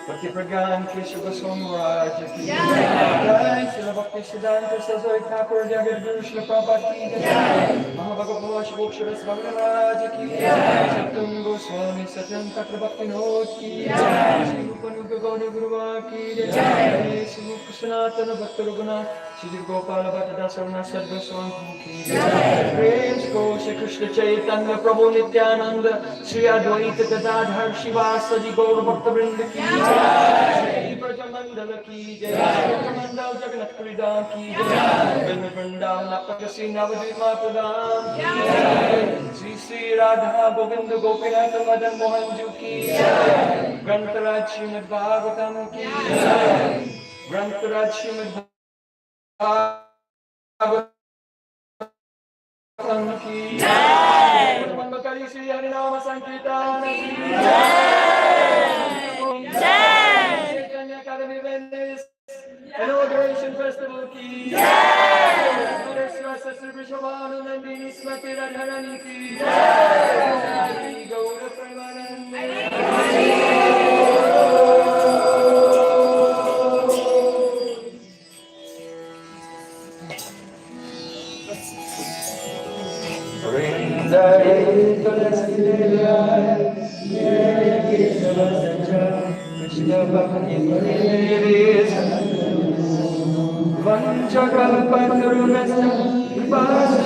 Bhakti Pragan Keshuva Somraj ki Jai, Srila Bhakti Siddhanta Saraswati Thakur Jagat Guru Srila Prabhupada ki Jai, Mahabhagavad Shivokshara Svagramaja ki Jai, Satyam Goswami Satyam Tatra Bhakti Nod ki Jai, Sri Rupanuga Gauri Guruva ki Jai, Sri Rupa Sanatana Bhakta Raghunath, Sri Gopala Bhatta Dasarana Sadhu Swamu ki Jai, Praise Go Shri Krishna Chaitanya Prabhu Nityananda, Sri Advaita Gadadhar Shivasadi Gaur Bhakta Vrinda ki Jai, Shri Brajamandala ki Jai, Brajamandal Jagannath Puri ki Jai, Vrindavan Napakasi Navadvip Matadam ki Jai, Sri Sri Radha Govinda Gopinath Madan Mohan Ju ki Jai, Grantaraj Srimad Bhagavatam ki Jai, Grantaraj Srimad Bhagavatam ki Jai, Manmakari Sri Harinama Sankirtana ki Jai, Chaitanya Academy Venice Inauguration Festival ki Jai, Madheswa Sastra Vishwabhanu Nandini Smati Radharani ki Jai, Gaura Premanande. Vrindai Tulasi Devaya, Kesava Sacha, Krishna Bhakti Nirisa, Vanchakalpatarunasya, Vipasya